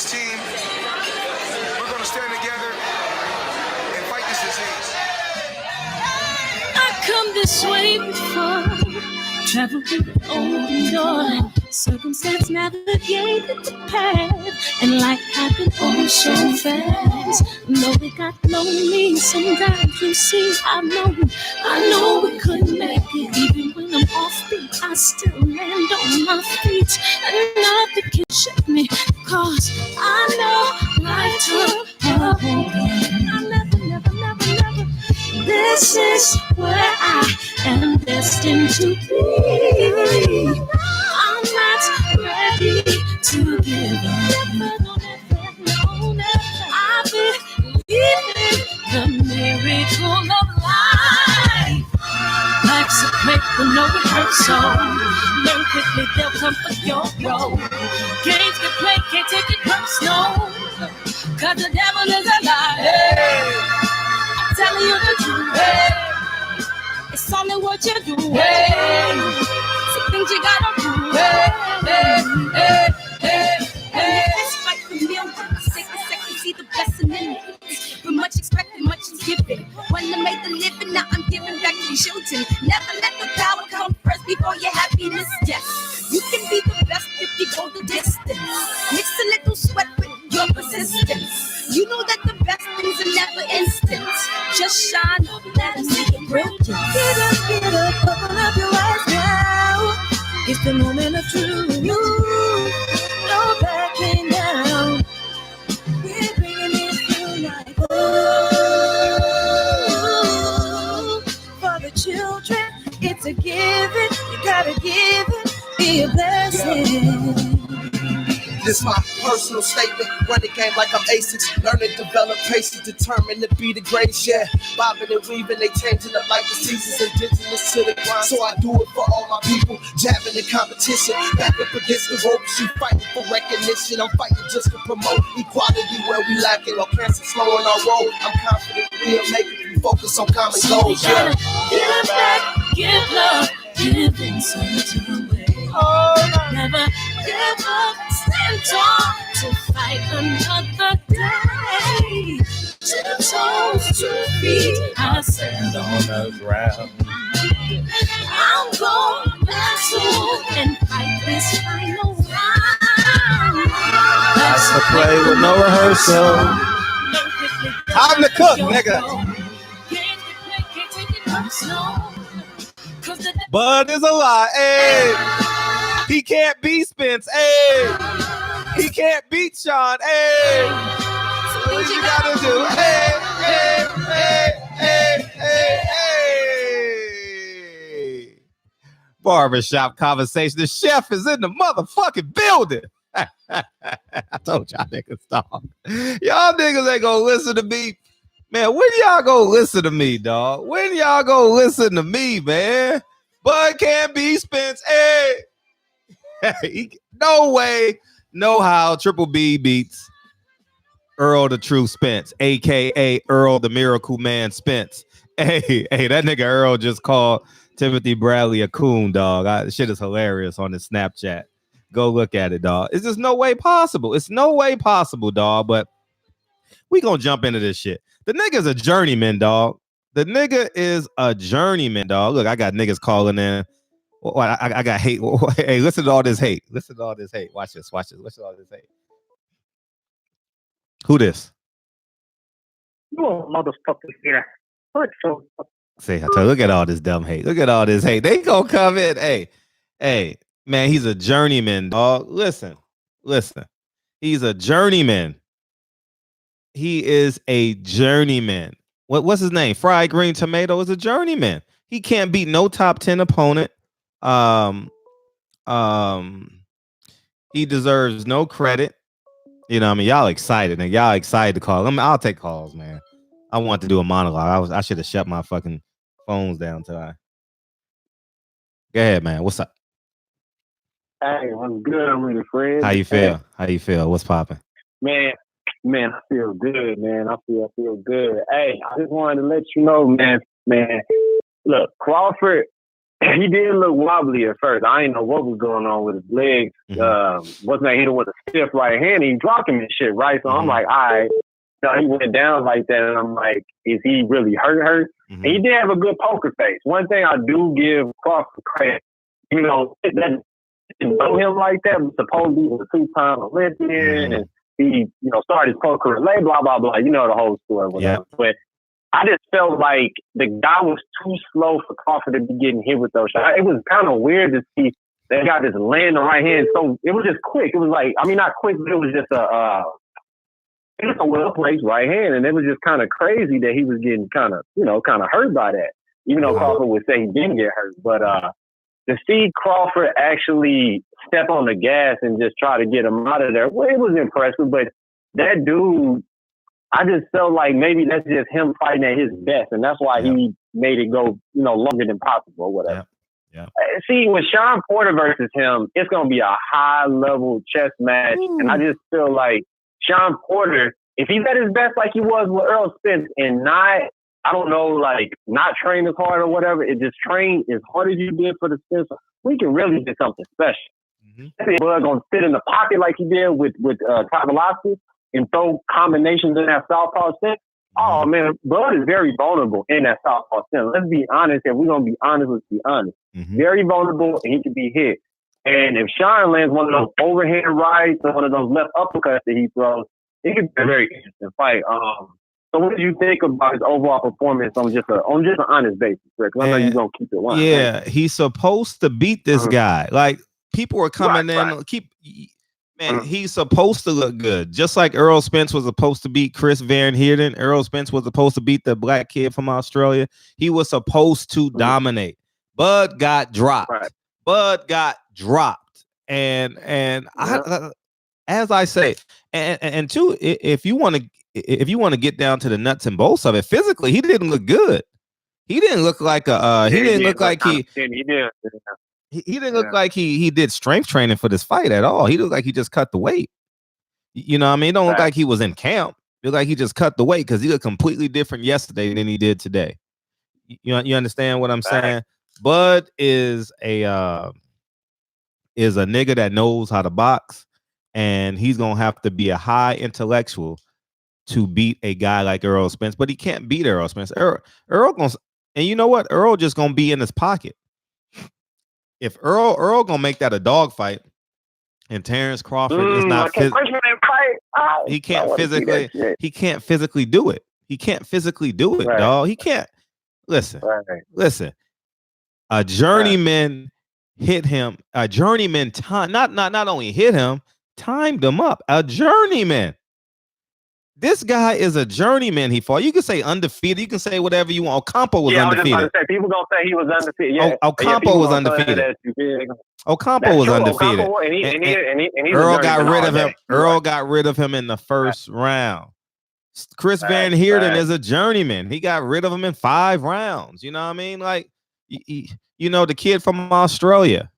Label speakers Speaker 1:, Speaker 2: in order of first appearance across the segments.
Speaker 1: this team, we're going to stand together and fight this disease.
Speaker 2: I come this way before, travel through the open door, circumstance navigated the path, and life happened oh so fast. No, it got lonely sometimes, you see, I know we couldn't make it. Even when I'm off beat, I still land on my feet, and nothing can shake me, cause I know life took a hold. I never this is where I am destined to be. I'm not ready to give up. I believe in the miracle of life. Life's a play for no rehearsal. Learn quickly, they'll come for your role. Games get played, can't take it personal, cause the devil is a liar. Hey. Telling you the truth, hey. It's only what you do, hey. Some things you gotta do, hey. It's fight for millions, second, see the blessing in it. But much expected, much is given. When I made the living, now I'm giving back to the children. Never let the power come first before your happiness, yes. You can be the best if you go the distance. Mix a little sweat with your persistence. You know that the best things are never instant. Just shine, let them see your brilliance. Get up, open up your eyes now. It's the moment of truth. No backing down. We're bringing it through like for the children, it's a given. You gotta give it, be a blessing.
Speaker 3: This my personal statement. Run the game like I'm ASICs. Learn and develop patience, determined to be the greatest. Yeah, bobbing and weaving, they changing up like the seasons. Indigenous to the grind, so I do it for all my people. Jabbing the competition, back up against the ropes. You fighting for recognition. I'm fighting just to promote equality where we lacking. Or cancer slowing our road. I'm confident we'll make it. We focus on common goals. Yeah.
Speaker 2: Give back, give love, give something away. Never give up, stand tall to fight another day. 2 toes, 2 feet, I stand on the ground. I'm going back soon and fight this final round.
Speaker 4: That's the play with no rehearsal. Time to cook, nigga. Bud is a lie, hey. He can't beat Spence, hey. He can't beat Sean, hey. So what you gotta do, hey. Barbershop conversation. The chef is in the motherfucking building. I told y'all niggas, dog. Y'all niggas ain't gonna listen to me. Man, when y'all gonna listen to me, dog? When y'all gonna listen to me, man? Bud can't be Spence. Hey. No way, no how. Triple B beats Errol the True Spence, a.k.a. Errol the Miracle Man Spence. Hey, that nigga Errol just called Timothy Bradley a coon, dog. Shit is hilarious on his Snapchat. Go look at it, dog. It's just no way possible. It's no way possible, dog. But we gonna jump into this shit. The nigga's a journeyman, dog. The nigga is a journeyman, dog. Look, I got niggas calling in. I got hate. Hey, listen to all this hate. Listen to all this hate. Watch this. Listen to all this hate. Who this?
Speaker 5: You a motherfucker here.
Speaker 4: Say, I tell you, look at all this dumb hate. Look at all this hate. They gonna come in. Hey, man, he's a journeyman, dog. Listen. He's a journeyman. He is a journeyman. What's his name? Fried Green Tomato is a journeyman. He can't beat no top 10 opponent. He deserves no credit. You know what I mean? Y'all excited and y'all excited to call him. I'll take calls, man. I want to do a monologue. I should have shut my fucking phones down till I. Go ahead, man. What's up?
Speaker 5: Hey, I'm good. I'm really Fred.
Speaker 4: How you feel? How you feel? What's popping?
Speaker 5: Man, I feel good, man. I feel good. Hey, I just wanted to let you know, man. Look, Crawford he did look wobbly at first. I didn't know what was going on with his legs. Wasn't that hit him with a stiff right hand? He dropped him and shit, right? So I'm like, all right. So he went down like that, and I'm like, is he really hurt? And he did have a good poker face. One thing I do give Crawford credit, you know, that didn't know him like that, but supposedly he was a 2-time Olympian, and he, you know, started his poker relay, blah, blah, blah. You know the whole story, whatever. Yeah. But I just felt like the guy was too slow for Crawford to be getting hit with those shots. It was kind of weird to see that guy just land the right hand. So it was just quick. It was like, I mean, not quick, but it was just a well-placed right hand. And it was just kind of crazy that he was getting kind of hurt by that. Even though Crawford would say he didn't get hurt. But to see Crawford actually step on the gas and just try to get him out of there, well, it was impressive. But that dude, I just felt like maybe that's just him fighting at his best, and that's why he made it go, you know, longer than possible or whatever. Yeah. See, with Sean Porter versus him, it's going to be a high-level chess match, and I just feel like Sean Porter, if he's at his best like he was with Errol Spence and not, I don't know, like not train as hard or whatever, it just train as hard as you did for the Spence, we can really do something special. If Bud going to sit in the pocket like he did with Tavolosky, and throw combinations in that southpaw stance. Oh, man, Bud is very vulnerable in that southpaw stance. Let's be honest. If we're going to be honest, let's be honest. Very vulnerable, and he can be hit. And if Sean lands one of those overhand rights or one of those left uppercuts that he throws, it could be a very interesting fight. So what do you think about his overall performance on just an honest basis, Rick? I know you're going to keep it one.
Speaker 4: Yeah, right? He's supposed to beat this guy. Like, people are coming in, he's supposed to look good. Just like Errol Spence was supposed to beat Chris Van Heerden. Errol Spence was supposed to beat the black kid from Australia. He was supposed to dominate. Bud got dropped. And I, as I say, and two, if you want to get down to the nuts and bolts of it, physically, he didn't look good. He didn't look like he didn't look like he didn't look like he did strength training for this fight at all. He looked like he just cut the weight. You know what I mean? It don't look like he was in camp. It looked like he just cut the weight because he looked completely different yesterday than he did today. You understand what I'm saying? Bud is a nigga that knows how to box, and he's gonna have to be a high intellectual to beat a guy like Errol Spence. But he can't beat Errol Spence. Errol gonna, and you know what? Errol just gonna be in his pocket. If Errol gonna make that a dog fight, and Terrence Crawford is not he can't physically do it. He can't physically do it, dog. He can't. Listen. A journeyman hit him. A journeyman not only hit him, timed him up. A journeyman. This guy is a journeyman. He fought. You can say undefeated. You can say whatever you want. Ocampo was undefeated. I was just
Speaker 5: people gonna say he was undefeated. Yeah.
Speaker 4: Ocampo was undefeated. Ocampo was undefeated. And Errol got rid of him. Errol got rid of him in the first round. Chris Van Heerden is a journeyman. He got rid of him in 5 rounds. You know what I mean? Like, you know, the kid from Australia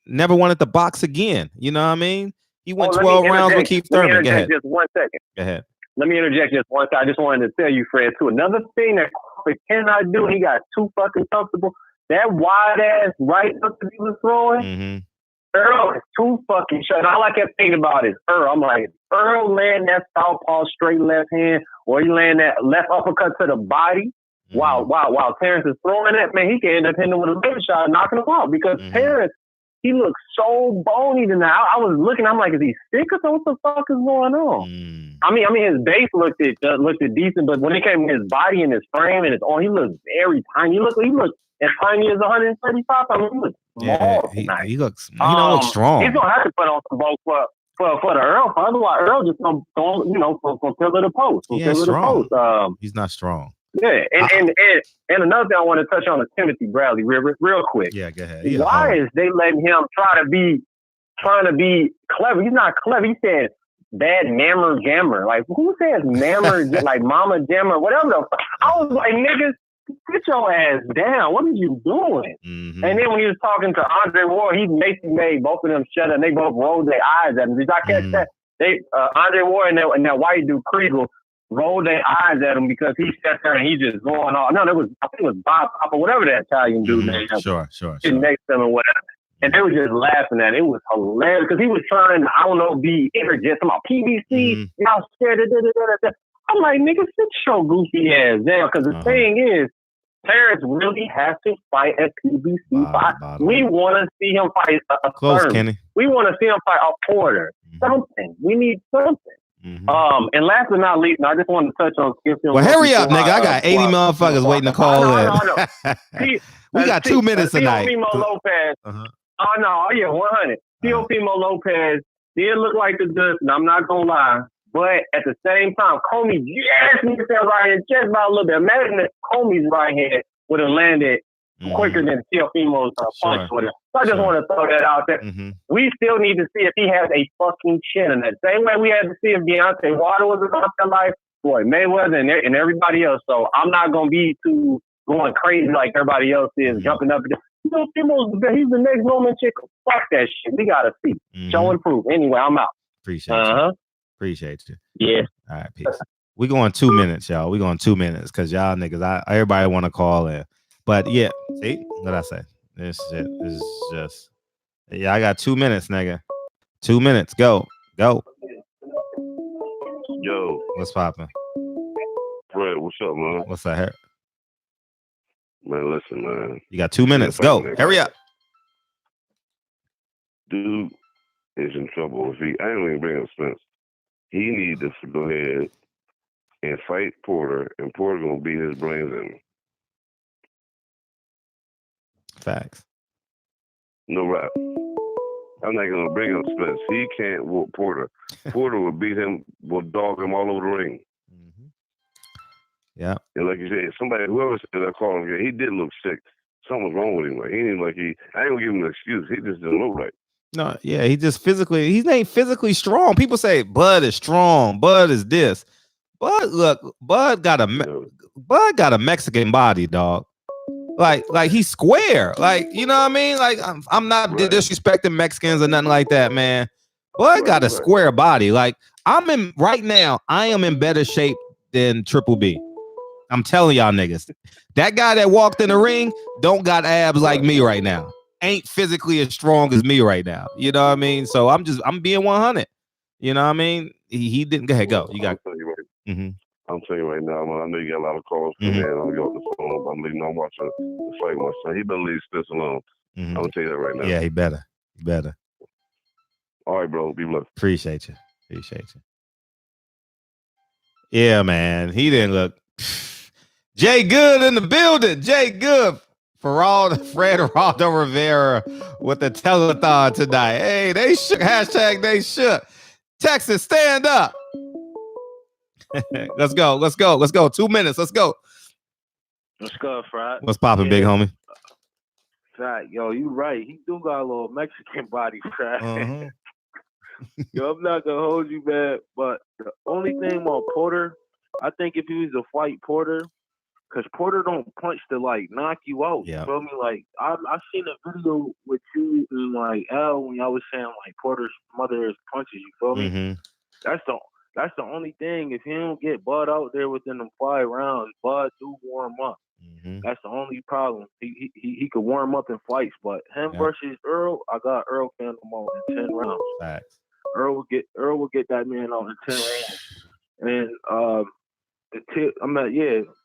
Speaker 4: never wanted to box again. You know what I mean? He went 12 rounds with Keith Thurman. Go ahead.
Speaker 5: Just 1 second.
Speaker 4: Go ahead.
Speaker 5: Let me interject just one thing. I just wanted to tell you, Fred, too. Another thing that Crawford cannot do, he got too fucking comfortable. That wide-ass right hook that he was throwing, Errol is too fucking short. All I kept thinking about is Errol. I'm like, Errol land that southpaw straight left hand, or he land that left uppercut to the body while Terrence is throwing that, man, he can end up hitting him with a leg shot and knocking him out because Terrence, he looks so bony tonight. I was looking, I'm like, is he sick or something? What the fuck is going on? I mean, his base looked decent, but when it came to his body and his frame and his arm, he looked very tiny. He looked as tiny as 135. I mean, he looks small tonight.
Speaker 4: He don't look strong.
Speaker 5: He's gonna have to put on some bulk for the Errol. Otherwise, Errol just gonna fill the post.
Speaker 4: He's not strong.
Speaker 5: Yeah, and another thing I want to touch on is Timothy Bradley real quick.
Speaker 4: Yeah, go ahead.
Speaker 5: Why is they letting him trying to be clever? He's not clever. He said bad mammer jammer. Like, who says mammer like mama jammer? Whatever. I was like, niggas, sit your ass down. What are you doing? And then when he was talking to Andre Ward, he basically made both of them shut up. They both rolled their eyes at him. Did I catch that? Andre Ward and that white dude Kriegel rolled their eyes at him because he sat there and he just going on. No, I think it was Bob Papa, whatever that Italian dude name.
Speaker 4: Sure.
Speaker 5: Sitting next to him or whatever. And they were just laughing at it. It was hilarious because he was trying to, I don't know, be interject about PBC. Y'all scared of da. I'm like, nigga, sit your goofy ass down. Because the thing is, Terrence really has to fight at PBC fight. We want to see him fight a
Speaker 4: Close, Kenny.
Speaker 5: We want to see him fight a Porter. Something. We need something. And last but not least, I just want to touch on Skip.
Speaker 4: Well, hurry up, nigga. I got 80 motherfuckers waiting to call in. We got 2 minutes tonight.
Speaker 5: Lopez. Oh, no. Yeah, 100. Teofimo Lopez did look like the goods, and I'm not going to lie. But at the same time, Comey just missed that right hand just about a little bit. Imagine if Comey's right hand would have landed quicker than Teofimo's punch would have. So I just want to throw that out there. We still need to see if he has a fucking chin in that. Same way we had to see if Deontay Wilder was about that life. Boy, Mayweather and everybody else. So I'm not going to be too going crazy like everybody else is, jumping up. He's the next Roman chick. Fuck that shit. We got to see. Show and prove. Anyway, I'm out.
Speaker 4: Appreciate you.
Speaker 5: Yeah.
Speaker 4: All right, peace. We going 2 minutes, y'all. We going 2 minutes because y'all niggas, everybody want to call in. But yeah, see what I say? This shit is just, I got 2 minutes, nigga. 2 minutes. Go.
Speaker 6: Yo.
Speaker 4: What's poppin'?
Speaker 6: Fred, what's up, man?
Speaker 4: What's that here?
Speaker 6: Man, listen, man.
Speaker 4: You got 2 minutes. Go. Hurry up.
Speaker 6: Dude is in trouble. I ain't even bring up Spence. He needs to go ahead and fight Porter, and Porter gonna beat his brains in.
Speaker 4: Facts.
Speaker 6: No rap. I'm not gonna bring up Spence. He can't whoop Porter. Porter will beat him, will dog him all over the ring.
Speaker 4: Yeah.
Speaker 6: And like you said, whoever said that called him, he did look sick. Something was wrong with him. Like he didn't I ain't gonna give him an excuse. He just didn't look right.
Speaker 4: No, yeah, he ain't physically strong. People say Bud is strong. Bud is this. Bud got a Mexican body, dog. Like he's square. Like, you know what I mean? Like I'm not disrespecting Mexicans or nothing like that, man. Bud got a square body. Like I am in better shape than Triple B. I'm telling y'all niggas. That guy that walked in the ring don't got abs like me right now. Ain't physically as strong as me right now. You know what I mean? So I'm being 100. You know what I mean? He didn't. Go ahead, go. You got.
Speaker 6: I'm telling you right now, I know you got a lot of calls coming in. I'll get off the phone. I'm watching the fight with my son. He better leave Spence alone. I'm gonna tell you that right now.
Speaker 4: Yeah, he better.
Speaker 6: All right, bro. Be blessed.
Speaker 4: Appreciate you. Yeah, man. He didn't look. Jay Good in the building. Jay Good. Fred Geraldo Rivera with the telethon tonight. Hey, they shook. Hashtag they shook. Texas, stand up. Let's go. 2 minutes. Let's go.
Speaker 7: Let's go, Fred.
Speaker 4: What's poppin', big homie?
Speaker 7: Fred, yo, you right. He do got a little Mexican body, Fred. Yo, I'm not gonna hold you, man. But the only thing about Porter, I think if he was to fight Porter, because Porter don't punch to like knock you out.
Speaker 4: Yeah.
Speaker 7: You feel me? Like I seen a video with you and like Al when y'all was saying like Porter's mother is punches. You feel me? That's the only thing. If he don't get Bud out there within them 5 rounds, Bud do warm up. That's the only problem. He could warm up in fights, but him versus Errol, I got Errol fan them out in 10 rounds.
Speaker 4: Facts.
Speaker 7: Errol will get that man out in 10 rounds. And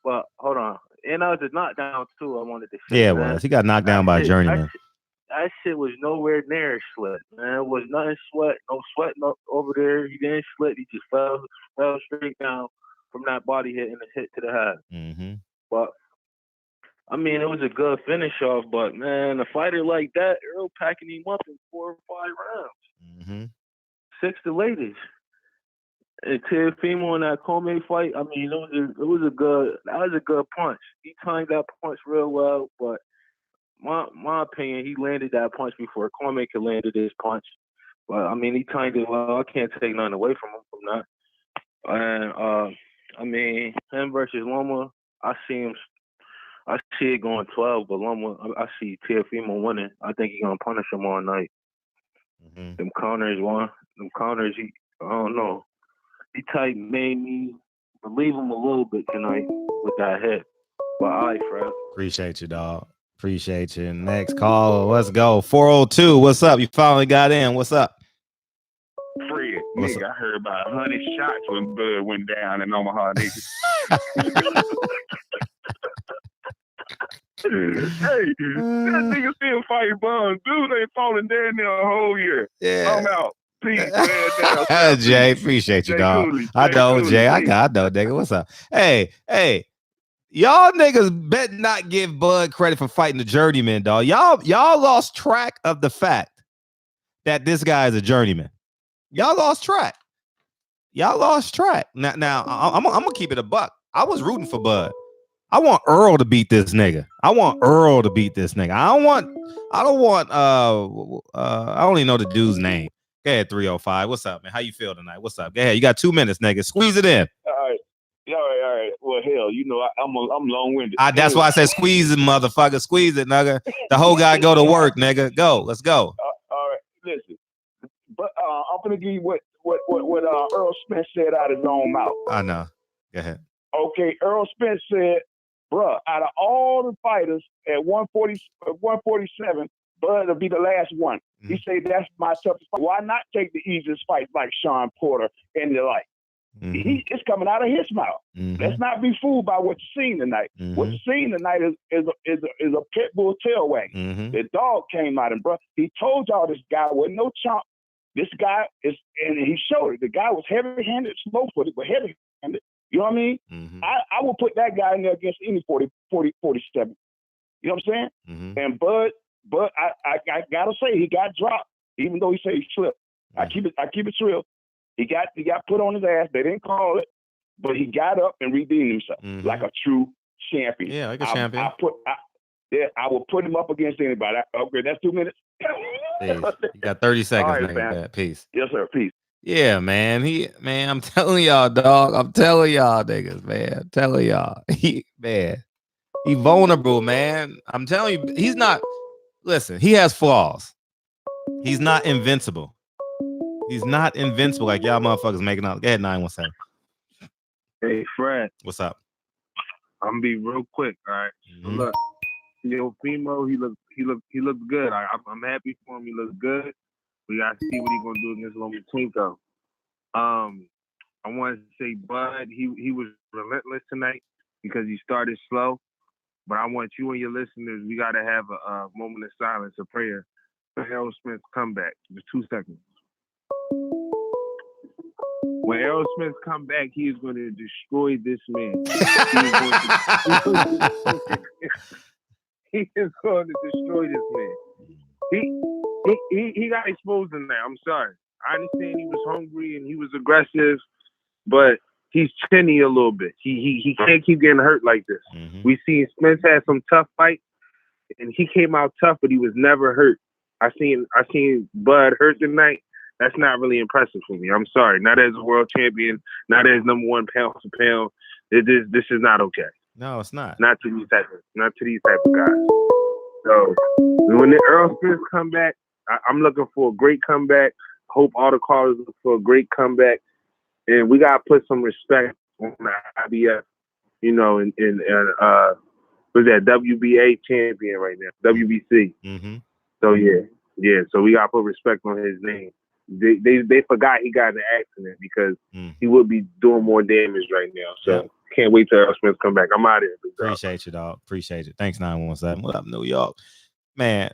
Speaker 7: but hold on. And I was a knockdown too. I wanted to say.
Speaker 4: Yeah, it was. He got knocked down by a journeyman.
Speaker 7: That shit was nowhere near sweat, man. It was nothing sweat, no sweat over there. He didn't sweat. He just fell straight down from that body hit and a hit to the head. But I mean, it was a good finish off. But man, a fighter like that, Errol packing him up in 4 or 5 rounds. 6 the latest. And Teofimo in that Comey fight, I mean, it was a good punch. He timed that punch real well, but my opinion, he landed that punch before Comey could landed his punch. But I mean, he timed it well. I can't take nothing away from him from that. And I mean, him versus Loma, I see it going 12, but Loma, I see Teofimo winning. I think he's gonna punish him all night. Them counters, I don't know. He made me believe him a little bit tonight with that hit. But all right, Fred.
Speaker 4: Appreciate you, dog. Appreciate you. Next call. Let's go. 402. What's up? You finally got in. What's up?
Speaker 8: Fred,
Speaker 4: What's
Speaker 8: nigga, I heard about 100 shots when Bud went down in Omaha, nigga. Hey, that nigga still fighting Bud. Dude ain't falling down there a whole year.
Speaker 4: Yeah.
Speaker 8: I'm out. Peace, man. Down,
Speaker 4: Jay, appreciate you,
Speaker 8: Jay
Speaker 4: dog.
Speaker 8: Cooley,
Speaker 4: I
Speaker 8: Jay
Speaker 4: know,
Speaker 8: Cooley,
Speaker 4: Jay. I
Speaker 8: peace.
Speaker 4: know, nigga. What's up? Hey. Y'all niggas bet not give Bud credit for fighting the journeyman, dog. Y'all lost track of the fact that this guy is a journeyman. Y'all lost track. Now I'm gonna keep it a buck. I was rooting for Bud. I want Errol to beat this nigga. I don't even know the dude's name. Go ahead, 305. What's up, man? How you feel tonight? What's up? Go ahead. You got 2 minutes, nigga. Squeeze it in.
Speaker 8: All right. Well, hell, you know, I'm long-winded.
Speaker 4: That's why I said squeeze it, motherfucker. Squeeze it, nigga. The whole guy go to work, nigga. Go. Let's go.
Speaker 8: All right. Listen. But I'm gonna give you what Errol Spence said out of his own mouth.
Speaker 4: I know. Go ahead.
Speaker 8: Okay, Errol Spence said, bruh, out of all the fighters at 147, Bud will be the last one. Mm-hmm. He said, that's my toughest fight. Why not take the easiest fight like Sean Porter and the like? Mm-hmm. It's coming out of his mouth. Mm-hmm. Let's not be fooled by what you're seeing tonight. Mm-hmm. What you're seeing tonight is a pit bull tail wagging. Mm-hmm. The dog came out and, bruh, he told y'all this guy wasn't no chump. This guy is, and he showed it. The guy was heavy-handed, slow-footed, but heavy-handed. You know what I mean? Mm-hmm. I will put that guy in there against any 47. You know what I'm saying? Mm-hmm. And Bud, I gotta say, he got dropped, even though he said he slipped. Mm-hmm. I keep it real. He got put on his ass. They didn't call it, but he got up and redeemed himself like a true champion.
Speaker 4: Yeah, like a champion.
Speaker 8: I will put him up against anybody. Okay, that's 2 minutes.
Speaker 4: Peace. You got 30 seconds,
Speaker 8: right,
Speaker 4: nigga. Peace.
Speaker 8: Yes, sir. Peace.
Speaker 4: Yeah, man. I'm telling y'all, dog. I'm telling y'all, niggas, man. I'm telling y'all. He vulnerable, man. I'm telling you, he's not. Listen, he has flaws. He's not invincible. Like y'all motherfuckers making out. Go ahead, 917.
Speaker 7: Hey, Fred.
Speaker 4: What's up?
Speaker 7: I'm gonna be real quick, all right? Mm-hmm. Look, Fimo, he looks good. I'm happy for him. He looks good. We gotta see what he's gonna do against Lomachenko. I wanted to say Bud, he was relentless tonight because he started slow. But I want you and your listeners, we gotta have a moment of silence, a prayer for Errol Smith's comeback. Just 2 seconds. When Errol Smith come back, he is going to destroy this man. He is going to destroy this man. He got exposed in there. I'm sorry. I understand he was hungry and he was aggressive, but he's chinny a little bit. He can't keep getting hurt like this. Mm-hmm. We see Spence had some tough fights, and he came out tough, but he was never hurt. I seen Bud hurt tonight. That's not really impressive for me. I'm sorry. Not as a world champion, not as number one pound for pound. This is not okay.
Speaker 4: No, it's not.
Speaker 8: Not to these type of guys. So when the Errol Spence come back, I'm looking for a great comeback. Hope all the callers look for a great comeback. And we gotta put some respect on the IBF, you know, and who's that WBA champion right now? WBC. Mm-hmm. So yeah. So we gotta put respect on his name. They forgot he got in an accident because he would be doing more damage right now. So can't wait till Errol Spence come back. I'm out of here.
Speaker 4: Appreciate you, dog. Appreciate you. Thanks, 917. What up, New York? Man,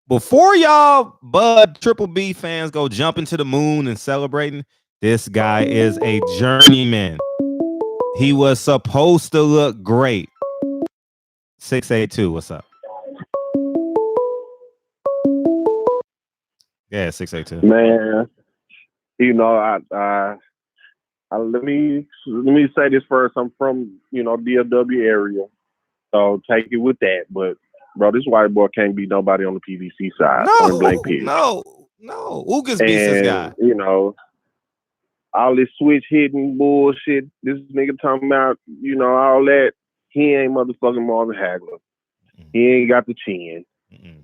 Speaker 4: before y'all Bud Triple B fans go jumping to the moon and celebrating, this guy is a journeyman. He was supposed to look great. 682, what's up? Yeah, 682.
Speaker 9: Man, you know, I let me say this first. I'm from, DFW area, so take it with that. But bro, this white boy can't beat nobody on the PVC side.
Speaker 4: No. Ugas beats this guy.
Speaker 9: You know, all this switch hitting bullshit. This nigga talking about, all that. He ain't motherfucking Marvin Hagler. He ain't got the chin. Mm-mm.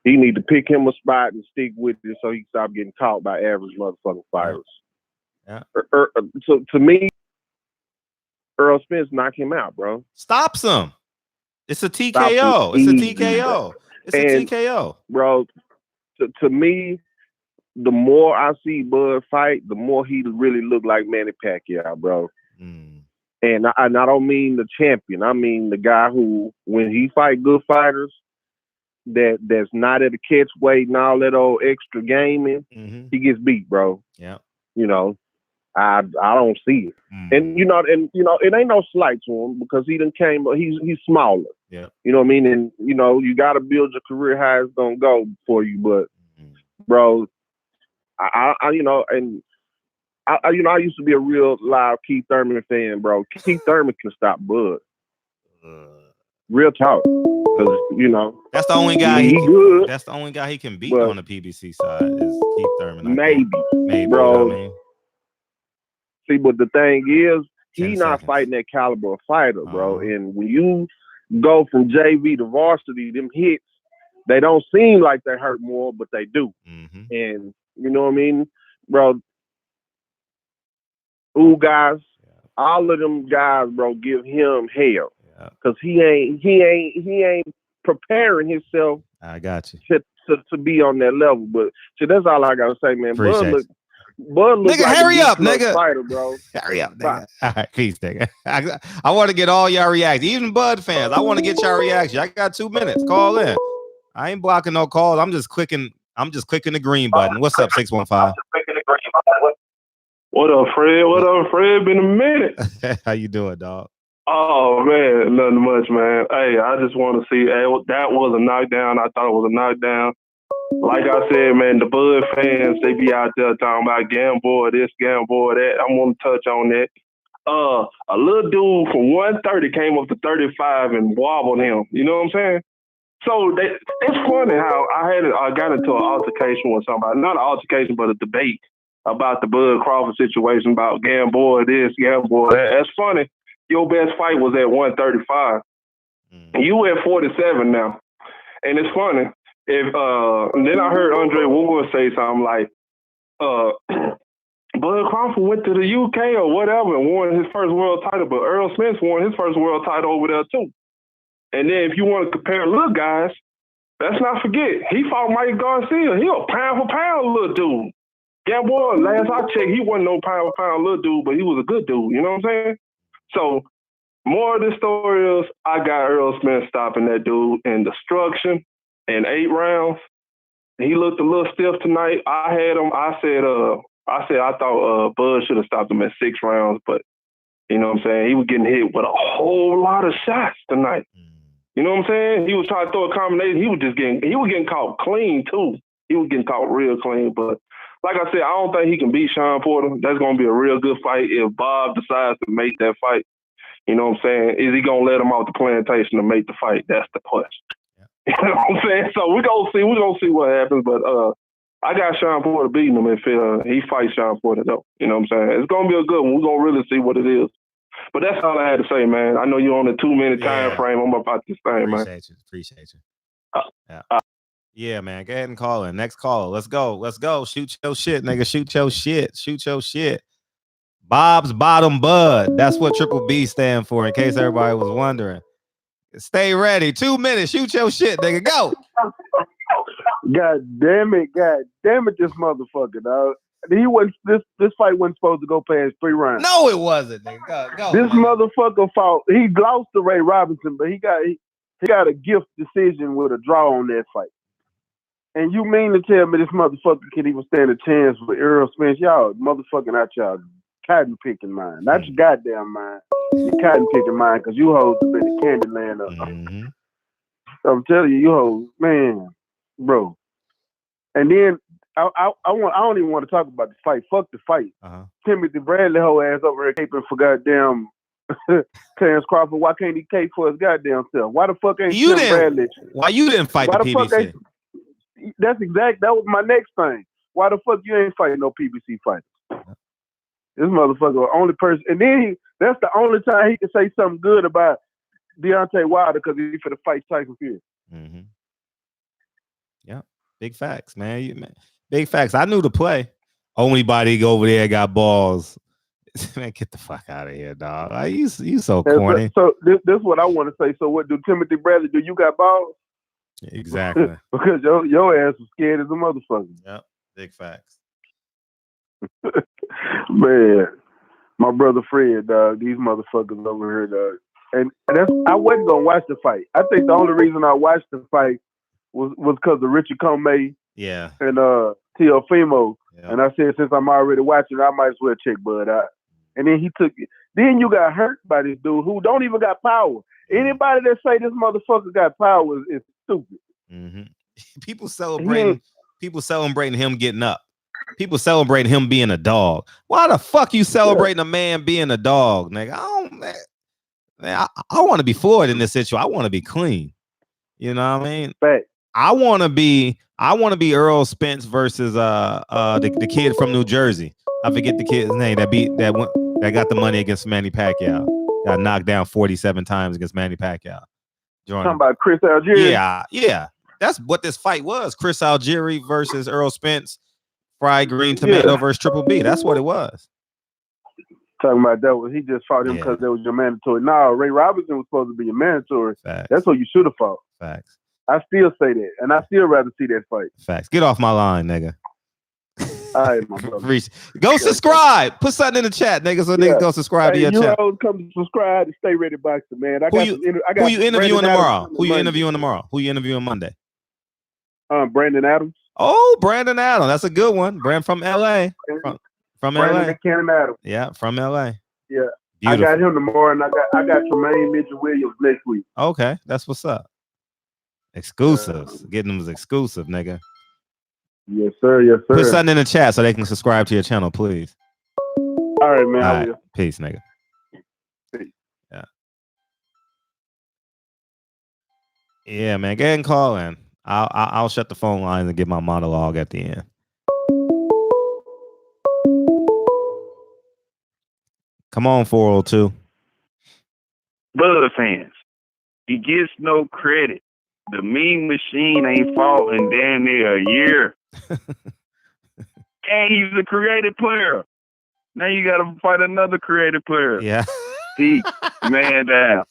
Speaker 9: He need to pick him a spot and stick with it so he can stop getting caught by average motherfucking fighters.
Speaker 4: Yeah.
Speaker 9: So to me, Earl Spence knock him out, bro.
Speaker 4: Stops him. It's a
Speaker 9: Stops him
Speaker 4: TKO. It's a
Speaker 9: easy,
Speaker 4: TKO. It's a
Speaker 9: And,
Speaker 4: TKO.
Speaker 9: bro, to me, the more I see Bud fight, the more he really look like Manny Pacquiao, bro. And I don't mean the champion. I mean the guy who, when he fight good fighters, that's not at a catch weight and all that old extra gaming, he gets beat, bro.
Speaker 4: Yeah.
Speaker 9: You know, I don't see it. And it ain't no slight to him because he done came, he's smaller.
Speaker 4: Yeah.
Speaker 9: You know what I mean? And you gotta build your career how it's gonna go for you. But bro, I used to be a real live Keith Thurman fan, bro. Keith Thurman can stop Bud. Real talk. Because,
Speaker 4: that's the only guy
Speaker 9: good.
Speaker 4: That's the only guy he can beat on the PBC side is Keith Thurman.
Speaker 9: Maybe,
Speaker 4: bro.
Speaker 9: You know what I mean? See, but the thing is, he's not fighting that caliber of fighter, bro. And when you go from JV to varsity, them hits, they don't seem like they hurt more, but they do. And you know what I mean, bro? Guys, all of them guys, bro, give him hell because he ain't preparing himself.
Speaker 4: I got you
Speaker 9: to be on that level. But so that's all I gotta say, man. Bud look
Speaker 4: nigga,
Speaker 9: like
Speaker 4: hurry up, nigga.
Speaker 9: Fighter, bro.
Speaker 4: Hurry up, nigga. All right, peace, nigga. I want to get all y'all reactions, even Bud fans. I want to get y'all reaction. I got 2 minutes. Call in. I ain't blocking no calls. I'm just clicking the green button. What's up, 615?
Speaker 10: What up, Fred? What up, Fred? Been a minute.
Speaker 4: How you doing, dog?
Speaker 10: Oh, man, nothing much, man. Hey, I just want to see, that was a knockdown. I thought it was a knockdown. Like I said, man, the Bud fans, they be out there talking about Gamboa this, Gamboa that. I want to touch on that. A little dude from 130 came up to 35 and wobbled him. You know what I'm saying? So it's funny how I got into an altercation with somebody. Not an altercation, but a debate about the Bud Crawford situation, about Gamboa this, Gamboa that. That's funny. Your best fight was at 135. You at 47 now. And it's funny. And then I heard Andre Ward say something like, Bud Crawford went to the UK or whatever and won his first world title, but Errol Spence won his first world title over there too. And then if you want to compare little guys, let's not forget, he fought Mike Garcia. He a pound for pound little dude. Yeah, boy, last I checked, he wasn't no pound for pound little dude, but he was a good dude. You know what I'm saying? So, more of the story is I got Errol Spence stopping that dude in destruction in 8 rounds. He looked a little stiff tonight. I had him. I said I thought Bud should have stopped him at 6 rounds, but you know what I'm saying? He was getting hit with a whole lot of shots tonight. You know what I'm saying? He was trying to throw a combination. He was getting caught clean too. He was getting caught real clean. But like I said, I don't think he can beat Sean Porter. That's going to be a real good fight if Bob decides to make that fight. You know what I'm saying? Is he going to let him out the plantation to make the fight? That's the question. You know what I'm saying? So we're going to see what happens. But I got Sean Porter beating him if he fights Sean Porter, though. You know what I'm saying? It's going to be a good one. We're going to really see what it is. But that's all I had to say, man. I know you're on a 2-minute time frame. I'm about this thing, man.
Speaker 4: Appreciate you. Yeah, man. Go ahead and call in. Next call. Let's go. Shoot your shit, nigga. Shoot your shit. Bob's Bottom Bud. That's what Triple B stand for, in case everybody was wondering. Stay ready. 2 minutes. Shoot your shit, nigga. Go.
Speaker 11: God damn it, this motherfucker, dog. This fight wasn't supposed to go past 3 rounds.
Speaker 4: No, it wasn't, nigga. Go,
Speaker 11: this motherfucker fought. He lost to Ray Robinson, but he got a gift decision with a draw on that fight. And you mean to tell me this motherfucker can even stand a chance with Errol Spence? Y'all motherfucking out y'all cotton picking mind. Not your goddamn mind. Your cotton picking mind, because you hoes have been in Candyland up. I'm telling you hoes, man, bro. And then I don't even want to talk about the fight. Fuck the fight. Timothy Bradley whole ass over here caping for goddamn Terrence Crawford. Why can't he cape for his goddamn self? Why the fuck ain't Tim Bradley?
Speaker 4: Why you didn't fight the PBC?
Speaker 11: That was my next thing. Why the fuck you ain't fighting no PBC fighters? This motherfucker, only person, and then that's the only time he can say something good about Deontay Wilder, because he's for the fight Tyson Fury.
Speaker 4: Yeah, big facts, man. Big facts. I knew the play. Only body over there got balls Man, get the fuck out of here, dog. Like, you so corny.
Speaker 11: So this is what I want to say. So what do Timothy Bradley do? You got balls?
Speaker 4: Exactly.
Speaker 11: Because your ass was scared as a motherfucker.
Speaker 4: Yep. Big facts.
Speaker 11: Man, my brother Fred, dog. These motherfuckers over here, dog. And I wasn't gonna watch the fight. I think the only reason I watched the fight was because of Richard Comey.
Speaker 4: Yeah.
Speaker 11: And Teofimo.
Speaker 4: Yeah.
Speaker 11: And I said, since I'm already watching, I might as well check Bud out. And then he took it. Then you got hurt by this dude who don't even got power. Anybody that say this motherfucker got power is stupid.
Speaker 4: Mm-hmm. People celebrating him getting up. People celebrating him being a dog. Why the fuck you celebrating a man being a dog, nigga? I want to be Floyd in this situation. I want to be clean. You know what I mean?
Speaker 11: Fact.
Speaker 4: I want to be Errol Spence versus the kid from New Jersey. I forget the kid's name that got the money against Manny Pacquiao. Got knocked down 47 times against Manny Pacquiao.
Speaker 11: Talking about Chris Algieri?
Speaker 4: Yeah. That's what this fight was. Chris Algieri versus Errol Spence. Fried green tomato versus Triple B. That's what it was.
Speaker 11: Talking about that was he just fought him because that was your mandatory. No, Ray Robinson was supposed to be your mandatory.
Speaker 4: Facts.
Speaker 11: That's what you should have fought.
Speaker 4: Facts.
Speaker 11: I still say that, and I still rather see that fight.
Speaker 4: Facts. Get off my line, nigga.
Speaker 11: All right, my brother.
Speaker 4: Go subscribe. Put something in the chat, nigga, so niggas go subscribe to your channel.
Speaker 11: You come to subscribe to Stay Ready Boxing, man.
Speaker 4: Who you interviewing tomorrow? Who you interviewing tomorrow? Who you interviewing Monday?
Speaker 11: Brandon Adams.
Speaker 4: Oh, Brandon Adams. That's a good one. Brand from LA. From LA.
Speaker 11: Brandon Cannon Adams.
Speaker 4: Yeah, from LA.
Speaker 11: Yeah.
Speaker 4: Beautiful.
Speaker 11: I got him tomorrow, and I got Tremaine Mitchell-Williams next week.
Speaker 4: Okay, that's what's up. Exclusives. Getting them exclusive, nigga.
Speaker 11: Yes, sir. Yes, sir.
Speaker 4: Put something in the chat so they can subscribe to your channel, please.
Speaker 11: All right, man.
Speaker 4: All right. Peace, nigga.
Speaker 11: Peace.
Speaker 4: Yeah. Yeah, man. Go ahead and call in. I'll shut the phone lines and give my monologue at the end. Come on, 402.
Speaker 12: Bud fans, he gets no credit. The Mean Machine ain't fought in damn near a year. And he's a creative player. Now you got to fight another creative player.
Speaker 4: Yeah.
Speaker 12: See, man down.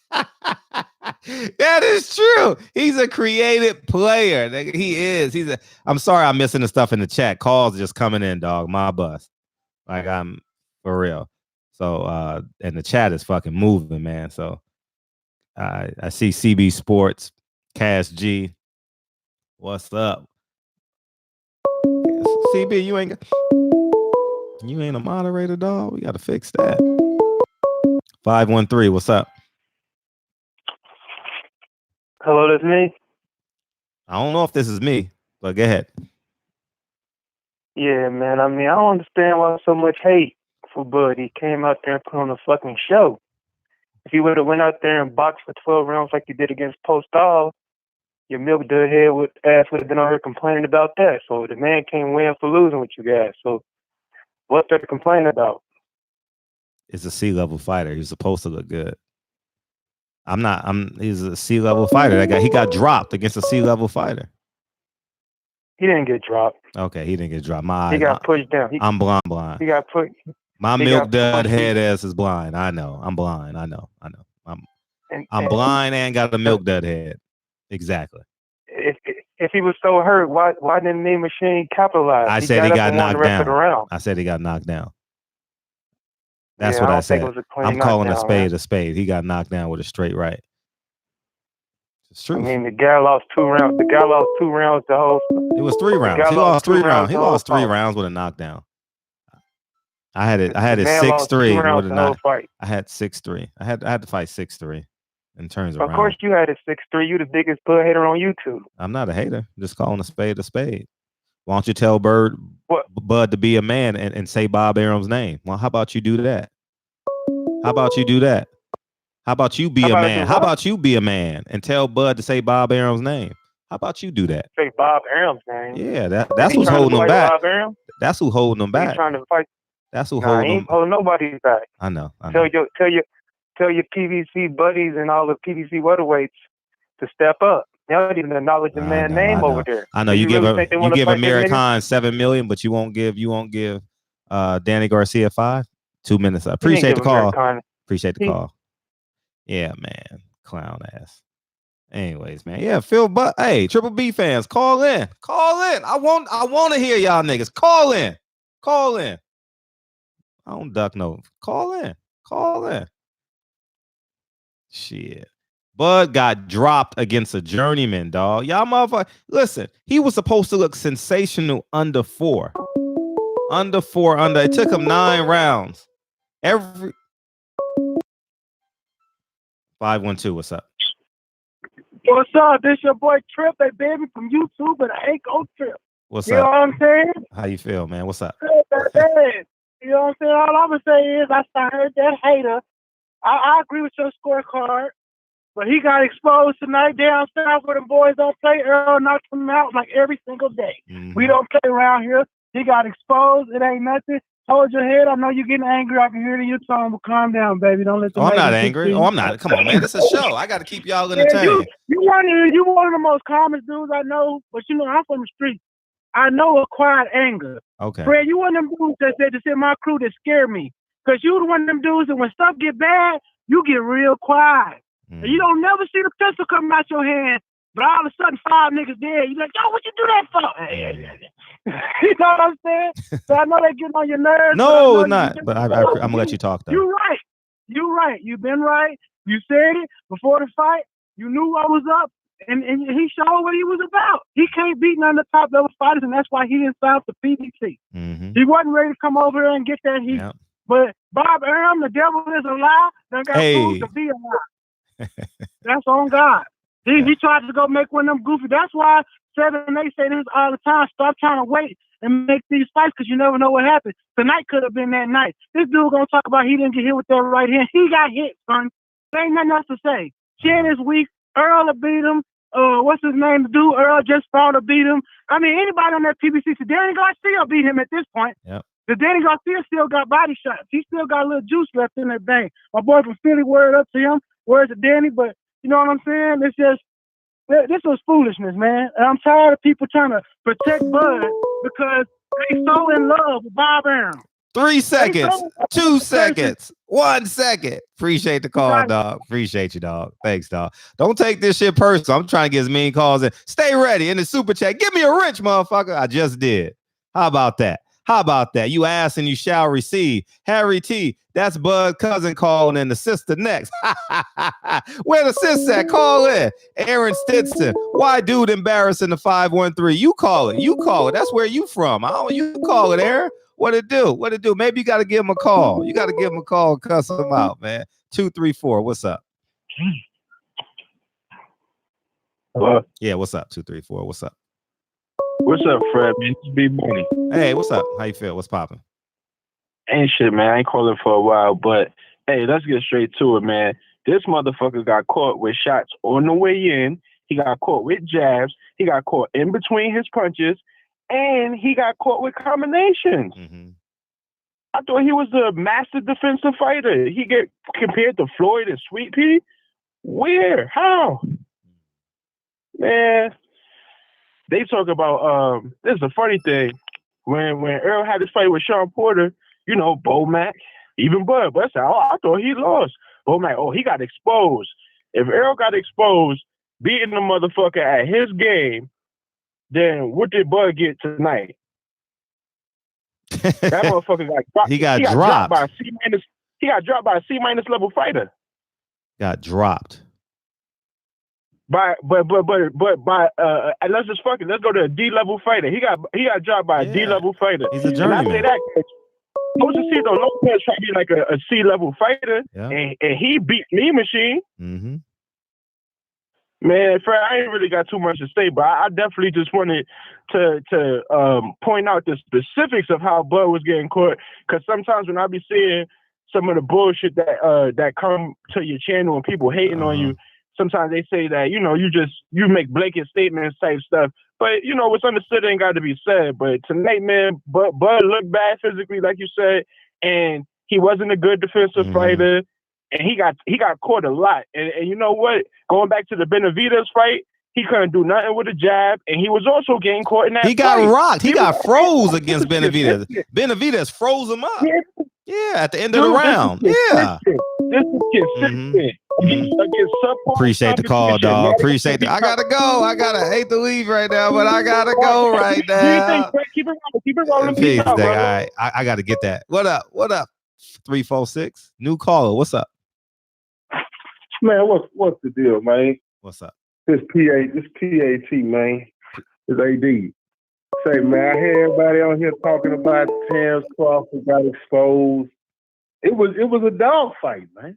Speaker 4: That is true. He's a creative player. He is. I'm sorry I'm missing the stuff in the chat. Calls just coming in, dog. My bus. Like, I'm for real. So and the chat is fucking moving, man. So I see CB Sports, Cash G. What's up? CB, you ain't a moderator, dog. We gotta fix that. 513, what's up?
Speaker 13: Hello, that's me.
Speaker 4: I don't know if this is me, but go ahead.
Speaker 13: Yeah, man. I mean, I don't understand why so much hate for Bud. He came out there and put on a fucking show. If he would have went out there and boxed for 12 rounds like he did against Postal, your milk dud head would have been on here complaining about that. So the man can't win for losing with you guys. So what's there to complain about?
Speaker 4: It's a C-level fighter. He's supposed to look good. He's a C-level fighter. He got dropped against a C-level fighter.
Speaker 13: He didn't get dropped.
Speaker 4: Okay, he didn't get dropped.
Speaker 13: He got pushed down.
Speaker 4: I'm blind.
Speaker 13: He got put.
Speaker 4: My milk dud head ass is blind. I know. I'm blind. I know. I'm blind and got a milk dud head. Exactly.
Speaker 13: If he was so hurt, why didn't the Machine capitalize?
Speaker 4: I said he got knocked down. I said he got knocked down. That's what I said. I'm calling a spade. He got knocked down with a straight right. It's true.
Speaker 13: I mean, the guy lost 2 rounds. The guy lost 2 rounds the whole.
Speaker 4: It was 3 rounds. He lost 3 rounds. He lost 3 rounds with a knockdown. I had it 6-3 with a knockdown. I had 6-3. I had to fight 6-3 in terms of rounds.
Speaker 13: Of course, you had it 6-3. You the biggest Bud hater on YouTube.
Speaker 4: I'm not a hater. I'm just calling a spade a spade. Why don't you tell Bud to be a man and say Bob Arum's name? Well, how about you do that? How about you do that? How about you be a man? How about you be a man and tell Bud to say Bob Arum's name? How about you do that?
Speaker 13: Say Bob Arum's name.
Speaker 4: Yeah, that's who's holding him back. That's who holding him back.
Speaker 13: Trying to fight.
Speaker 4: That's who holding him.
Speaker 13: Holding nobody back.
Speaker 4: I know.
Speaker 13: Tell your PVC buddies and all the PVC welterweights to step up. They don't even acknowledge the man's name over there.
Speaker 4: I know. You give Amir Khan $7 million, but you won't give Danny Garcia 5. 2 minutes. I appreciate the call. Appreciate the call. Yeah, man. Clown ass. Anyways, man. Yeah, Phil, but hey, Triple B fans, call in. Call in. I want to hear y'all niggas. Call in. Call in. I don't duck no. Call in. Call in. Shit. Bud got dropped against a journeyman, dog. Y'all motherfucker. Listen, he was supposed to look sensational under 4. Under 4. It took him 9 rounds. Every 512, what's up?
Speaker 14: What's up? This your boy Trip, baby, from YouTube, but I ain't go Trip.
Speaker 4: What's
Speaker 14: you
Speaker 4: up?
Speaker 14: You know what I'm saying?
Speaker 4: How you feel, man? What's up?
Speaker 14: You know what I'm saying? All I'm going to say is I heard that hater. I agree with your scorecard, but he got exposed tonight down south where the boys don't play. Errol knocked him out like every single day. Mm-hmm. We don't play around here. He got exposed. It ain't nothing. Hold your head. I know you're getting angry. I can hear it in your tone, but calm down, baby. Don't let the
Speaker 4: I'm not angry. I'm not. Come on, man. This is a show. I got to keep y'all entertained.
Speaker 14: You one of the most calmest dudes I know, but you know, I'm from the street. I know acquired anger.
Speaker 4: Okay.
Speaker 14: Fred, you one of them dudes that's in my crew that scare me. Because you one of them dudes that when stuff get bad, you get real quiet. And you don't never see the pistol coming out your hand, but all of a sudden 5 niggas dead. You like, yo, what you do that for? You know what I'm saying? So I know they getting on your nerves.
Speaker 4: No, not. But I'm going to let you talk, though.
Speaker 14: You're right. You're right. You've been right. You said it before the fight. You knew what was up. And he showed what he was about. He can't beat none of the top level fighters, and that's why he didn't sign for PBC.
Speaker 4: Mm-hmm.
Speaker 14: He wasn't ready to come over here and get that heat. Yep. But Bob Arum, the devil is a lie. They got proved to be a lie. That's on God. He tried to go make one of them goofy. That's why 7 and 8 say this all the time. Stop trying to wait and make these fights because you never know what happens. Tonight could have been that night. This dude gonna talk about he didn't get hit with that right hand. He got hit, son. There ain't nothing else to say. Chan is weak. Errol beat him. What's his name? The dude Errol just fought to beat him. I mean, anybody on that PBC, so Danny Garcia beat him at this point.
Speaker 4: Yep.
Speaker 14: The Danny Garcia still got body shots. He still got a little juice left in that bang. My boy from Philly, word up to him. Word to Danny, but you know what I'm saying? It's just, this was foolishness, man. And I'm tired of people trying to protect Bud because they so in love with Bob Arum.
Speaker 4: 3 seconds, 2 seconds, 1 second. Appreciate the call, dog. Appreciate you, dog. Thanks, dog. Don't take this shit personal. I'm trying to get as many calls in. Stay ready in the super chat. Give me a wrench, motherfucker. I just did. How about that? How about that? You ask and you shall receive. Harry T, that's Bud cousin calling in. The sister next. Where the sis at? Call in. Aaron Stinson. Why dude embarrassing the 513? You call it. You call it. That's where you from. You call it, Aaron. What it do? What it do? Maybe you got to give him a call. You got to give him a call and cuss him out, man. 234. What's up?
Speaker 15: Hello?
Speaker 4: Yeah, what's up? 234. What's up?
Speaker 15: What's up, Fred? Man, it's B Money.
Speaker 4: Hey, what's up? How you feel? What's popping?
Speaker 15: Ain't shit, man. I ain't calling for a while, but hey, let's get straight to it, man. This motherfucker got caught with shots on the way in. He got caught with jabs. He got caught in between his punches. And he got caught with combinations.
Speaker 4: Mm-hmm.
Speaker 15: I thought he was a master defensive fighter. He get compared to Floyd and Sweet Pea? Where? How? Man, they talk about, this is a funny thing. When Errol had his fight with Sean Porter, you know, Bo Mac, even Bud, I said, I thought he lost. Bo Mac, he got exposed. If Errol got exposed, beating the motherfucker at his game, then what did Bud get tonight? That motherfucker got dropped.
Speaker 4: He got dropped
Speaker 15: by a C minus. He got dropped by a C minus level fighter.
Speaker 4: Got dropped.
Speaker 15: But let's just fuck it. Let's go to a D level fighter. He got dropped by a D level fighter.
Speaker 4: He's a journeyman.
Speaker 15: And I say that Josecito Lopez trying to be like a C level fighter, and he beat Mean Machine.
Speaker 4: Mm-hmm.
Speaker 15: Man, Fred, I ain't really got too much to say, but I definitely just wanted to point out the specifics of how Bud was getting caught. Because sometimes when I be seeing some of the bullshit that come to your channel and people hating on you, sometimes they say that, you know, you make blanket statements type stuff. But, you know, what's understood ain't got to be said. But tonight, man, Bud looked bad physically, like you said, and he wasn't a good defensive fighter. And he got caught a lot. And you know what? Going back to the Benavidez fight, He couldn't do nothing with a jab, and he was also getting caught in that
Speaker 4: He got
Speaker 15: fight.
Speaker 4: rocked. He got froze against Benavidez.
Speaker 15: This
Speaker 4: Benavidez froze him up. Yeah, at the end of
Speaker 15: Dude,
Speaker 4: the round.
Speaker 15: This
Speaker 4: Yeah.
Speaker 15: is consistent against subpar
Speaker 4: Appreciate the call,
Speaker 15: competition.
Speaker 4: dog. Appreciate it. I gotta go. I hate to leave right now, but I gotta go right
Speaker 15: Do you think,
Speaker 4: now.
Speaker 15: keep it rolling,
Speaker 4: Peace,
Speaker 15: peace out,
Speaker 4: Day. All
Speaker 15: brother.
Speaker 4: right, I gotta get that. What up? 346. New caller. What's up?
Speaker 16: Man, what's the deal, man?
Speaker 4: What's up?
Speaker 16: This PAT, man. It's AD. Say, man, I hear everybody on here talking about Terrence Crawford got exposed. It was a dog fight, man.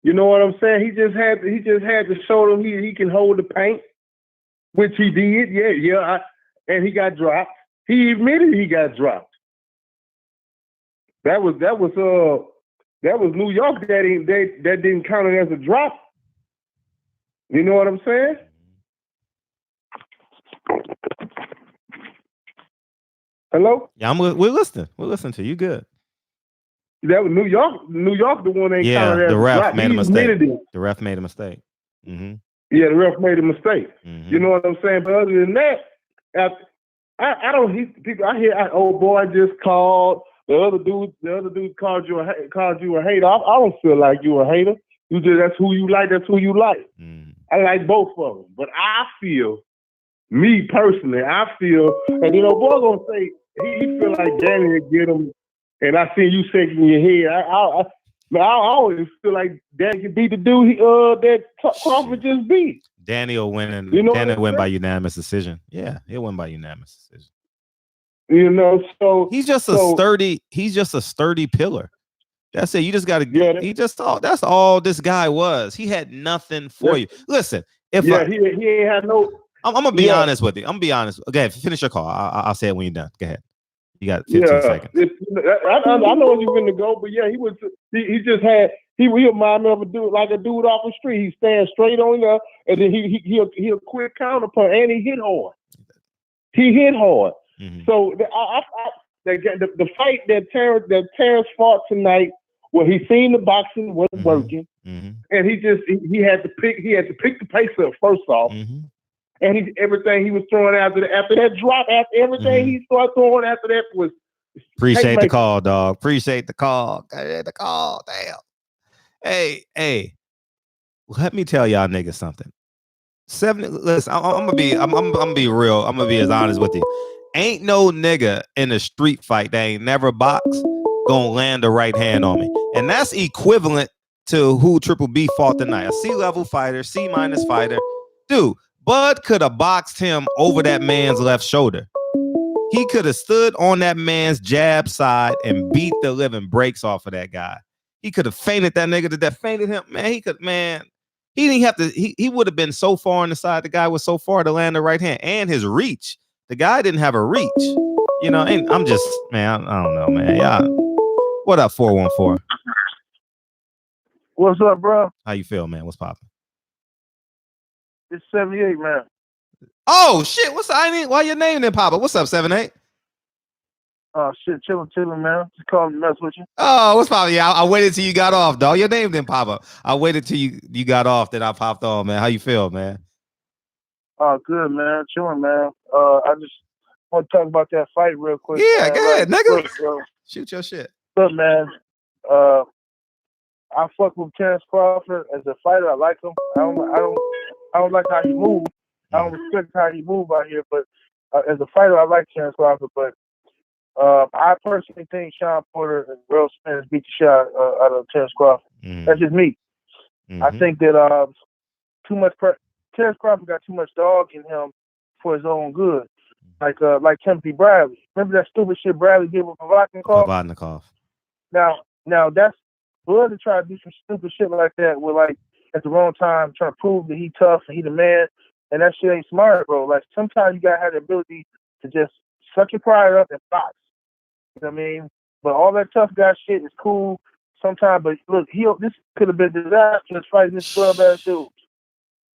Speaker 16: You know what I'm saying? He just had to show them he can hold the paint, which he did. And he got dropped. He admitted he got dropped. That was New York that didn't count it as a drop. You know what I'm saying? Hello?
Speaker 4: Yeah, we're listening. We're listening to you. Good.
Speaker 16: That was New York, the one they counted as
Speaker 4: the
Speaker 16: a
Speaker 4: ref
Speaker 16: drop.
Speaker 4: made a
Speaker 16: He
Speaker 4: mistake.
Speaker 16: admitted it.
Speaker 4: The ref made a mistake. Mm-hmm.
Speaker 16: Yeah, the ref made a mistake. You know what I'm saying? But other than that, I don't hear people. I hear, oh boy, I just called. The other dude called you a hater. I don't feel like you a hater. You just that's who you like. That's who you like. I like both of them, but I feel, me personally, and boy gonna say he feel like Danny will get him. And I see you shaking your head. I always feel like Danny can beat the dude that Crawford just beat.
Speaker 4: Danny will win, and
Speaker 16: You know
Speaker 4: Danny
Speaker 16: what
Speaker 4: will
Speaker 16: I'm
Speaker 4: win by
Speaker 16: saying?
Speaker 4: unanimous decision. Yeah, he'll win by unanimous decision.
Speaker 16: So
Speaker 4: he's just a sturdy pillar. That's it. You just got to. That's all this guy was. He had nothing for you. Listen, he
Speaker 16: ain't had no.
Speaker 4: I'm gonna be honest with you. I'm gonna be honest. Okay, finish your call. I'll say it when you're done. Go ahead. You got 15 seconds.
Speaker 16: I know where you're going to go, but yeah, he just had he reminded me of a dude off the street. He stands straight on there, and then he'll quick counterpunch, and he hit hard. So the fight that Terrence fought tonight, well, he seen the boxing wasn't working, and he had to pick the pace up first off. And everything he was throwing after that drop, everything he started throwing after that was.
Speaker 4: Appreciate the call, dog. Appreciate the call. Damn. Hey. Let me tell y'all niggas something. Listen, I'm gonna be real. I'm gonna be as honest with you. Ain't no nigga in a street fight that ain't never boxed gonna land a right hand on me, and that's equivalent to who Triple B fought tonight. A C-level fighter, C- fighter, dude. Bud could have boxed him over that man's left shoulder. He could have stood on that man's jab side and beat the living breaks off of that guy. He could have fainted that nigga to death. Fainted him, man. He didn't have to. He would have been so far on the side. The guy was so far to land the right hand, and his reach. The guy didn't have a reach. You know, and I'm just, man. I don't know, man. Yeah. What up, 414?
Speaker 14: What's up, bro?
Speaker 4: How you feel, man? What's popping?
Speaker 14: It's 78, man.
Speaker 4: Oh shit! Why your name didn't pop up? What's up, 78?
Speaker 14: Oh shit, chilling, man. Just calling to mess with you.
Speaker 4: Oh, what's popping? Yeah, I waited till you got off, dog. Your name didn't pop up. I waited till you got off, then I popped on, man. How you feel, man?
Speaker 14: Oh, good, man. Chilling, man. I just want to talk about that fight real quick.
Speaker 4: Yeah,
Speaker 14: man.
Speaker 4: go ahead, nigga.
Speaker 14: Look,
Speaker 4: shoot your shit.
Speaker 14: Look, man. I fuck with Terrence Crawford as a fighter. I like him. I don't like how he moves. I don't respect how he moves out here. But as a fighter, I like Terrence Crawford. But I personally think Sean Porter and Errol Spence beat the shot out of Terrence Crawford. That's just me. I think that Terrence Crawford got too much dog in him for his own good. Like Timothy Bradley. Remember that stupid shit Bradley did with
Speaker 4: Provodnikov?
Speaker 14: Now that's Bud to try to do some stupid shit like that with at the wrong time trying to prove that he tough and he the man, and that shit ain't smart, bro. Like sometimes you gotta have the ability to just suck your pride up and box. You know what I mean? But all that tough guy shit is cool sometimes. But look, this could have been disastrous fighting this scrub ass dude.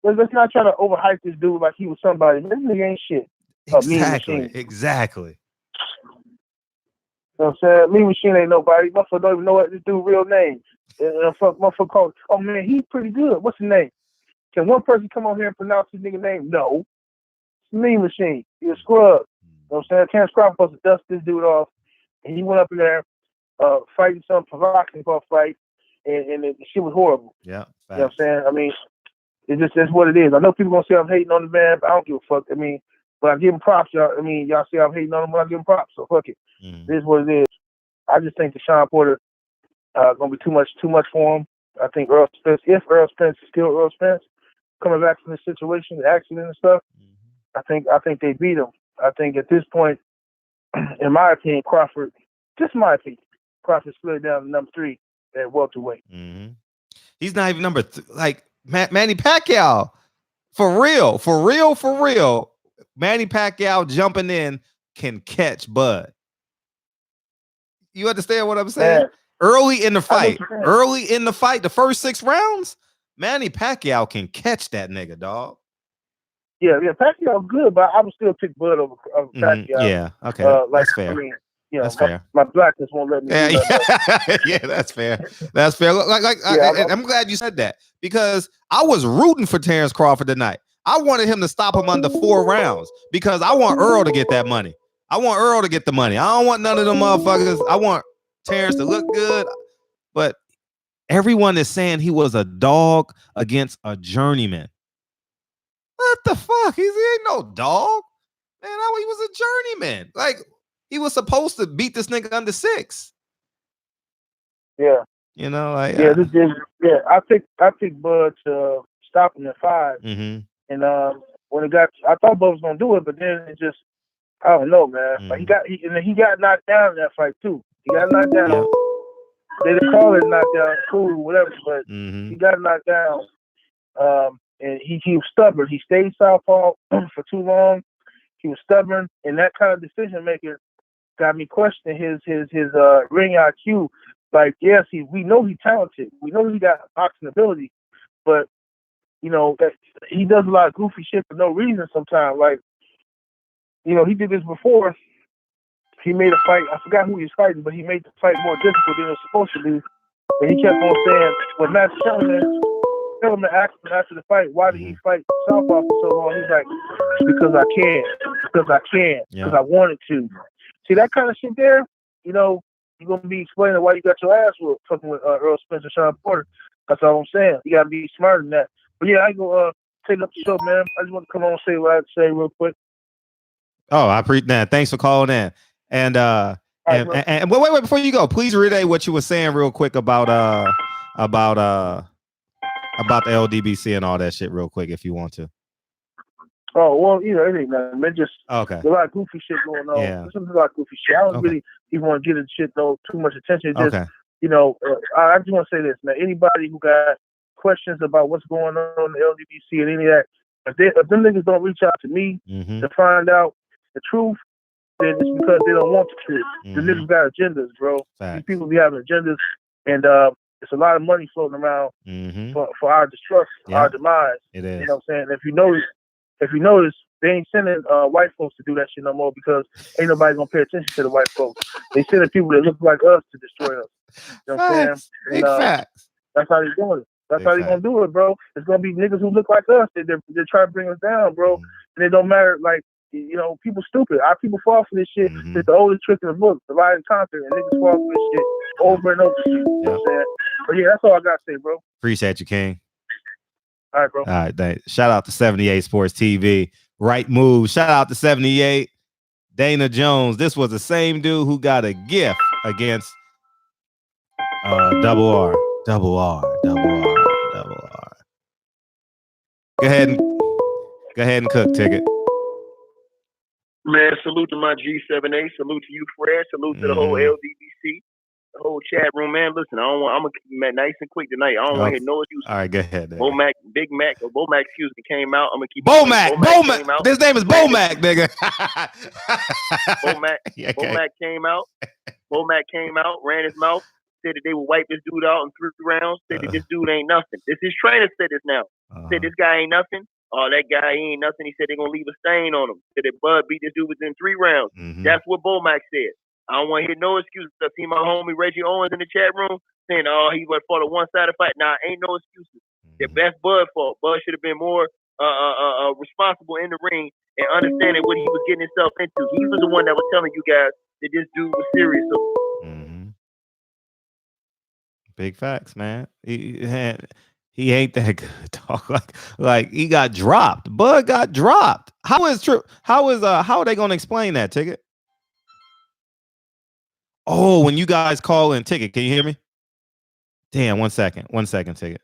Speaker 14: Let's not try to overhype this dude like he was somebody. This nigga ain't shit.
Speaker 4: Exactly.
Speaker 14: You know what I'm saying? Mean Machine ain't nobody. Motherfucker don't even know what this dude's real name. Motherfucker called, oh man, he's pretty good. What's his name? Can one person come on here and pronounce his nigga name? No. It's Mean Machine. He's a scrub. You know what I'm saying? Terrence Crawford supposed to dust this dude off, and he went up in there fighting some provocative fight, and the shit was horrible.
Speaker 4: Yeah.
Speaker 14: You know what I'm saying? I mean, it's what it is. I know people gonna say I'm hating on the man, but I don't give a fuck. I mean, when I give him props, y'all. I mean, y'all say I'm hating on him when I give him props. So fuck it. It is what it is. I just think Deshaun Porter gonna be too much for him. I think Earl Spence, if Earl Spence is still Earl Spence, coming back from the situation, the accident and stuff, I think they beat him. I think at this point, in my opinion, Crawford, just my opinion, Crawford slid down to number 3 at welterweight.
Speaker 4: He's not even number like Manny Pacquiao. For real. Manny Pacquiao jumping in can catch Bud. You understand what I'm saying?
Speaker 14: Man,
Speaker 4: early in the fight, the first 6 rounds, Manny Pacquiao can catch that nigga, dog.
Speaker 14: Yeah, Pacquiao good, but I would still pick Bud over Pacquiao.
Speaker 4: Yeah, okay, that's fair.
Speaker 14: I mean, you know,
Speaker 4: that's fair.
Speaker 14: My blackness won't let me.
Speaker 4: Yeah, that's fair. That's fair. I'm glad you said that because I was rooting for Terrence Crawford tonight. I wanted him to stop him under 4 rounds because I want Earl to get that money. I want Earl to get the money. I don't want none of them motherfuckers. I want Terrence to look good, but everyone is saying he was a dog against a journeyman. What the fuck? He ain't no dog. Man, he was a journeyman. Like, he was supposed to beat this nigga under 6.
Speaker 14: Yeah.
Speaker 4: You know, like
Speaker 14: I picked Bud to stop him at 5. And when it got, I thought Bud was gonna do it, but then it just, I don't know, man. Like he got knocked down in that fight too. He got knocked down. Yeah. They didn't call it knockdown, cool, whatever, but he got knocked down. And he was stubborn. He stayed southpaw for too long. He was stubborn, and that kind of decision making got me questioning his ring IQ. Like, yes, we know he's talented. We know he got boxing ability, but you know that he does a lot of goofy shit for no reason sometimes. Like, you know, he did this before. He made a fight. I forgot who he was fighting, but he made the fight more difficult than it was supposed to be. And he kept on saying, when Matt Shellerman asked him after the fight, why did he fight southpaw for so long? He's like, because I can, because I wanted to. See, that kind of shit there, you know, you're going to be explaining why you got your ass whooped fucking with Earl Spence and Sean Porter. That's all I'm saying. You got to be smarter than that. But yeah, I go take up the show, man. I just want to come on and say what I have to say real quick.
Speaker 4: Oh, I appreciate that. Thanks for calling in. And wait, before you go, please relay what you were saying real quick about the LDBC and all that shit real quick if you want to.
Speaker 14: Oh, well, you know, it ain't nothing. Man, just
Speaker 4: okay.
Speaker 14: There's a lot of goofy shit going on.
Speaker 4: Yeah.
Speaker 14: There's a lot of goofy shit. I don't really even want to get into shit, though, too much attention. Just, you know, I just want to say this, man. Anybody who got questions about what's going on in the LDBC and any of that, if them niggas don't reach out to me to find out the truth, then it's because they don't want the truth. The niggas got agendas, bro. These people be having agendas, and it's a lot of money floating around for our destruction, our demise.
Speaker 4: It is.
Speaker 14: You know what I'm saying? If you notice, they ain't sending white folks to do that shit no more because ain't nobody gonna pay attention to the white folks. They sending people that look like us to destroy us. You know what I'm saying?
Speaker 4: Big facts.
Speaker 14: That's how they doing it. That's how they gonna do it, bro. It's gonna be niggas who look like us. They're trying to bring us down, bro. And it don't matter, like, you know, people stupid. Our people fall for this shit. It's the oldest trick in the book, divide and conquer, and niggas fall for this shit over and over. You know what I'm saying? But yeah, that's all I gotta say, bro.
Speaker 4: Appreciate you, King.
Speaker 14: All right, bro.
Speaker 4: All right, thanks. Shout out to 78 Sports TV. Right move. Shout out to 78. Dana Jones. This was the same dude who got a gift against Double R. Go ahead and cook, Ticket.
Speaker 17: Man, salute to my G7A. Salute to you, Fred. Salute to the whole LDBC, the whole chat room, man. Listen, I'm gonna keep it nice and quick tonight. I don't want to hear no excuses.
Speaker 4: All right, go ahead.
Speaker 17: Big Mac, excuse me, came out. I'm gonna keep
Speaker 4: Bomac. His name is Bomac, nigga.
Speaker 17: Bomac came out. Bomac came out, ran his mouth, said that they would wipe this dude out in 3 rounds. Said that this dude ain't nothing. This his trainer said this now. Said this guy ain't nothing. Oh, that guy he ain't nothing. He said they're gonna leave a stain on him. Said that Bud beat this dude within 3 rounds. That's what Bomac said. I don't want to hear no excuses. I see my homie Reggie Owens in the chat room saying, "Oh, he went for the one-sided fight." Nah, ain't no excuses. The best Bud fault. Bud should have been more responsible in the ring and understanding what he was getting himself into. He was the one that was telling you guys that this dude was serious. So,
Speaker 4: big facts, man. He ain't that good, dog. Like he got dropped. Bud got dropped. How are they gonna explain that, Ticket? Oh, when you guys call in, Ticket, can you hear me? Damn, 1 second, Ticket.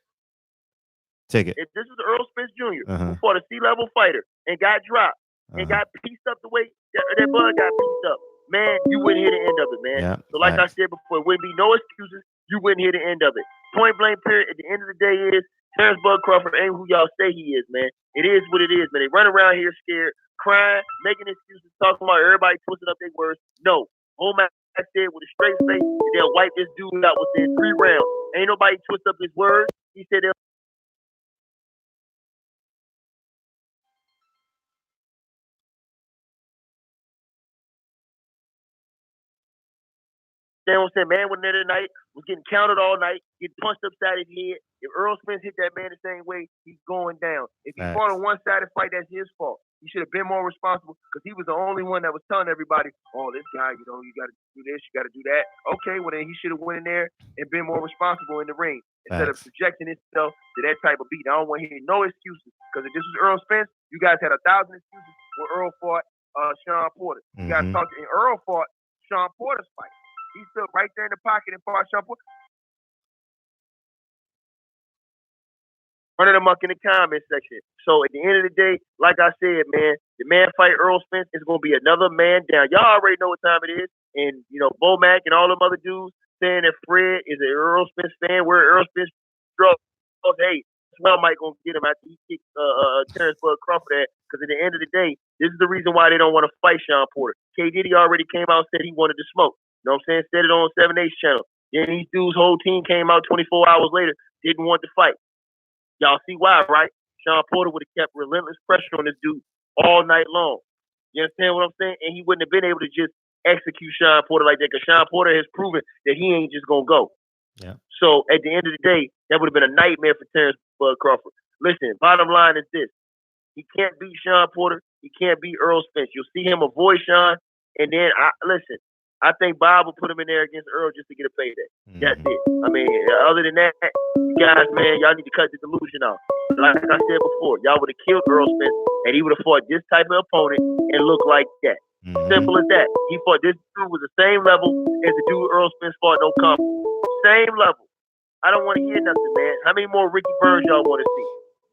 Speaker 17: if this is Earl Spence Jr. who fought a C-level fighter and got dropped and got pieced up the way that Bud got pieced up, man, you wouldn't hear the end of it, man.
Speaker 4: Yeah,
Speaker 17: so like I said before, it wouldn't be no excuses. You wouldn't hear the end of it. Point blank period. At the end of the day is Terrence Bud Crawford ain't who y'all say he is, man. It is what it is, man. They run around here scared, crying, making excuses, talking about everybody twisting up their words. No. Womack said with a straight face, they'll wipe this dude out within 3 rounds. Ain't nobody twist up his words. He said they'll You know what I'm saying? Man went there tonight, was getting counted all night, getting punched upside his head. If Earl Spence hit that man the same way, he's going down. If he fought a one-sided fight, that's his fault. He should have been more responsible because he was the only one that was telling everybody, oh, this guy, you got to do this, you got to do that. Okay, well, then he should have went in there and been more responsible in the ring instead of projecting himself to that type of beat. I don't want to hear no excuses because if this is Earl Spence, you guys had 1,000 excuses when Earl fought Sean Porter. You guys talked, and Earl fought Sean Porter's fight. He stood right there in the pocket and fought Sean Porter. Running amok in the comment section. So at the end of the day, like I said, man, the man fight Earl Spence is going to be another man down. Y'all already know what time it is. And, Bomac and all them other dudes saying that Fred is an Earl Spence fan. Where Earl Spence drugs. Hey, Swell might going to get him after he kicks Terrence Bud Crawford at. Because at the end of the day, this is the reason why they don't want to fight Sean Porter. K. Diddy already came out and said he wanted to smoke. You know what I'm saying? Said it on 7H channel. Then these dudes' whole team came out 24 hours later, didn't want to fight. Y'all see why, right? Sean Porter would have kept relentless pressure on this dude all night long. You understand what I'm saying? And he wouldn't have been able to just execute Sean Porter like that because Sean Porter has proven that he ain't just going to go.
Speaker 4: Yeah.
Speaker 17: So at the end of the day, that would have been a nightmare for Terrence Bud Crawford. Listen, bottom line is this. He can't beat Sean Porter. He can't beat Earl Spence. You'll see him avoid Sean. And then, I think Bob will put him in there against Earl just to get a payday. That's it. I mean, other than that, you guys, man, y'all need to cut the delusion off. Like I said before, y'all would have killed Earl Spence, and he would have fought this type of opponent and looked like that. Simple as that. He fought this dude was the same level as the dude Earl Spence fought, no combo. Same level. I don't want to hear nothing, man. How many more Ricky Burns y'all want to see?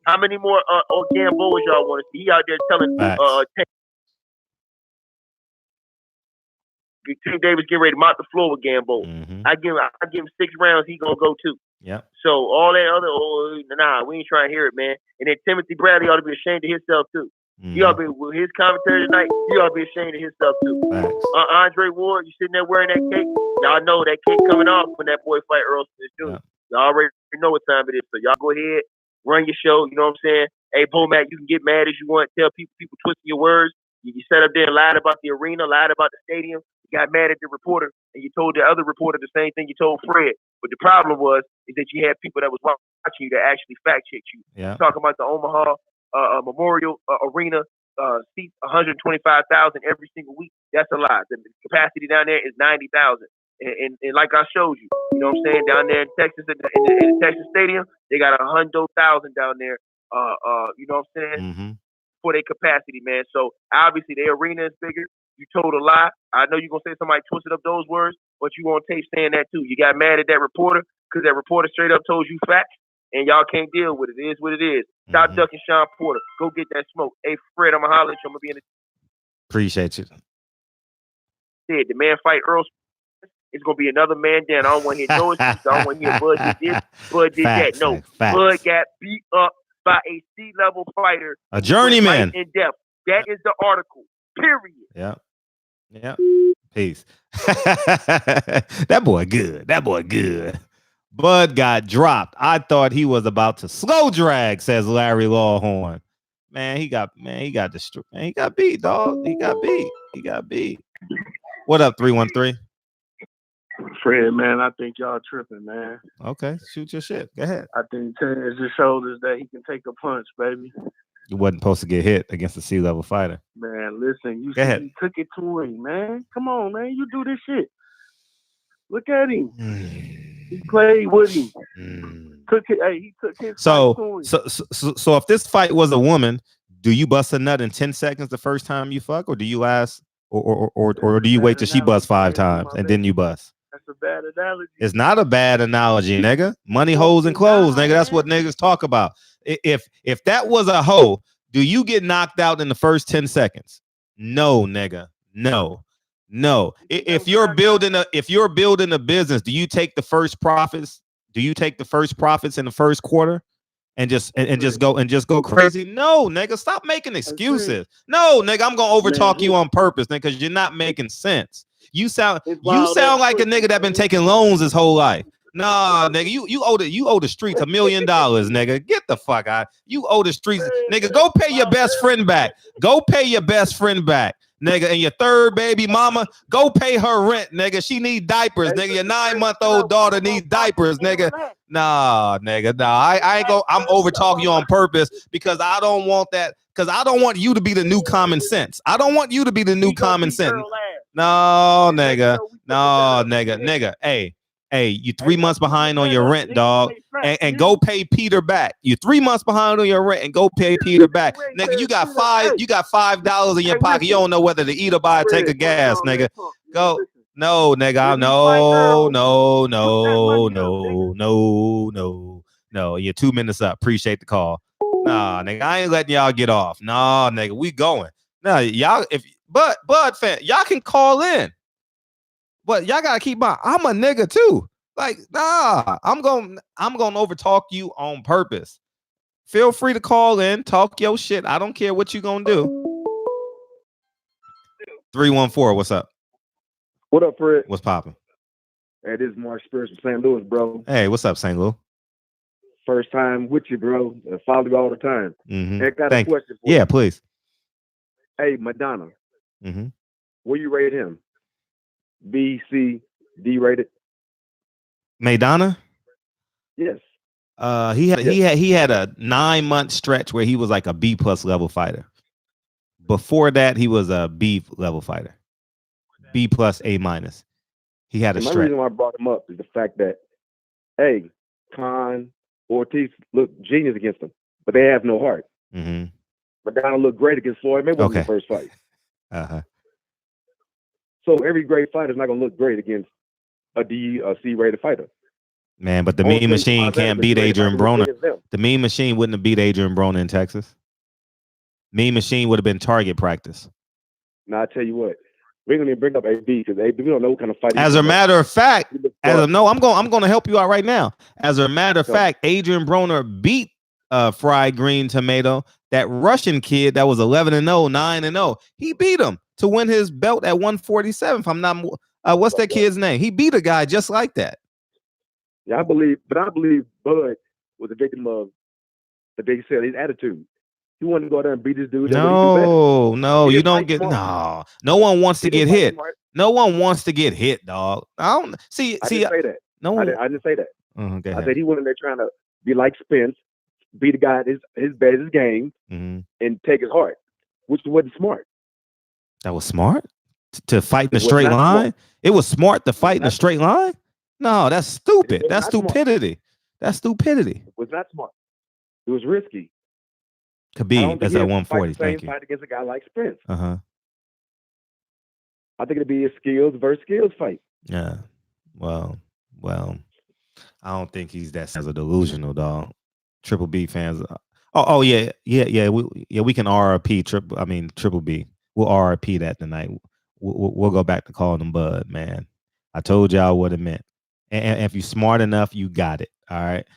Speaker 17: How many more Gamboas y'all want to see? He out there telling Team Davis getting ready to mop the floor with Gamboa. I give him 6 rounds, he gonna go 2.
Speaker 4: Yeah.
Speaker 17: So all that other, we ain't trying to hear it, man. And then Timothy Bradley ought to be ashamed of himself too. He ought to be with his commentary tonight. He ought to be ashamed of himself too. Andre Ward, you sitting there wearing that cape. Y'all know that cape coming off when that boy fight Earl Spence Jr. Y'all already know what time it is. So y'all go ahead, run your show. You know what I'm saying? Hey, Bomac, you can get mad as you want. Tell people twisting your words. You sat up there and lied about the arena, lied about the stadium. You got mad at the reporter, and you told the other reporter the same thing you told Fred. But the problem is that you had people that was watching you that actually fact-checked you.
Speaker 4: Yeah.
Speaker 17: Talking about the Omaha Memorial Arena seats 125,000 every single week. That's a lie. The capacity down there is 90,000. And like I showed you, you know what I'm saying, down there in Texas, in the Texas Stadium, they got 100,000 down there. You know what I'm saying? For their capacity, man. So obviously their arena is bigger. You told a lie. I know you're gonna say somebody twisted up those words, but you on tape saying that too. You got mad at that reporter because that reporter straight up told you facts, and y'all can't deal with it. It is what it is. Stop ducking Sean Porter. Go get that smoke. Hey Fred, I'ma holler at you. I'm gonna be in the
Speaker 4: Appreciate you.
Speaker 17: The man fight Earl. It's gonna be another man down. I don't want to hear no excuses. I don't want to hear Bud did this, Bud did that. No, Bud got beat up by a C-level fighter,
Speaker 4: a journeyman
Speaker 17: in depth. That is the article. Period.
Speaker 4: Yeah. Yeah. Peace. That boy good. Bud got dropped. I thought he was about to slow drag, says Larry Lawhorn. Man, he got destroyed. Man, he got beat, dog. He got beat. What up, 313?
Speaker 7: Fred, man, I think y'all tripping, man.
Speaker 4: Okay, shoot your shit. Go ahead.
Speaker 7: I think Terrence just showed us that he can take a punch, baby.
Speaker 4: You wasn't supposed to get hit against a sea-level fighter.
Speaker 7: Man, listen, you
Speaker 4: Go
Speaker 7: see,
Speaker 4: ahead.
Speaker 7: he took it to him, man. Come on, man, you do this shit. Look at him. He played with him. Took it. Hey, he took his fight to him.
Speaker 4: So if this fight was a woman, do you bust a nut in 10 seconds the first time you fuck, or do you last, or do you wait till she busts 5 times and then you bust?
Speaker 7: That's a bad analogy.
Speaker 4: It's not a bad analogy, nigga. Money, hoes, and clothes, nigga. That's what niggas talk about. If that was a hoe, do you get knocked out in the first 10 seconds? No, nigga. No. If you're building a business, do you take the first profits? Do you take the first profits in the first quarter and just go crazy? No, nigga. Stop making excuses. No, nigga. I'm gonna overtalk you on purpose, nigga, because you're not making sense. You sound like a nigga that been taking loans his whole life. Nah, nigga, you owe the streets $1 million, nigga. Get the fuck out. You owe the streets, nigga. Go pay your best friend back. Go pay your best friend back, nigga. And your third baby mama, go pay her rent, nigga. She need diapers, nigga. Your 9-month-old daughter needs diapers, nigga. Nah, nigga. Nah, I ain't go. I'm over talking you on purpose because I don't want that. Because I don't want you to be the new common sense. I don't want you to be the new common sense. No, nigga. No, nigga. Hey, you 3 months behind on your rent, dog. And go pay Peter back. You 3 months behind on your rent and go pay Peter back. Nigga, you got $5 in your pocket. You don't know whether to eat or buy or take a gas, nigga. Go. No, nigga. No. You're 2 minutes up. Appreciate the call. Nah, nigga, I ain't letting y'all get off. Nah, nigga, we going. Nah, y'all, Bud fan, y'all can call in. But y'all gotta keep my. I'm a nigga too. Like, nah, I'm gonna overtalk you on purpose. Feel free to call in, talk your shit. I don't care what you gonna do. 314, what's up?
Speaker 18: What up, Fred?
Speaker 4: What's popping?
Speaker 18: Hey, this is Mark Spears from St. Louis, bro.
Speaker 4: Hey, what's up, St. Louis?
Speaker 18: First time with you, bro. I follow you all the time.
Speaker 4: Mm-hmm.
Speaker 18: I got a question for you.
Speaker 4: Yeah, please.
Speaker 18: Hey, Madonna.
Speaker 4: Mm-hmm.
Speaker 18: Where you rate him? B, C, D rated?
Speaker 4: Madonna?
Speaker 18: Yes.
Speaker 4: He had a 9-month stretch where he was like a B+ level fighter. Before that, he was a B level fighter. B+, A-. He had a
Speaker 18: my
Speaker 4: stretch.
Speaker 18: reason why I brought him up is the fact that, hey, Khan, Ortiz look genius against him, but they have no heart.
Speaker 4: Mm-hmm.
Speaker 18: Madonna looked great against Floyd Mayweather in the first fight.
Speaker 4: Uh-huh.
Speaker 18: So every great fighter is not going to look great against a D, a C-rated fighter.
Speaker 4: Man, but the Mean Machine can't beat Adrian Broner. The Mean Machine wouldn't have beat Adrian Broner in Texas. Mean Machine would have been target practice.
Speaker 18: Now, I tell you what, we're going to bring up AB because AB, we don't know what kind of fight.
Speaker 4: As a matter of fact, I'm going to help you out right now. As a matter of fact, Adrian Broner beat Fried Green Tomato, that Russian kid that was 11-0, 9-0. He beat him to win his belt at 147. If I'm not, what's that kid's name? He beat a guy just like that.
Speaker 18: Yeah, I believe Bud was a victim of the big sale, his attitude. He wanted to go out there and beat this dude.
Speaker 4: No, you don't get no. No one wants to get hit. No one wants to get hit, dog. I didn't say that. No one. I
Speaker 18: didn't say that.
Speaker 4: Okay.
Speaker 18: I said he went in there trying to be like Spence, beat a guy at his best his game, and take his heart, which wasn't smart.
Speaker 4: That was smart to fight in a straight line. It was smart to fight in a straight line. No, that's stupid. That's stupidity. That's stupidity.
Speaker 18: It was not smart. It was risky.
Speaker 4: Khabib, that's at 140. Thank you.
Speaker 18: Fight against a guy like Spence.
Speaker 4: I
Speaker 18: think it'd be a skills versus skills fight.
Speaker 4: Yeah. Well, I don't think he's that as a delusional dog. Triple B fans. Yeah. We can RRP Triple B. We'll RRP that tonight. We'll go back to calling him Bud, man. I told y'all what it meant. And if you're smart enough, you got it. All right.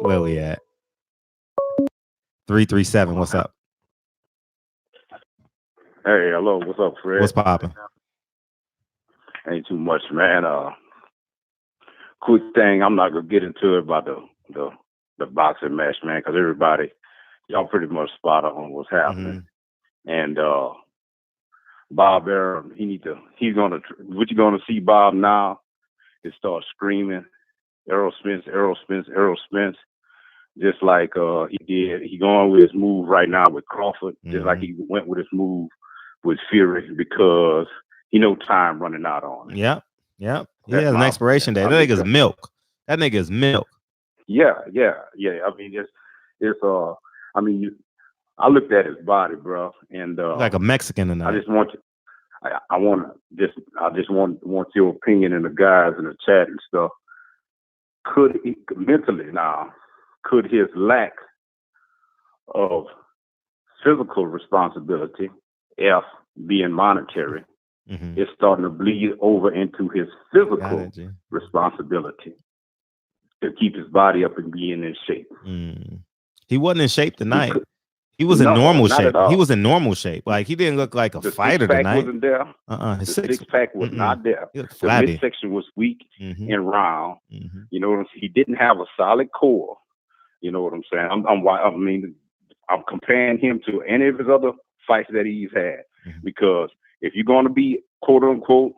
Speaker 4: Where we at? 337. What's up?
Speaker 19: Hey, hello. What's up, Fred?
Speaker 4: What's popping?
Speaker 19: Ain't too much, man. Quick thing. I'm not gonna get into it about the boxing match, man, because everybody, y'all pretty much spot on what's happening. And Bob Arum, what you're gonna see Bob now is start screaming, Errol Spence, Errol Spence, Errol Spence. Just like he did. He going with his move right now with Crawford, just like he went with his move with Fury, because he know time running out on him.
Speaker 4: Yep. He has an expiration date. That nigga's milk. That nigga's milk.
Speaker 19: Yeah. I mean, I mean, I looked at his body, bro, and
Speaker 4: like a Mexican tonight.
Speaker 19: I just want you. I just want your opinion and the guys in the chat and stuff. Could he, mentally now, could his lack of physical responsibility, F being monetary, is starting to bleed over into his physical responsibility to keep his body up and being in shape?
Speaker 4: He wasn't in shape tonight. He was in normal shape. He was in normal shape. Like, he didn't look like a fighter tonight.
Speaker 19: Wasn't there.
Speaker 4: His
Speaker 19: the six-pack was not there. The midsection was weak and round. You know what I'm saying? He didn't have a solid core. You know what I'm saying? I'm comparing him to any of his other fights that he's had. Because if you're going to be quote unquote,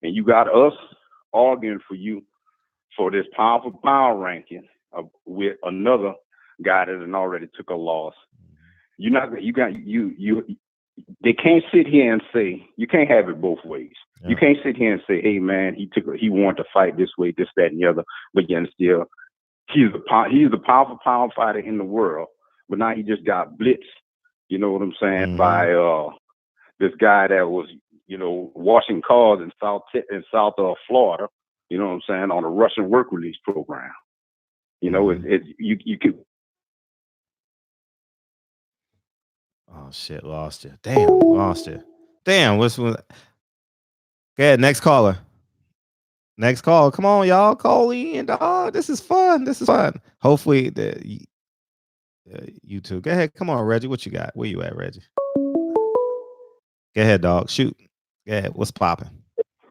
Speaker 19: and you got us arguing for you for this pound for pound ranking with another guy that had already took a loss, they can't sit here and say, you can't have it both ways. Yeah. You can't sit here and say, hey man, he wanted to fight this way, this, that, and the other, but yet still he's the pound for pound fighter in the world, but now he just got blitzed, you know what I'm saying, by this guy that was, washing cars in South Florida, you know what I'm saying, on a Russian work release program. You could.
Speaker 4: Oh shit, lost you. Damn, lost you. Damn, what's go ahead, next caller. Next call. Come on, y'all. Call in, dog. This is fun. Hopefully you two. Go ahead. Come on, Reggie. What you got? Where you at, Reggie? Go ahead, dog. Shoot. Go ahead. What's popping?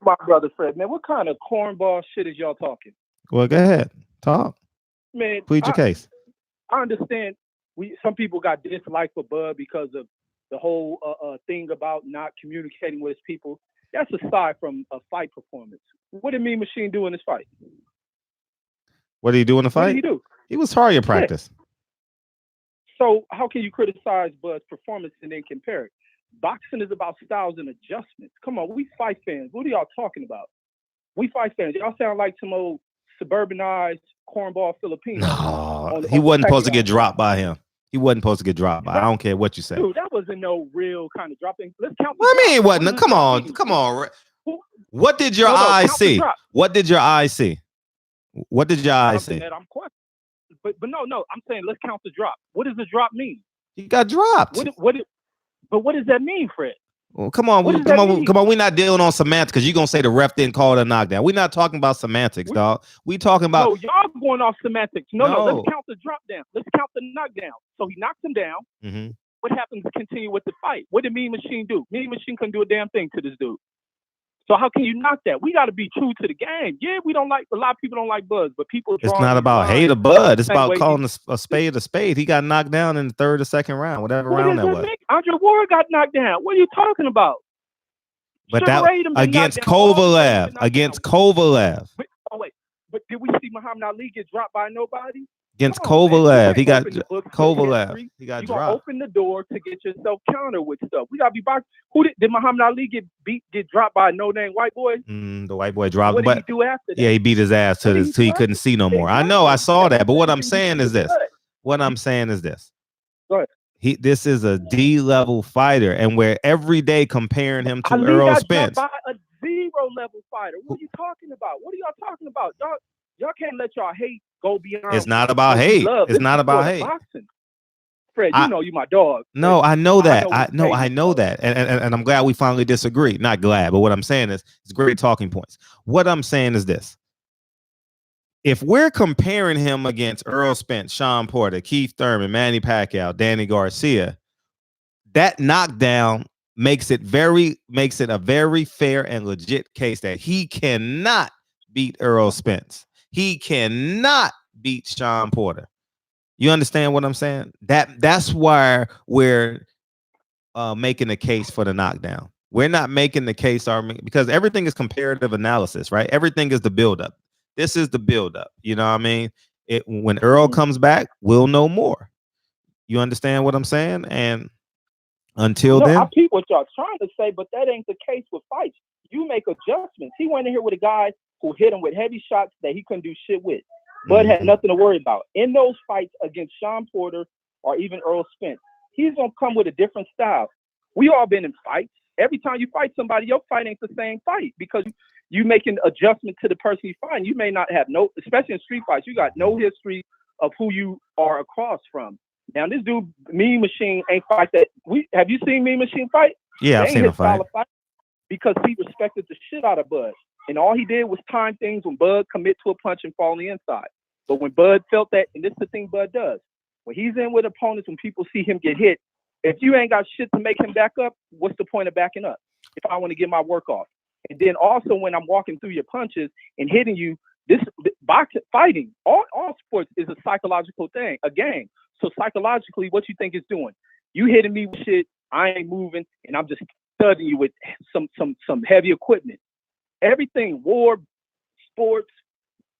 Speaker 20: My brother Fred, man, what kind of cornball shit is y'all talking?
Speaker 4: Well, go ahead. Talk.
Speaker 20: Man,
Speaker 4: plead your case.
Speaker 20: I understand some people got dislike for Bud because of the whole thing about not communicating with his people. That's aside from a fight performance. What did Mean Machine do in this fight?
Speaker 4: What did he do in the fight?
Speaker 20: What did he do?
Speaker 4: He was target practice.
Speaker 20: Yeah. So how can you criticize Bud's performance and then compare it? Boxing is about styles and adjustments. Come on, we fight fans. What are y'all talking about? We fight fans. Y'all sound like some old suburbanized cornball Filipino.
Speaker 4: No, he wasn't supposed to get dropped by him. He wasn't supposed to get dropped by. I don't care what you say.
Speaker 20: Dude, that wasn't no real kind of dropping. Let's count.
Speaker 4: What I mean, it wasn't. Come on. What did your eyes see? What did your eyes see? What did your eyes see?
Speaker 20: I'm questioning. But no. I'm saying let's count the drop. What does the drop mean?
Speaker 4: He got dropped.
Speaker 20: But what does that mean, Fred?
Speaker 4: Well, come on. We're not dealing on semantics because you're gonna say the ref didn't call it a knockdown. We're not talking about semantics, dog. We talking about.
Speaker 20: No, y'all going off semantics. No. Let's count the drop down. Let's count the knockdown. So he knocked him down.
Speaker 4: Mm-hmm.
Speaker 20: What happens to continue with the fight? What did Mean Machine do? Mean Machine couldn't do a damn thing to this dude. So how can you knock that? We got to be true to the game. Yeah, we don't like, a lot of people don't like Bud, but people.
Speaker 4: It's not about hate or Bud. It's about calling a spade a spade. He got knocked down in the third or second round, whatever round that was.
Speaker 20: Andre Ward got knocked down. What are you talking about?
Speaker 4: But that against Kovalev. Against Kovalev.
Speaker 20: But did we see Muhammad Ali get dropped by nobody?
Speaker 4: Against Kovalev, he got Kovalev. He got dropped.
Speaker 20: Open the door to get yourself counter with stuff. We gotta be boxing. Who did Muhammad Ali get dropped by a no-name white boy?
Speaker 4: The white boy dropped.
Speaker 20: What did he do after that?
Speaker 4: Yeah, he beat his ass till he couldn't see no more. I know, I saw that. But what I'm saying is this.
Speaker 20: Go ahead.
Speaker 4: This is a D-level fighter, and we're every day comparing him to Errol Spence.
Speaker 20: By a zero-level fighter. What are you talking about? What are y'all talking about? Y'all can't let y'all hate go beyond.
Speaker 4: It's not about hate. It's not about hate.
Speaker 20: Boxing. Fred, you know you my dog.
Speaker 4: No, I know that. I know that. And I'm glad we finally disagree. Not glad, but what I'm saying is it's great talking points. What I'm saying is this. If we're comparing him against Errol Spence, Sean Porter, Keith Thurman, Manny Pacquiao, Danny Garcia, that knockdown makes it a very fair and legit case that he cannot beat Errol Spence. He cannot beat Sean Porter. You understand what I'm saying? That's why we're making a case for the knockdown. We're not making the case because everything is comparative analysis, right? Everything is the buildup. This is the buildup. You know what I mean? When Errol comes back, we'll know more. You understand what I'm saying? And until
Speaker 20: No,
Speaker 4: then,
Speaker 20: I peep what y'all trying to say, but that ain't the case with fights. You make adjustments. He went in here with a guy who hit him with heavy shots that he couldn't do shit with. Bud had nothing to worry about. In those fights against Sean Porter or even Errol Spence, he's going to come with a different style. We all been in fights. Every time you fight somebody, your fight ain't the same fight because you making adjustment to the person you fight. You may not have especially in street fights, you got no history of who you are across from. Now, this dude, Mean Machine, ain't fight that. Have you seen Mean Machine fight?
Speaker 4: Yeah, I've seen him fight.
Speaker 20: Because he respected the shit out of Bud. And all he did was time things when Bud commit to a punch and fall on the inside. But when Bud felt that, and this is the thing Bud does, when he's in with opponents, when people see him get hit, if you ain't got shit to make him back up, what's the point of backing up? If I want to get my work off. And then also when I'm walking through your punches and hitting you, fighting, all sports is a psychological thing, a game. So psychologically, what you think it's doing? You hitting me with shit, I ain't moving, and I'm just studying you with some heavy equipment. Everything, war, sports,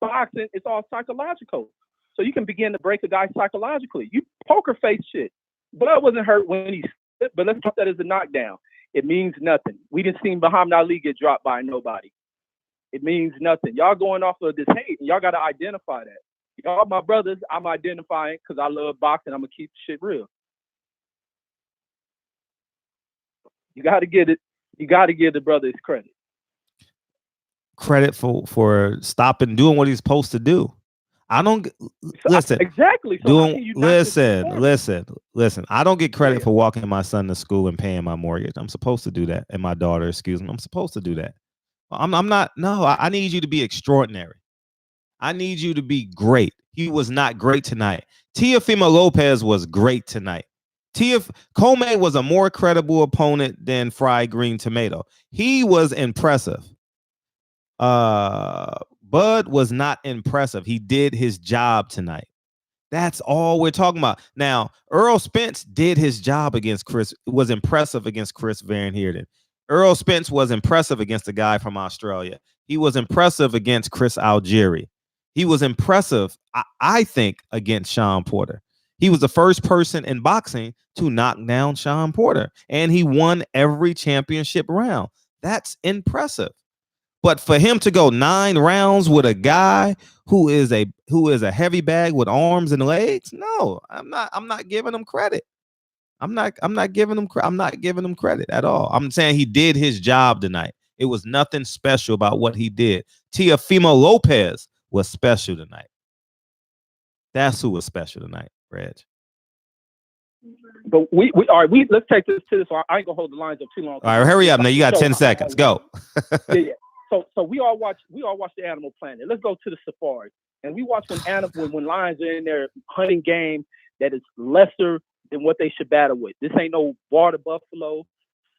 Speaker 20: boxing, it's all psychological. So you can begin to break a guy psychologically. You poker face shit. Bud wasn't hurt when he slipped, but let's put that as a knockdown. It means nothing. We didn't see Muhammad Ali get dropped by nobody. It means nothing. Y'all going off of this hate, and y'all got to identify that. Y'all my brothers, I'm identifying because I love boxing. I'm going to keep shit real. You got to get it. You got to give the brothers credit.
Speaker 4: Credit for stopping doing what he's supposed to do. I don't listen.
Speaker 20: Exactly.
Speaker 4: So listen. I don't get credit for walking my son to school and paying my mortgage. I'm supposed to do that. And my daughter, excuse me. I'm supposed to do that. I'm not. No, I need you to be extraordinary. I need you to be great. He was not great tonight. Teofimo Lopez was great tonight. Comey was a more credible opponent than Fried Green Tomato. He was impressive. Bud was not impressive. He did his job tonight. That's all we're talking about. Now, Errol Spence did his job against Chris, was impressive against Chris Van Heerden. Errol Spence was impressive against a guy from Australia. He was impressive against Chris Algieri. He was impressive, I think, against Sean Porter. He was the first person in boxing to knock down Sean Porter, and he won every championship round. That's impressive. But for him to go 9 rounds with a guy who is a heavy bag with arms and legs, no, I'm not giving him credit. I'm not giving him credit at all. I'm saying he did his job tonight. It was nothing special about what he did. Teofimo Lopez was special tonight. That's who was special tonight, Reg.
Speaker 20: But we all right, let's take this to this. I ain't gonna hold the lines up too long.
Speaker 4: All right, hurry up now. You got 10 seconds. Go.
Speaker 20: Yeah. So we all watch the Animal Planet. Let's go to the safari. And we watch when lions are in their hunting game that is lesser than what they should battle with. This ain't no water buffalo.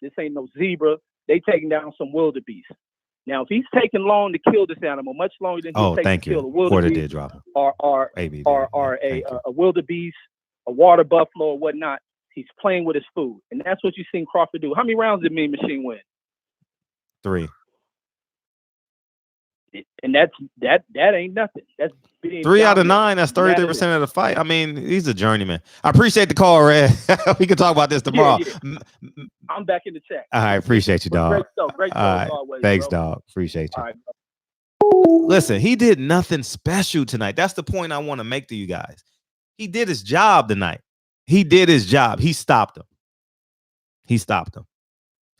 Speaker 20: This ain't no zebra. They taking down some wildebeest. Now, if he's taking long to kill this animal, much longer than he's taking to kill a wildebeest or a wildebeest, a water buffalo or whatnot, he's playing with his food. And that's what you've seen Crawford do. How many rounds did Mean Machine win?
Speaker 4: 3.
Speaker 20: And that ain't nothing. That's
Speaker 4: 3 out of 9. That's 33% of the fight. I mean, he's a journeyman. I appreciate the call, Red. We can talk about this tomorrow.
Speaker 20: Yeah. I'm back in the chat.
Speaker 4: I appreciate you, dog.
Speaker 20: Great
Speaker 4: All right.
Speaker 20: always,
Speaker 4: Thanks,
Speaker 20: bro.
Speaker 4: dog. Appreciate you.
Speaker 20: All right.
Speaker 4: Listen, he did nothing special tonight. That's the point I want to make to you guys. He did his job tonight. He did his job. He stopped him.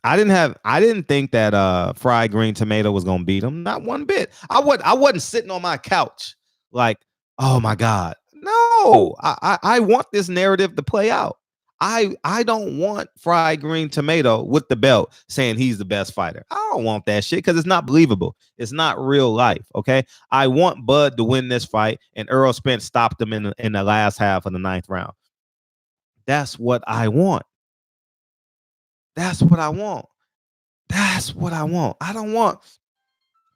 Speaker 4: I didn't think that Fried Green Tomato was gonna beat him. Not one bit. I wasn't sitting on my couch like, oh my God. No, I want this narrative to play out. I don't want Fried Green Tomato with the belt saying he's the best fighter. I don't want that shit because it's not believable. It's not real life. Okay. I want Bud to win this fight, and Errol Spence stopped him in the last half of the 9th round. That's what I want. That's what I want. I don't want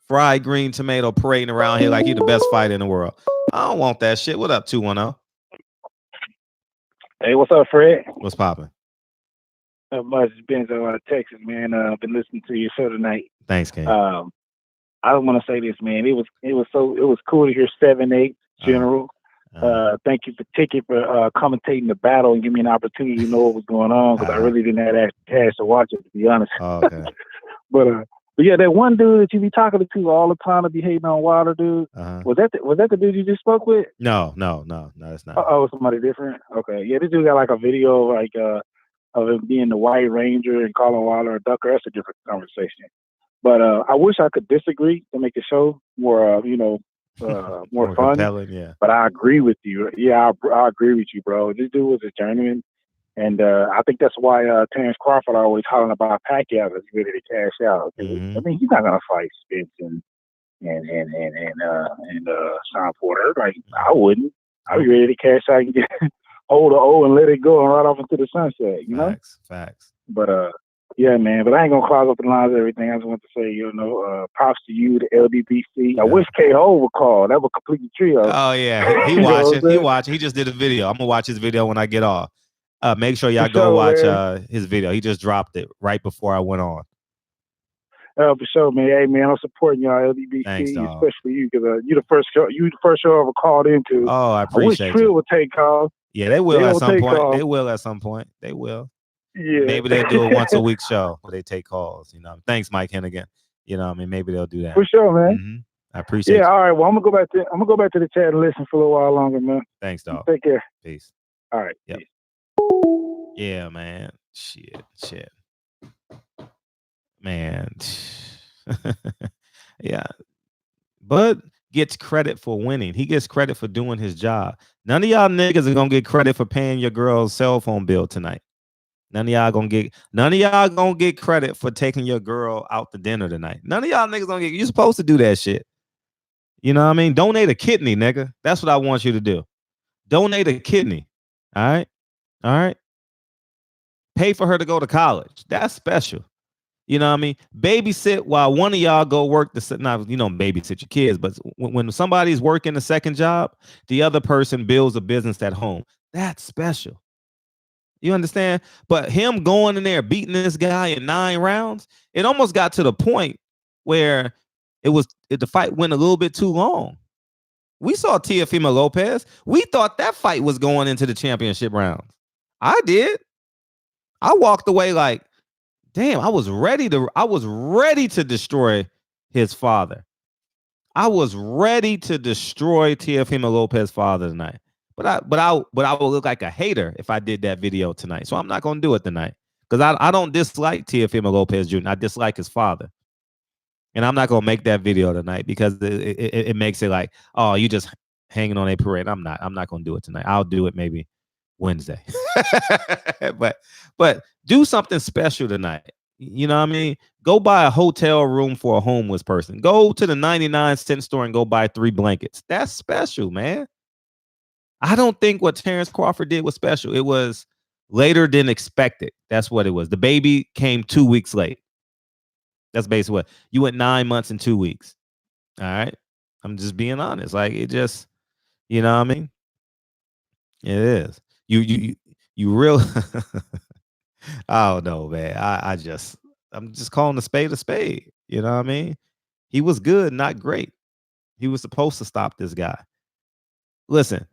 Speaker 4: Fried Green Tomato parading around here like he's the best fighter in the world. I don't want that shit. What up, 210?
Speaker 21: Hey, what's up, Fred?
Speaker 4: What's popping?
Speaker 21: Much Spence out of Texas, man. I've been listening to your show tonight.
Speaker 4: Thanks, King.
Speaker 21: I want to say this, man. It was cool to hear 7-8 General. Thank you for Ticket for commentating the battle and giving me an opportunity to know what was going on, because I really didn't have that cash to watch it, to be honest.
Speaker 4: Okay.
Speaker 21: But yeah, that one dude that you be talking to all the time to be hating on Wilder, dude. Was that the dude you just spoke with?
Speaker 4: No, that's not.
Speaker 21: Oh, somebody different. Okay, yeah, this dude got like a video of him being the White Ranger and calling Wilder a ducker. That's a different conversation. But I wish I could disagree to make the show more, more fun.
Speaker 4: Compelling, yeah.
Speaker 21: But I agree with you. Yeah, I agree with you, bro. This dude was a journeyman, and I think that's why Terrence Crawford always hollering about Pacquiao is ready to cash out. I mean, he's not gonna fight Spence and Sean Porter. Like, I wouldn't. I'd be ready to cash out and get hold the O and let it go and ride off into the sunset. You know.
Speaker 4: Facts.
Speaker 21: But yeah, man. But I ain't gonna close up the lines of everything. I just want to say, props to you, the LDBC. I wish K-Ho would call. That would complete the trio.
Speaker 4: Oh yeah, he watching. He watching. He just did a video. I'm gonna watch his video when I get off. Make sure y'all go watch his video. He just dropped it right before I went on.
Speaker 21: For sure, man. Hey, man, I'm supporting y'all, LDBC,
Speaker 4: Thanks,
Speaker 21: especially you, because you the first show I ever called into.
Speaker 4: Oh, I appreciate
Speaker 21: I wish Trill would take calls.
Speaker 4: Yeah, they will at some point. They will at some point. They will.
Speaker 21: Yeah.
Speaker 4: Maybe they'll do a once a week show where they take calls. You know. Thanks, Mike Hennigan. You know, maybe they'll do that.
Speaker 21: For sure, man.
Speaker 4: I appreciate.
Speaker 21: Yeah. All right. Well, I'm gonna go back to the chat and listen for a little while longer, man.
Speaker 4: Thanks, dog.
Speaker 21: Take care.
Speaker 4: Peace.
Speaker 21: All right.
Speaker 4: Yep. Yeah, man. Shit. Man. Yeah. Bud gets credit for winning. He gets credit for doing his job. None of y'all niggas are gonna get credit for paying your girl's cell phone bill tonight. None of y'all gonna get credit for taking your girl out to dinner tonight. None of y'all niggas gonna get. You're supposed to do that shit. You know what I mean? Donate a kidney, nigga. That's what I want you to do. Donate a kidney. All right. Pay for her to go to college. That's special. You know what I mean? Babysit while one of y'all go work babysit your kids, but when somebody's working a second job, the other person builds a business at home. That's special. You understand? But him going in there beating this guy in 9 rounds, it almost got to the point where the fight went a little bit too long. We saw Teofimo Lopez. We thought that fight was going into the championship rounds. I did. I walked away like, damn, I was ready to destroy his father. I was ready to destroy Teofimo Lopez's father tonight. But I would look like a hater if I did that video tonight. So I'm not gonna do it tonight. Because I don't dislike Teofimo Lopez Jr. I dislike his father. And I'm not gonna make that video tonight because it makes it like, oh, you just hanging on a parade. I'm not gonna do it tonight. I'll do it maybe Wednesday. but do something special tonight. You know what I mean? Go buy a hotel room for a homeless person. Go to the 99-cent store and go buy 3 blankets. That's special, man. I don't think what Terrence Crawford did was special. It was later than expected. That's what it was. The baby came 2 weeks late. That's basically what you went 9 months and 2 weeks. All right. I'm just being honest. Like, it just, you know what I mean? It is. You real. I don't know, man. I'm just calling a spade a spade. You know what I mean? He was good, not great. He was supposed to stop this guy. Listen,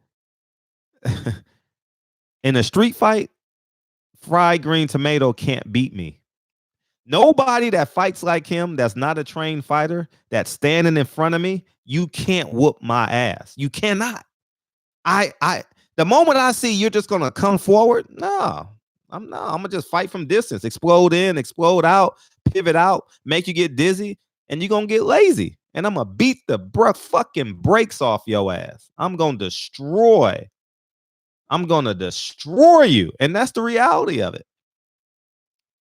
Speaker 4: in a street fight, fried green tomato can't beat me. Nobody that fights like him, that's not a trained fighter, that's standing in front of me, you can't whoop my ass. You cannot. The moment I see you're just gonna come forward, I'm gonna just fight from distance, explode in, explode out, pivot out, make you get dizzy, and you're gonna get lazy. And I'm gonna beat the fucking brakes off your ass. I'm gonna destroy you. And that's the reality of it.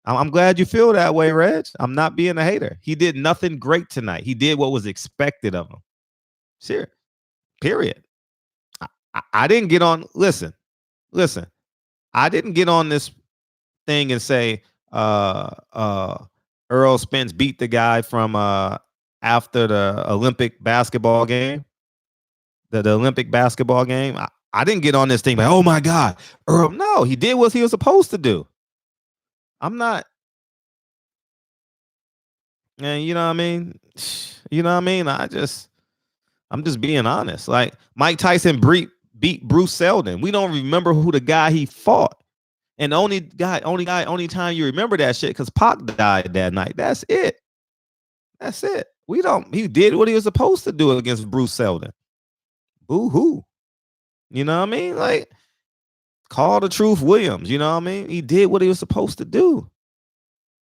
Speaker 4: I'm glad you feel that way, Reg. I'm not being a hater. He did nothing great tonight. He did what was expected of him. Sure. Period. I didn't get on. Listen. I didn't get on this thing and say Errol Spence beat the guy from after the Olympic basketball game. The Olympic basketball game. I didn't get on this thing like, oh my God, Errol. No, he did what he was supposed to do. I'm not. And you know what I mean? You know what I mean? I'm just being honest. Like Mike Tyson beat Bruce Seldon. We don't remember who the guy he fought. And the only time you remember that shit because Pac died that night. That's it. That's it. He did what he was supposed to do against Bruce Seldon. Boo-hoo. You know what I mean? Like, call the truth Williams. You know what I mean? He did what he was supposed to do.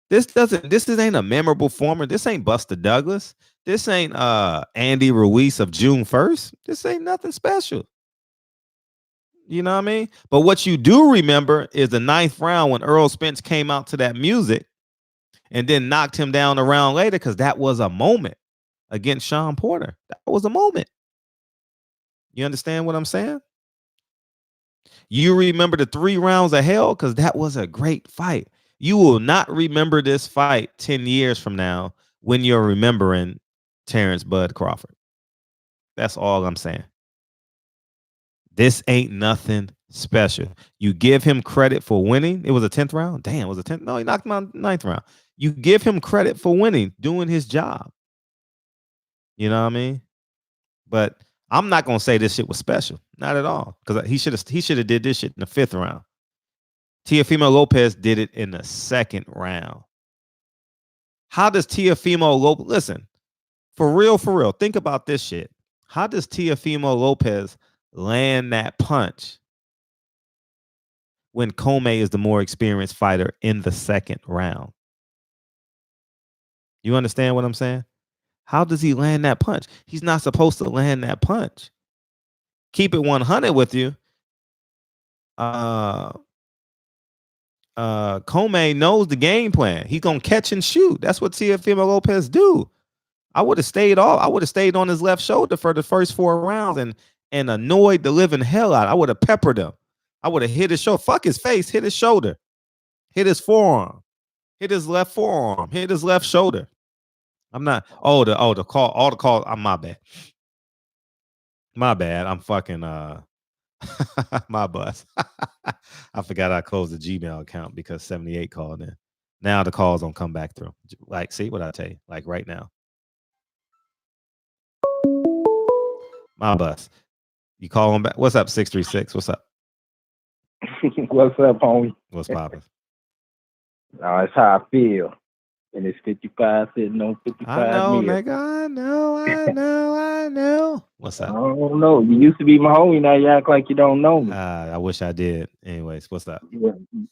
Speaker 4: This ain't a memorable former. This ain't Buster Douglas. This ain't Andy Ruiz of June 1st. This ain't nothing special. You know what I mean? But what you do remember is the 9th round when Errol Spence came out to that music and then knocked him down a round later, because that was a moment against Sean Porter. That was a moment. You understand what I'm saying? You remember the 3 rounds of hell because that was a great fight. You will not remember this fight 10 years from now when you're remembering Terrence Bud Crawford. That's all I'm saying. This ain't nothing special. You give him credit for winning. It was a 10th round. Damn, it was a 10th. No, he knocked him out 9th round. You give him credit for winning, doing his job. You know what I mean? But I'm not gonna say this shit was special. Not at all. Because he should have did this shit in the 5th round. Teofimo Lopez did it in the 2nd round. How does Teofimo Lopez listen? For real, think about this shit. How does Teofimo Lopez land that punch when Comey is the more experienced fighter in the 2nd round? You understand what I'm saying? How does he land that punch? He's not supposed to land that punch. Keep it 100 with you. Comey knows the game plan. He's gonna catch and shoot. That's what Teofimo Lopez do. I would have stayed on his left shoulder for the first 4 rounds and annoyed the living hell out. I would have peppered him. I would have hit his shoulder. Fuck his face. Hit his shoulder. Hit his forearm. Hit his left forearm. Hit his left shoulder. I'm not. The call. All the calls. I'm my bad. My bad. I'm fucking my bus. I forgot I closed the Gmail account because 78 called in. Now the calls don't come back through. Like, see what I tell you? Like right now. My bus. You call him back. What's up, 636? What's up?
Speaker 21: What's up, homie?
Speaker 4: What's poppin'?
Speaker 21: That's how I feel. And it's 55 sitting on 55
Speaker 4: I know,
Speaker 21: mil.
Speaker 4: nigga. I know. What's up?
Speaker 21: I don't know. You used to be my homie. Now you act like you don't know me.
Speaker 4: I wish I did. Anyways, what's up?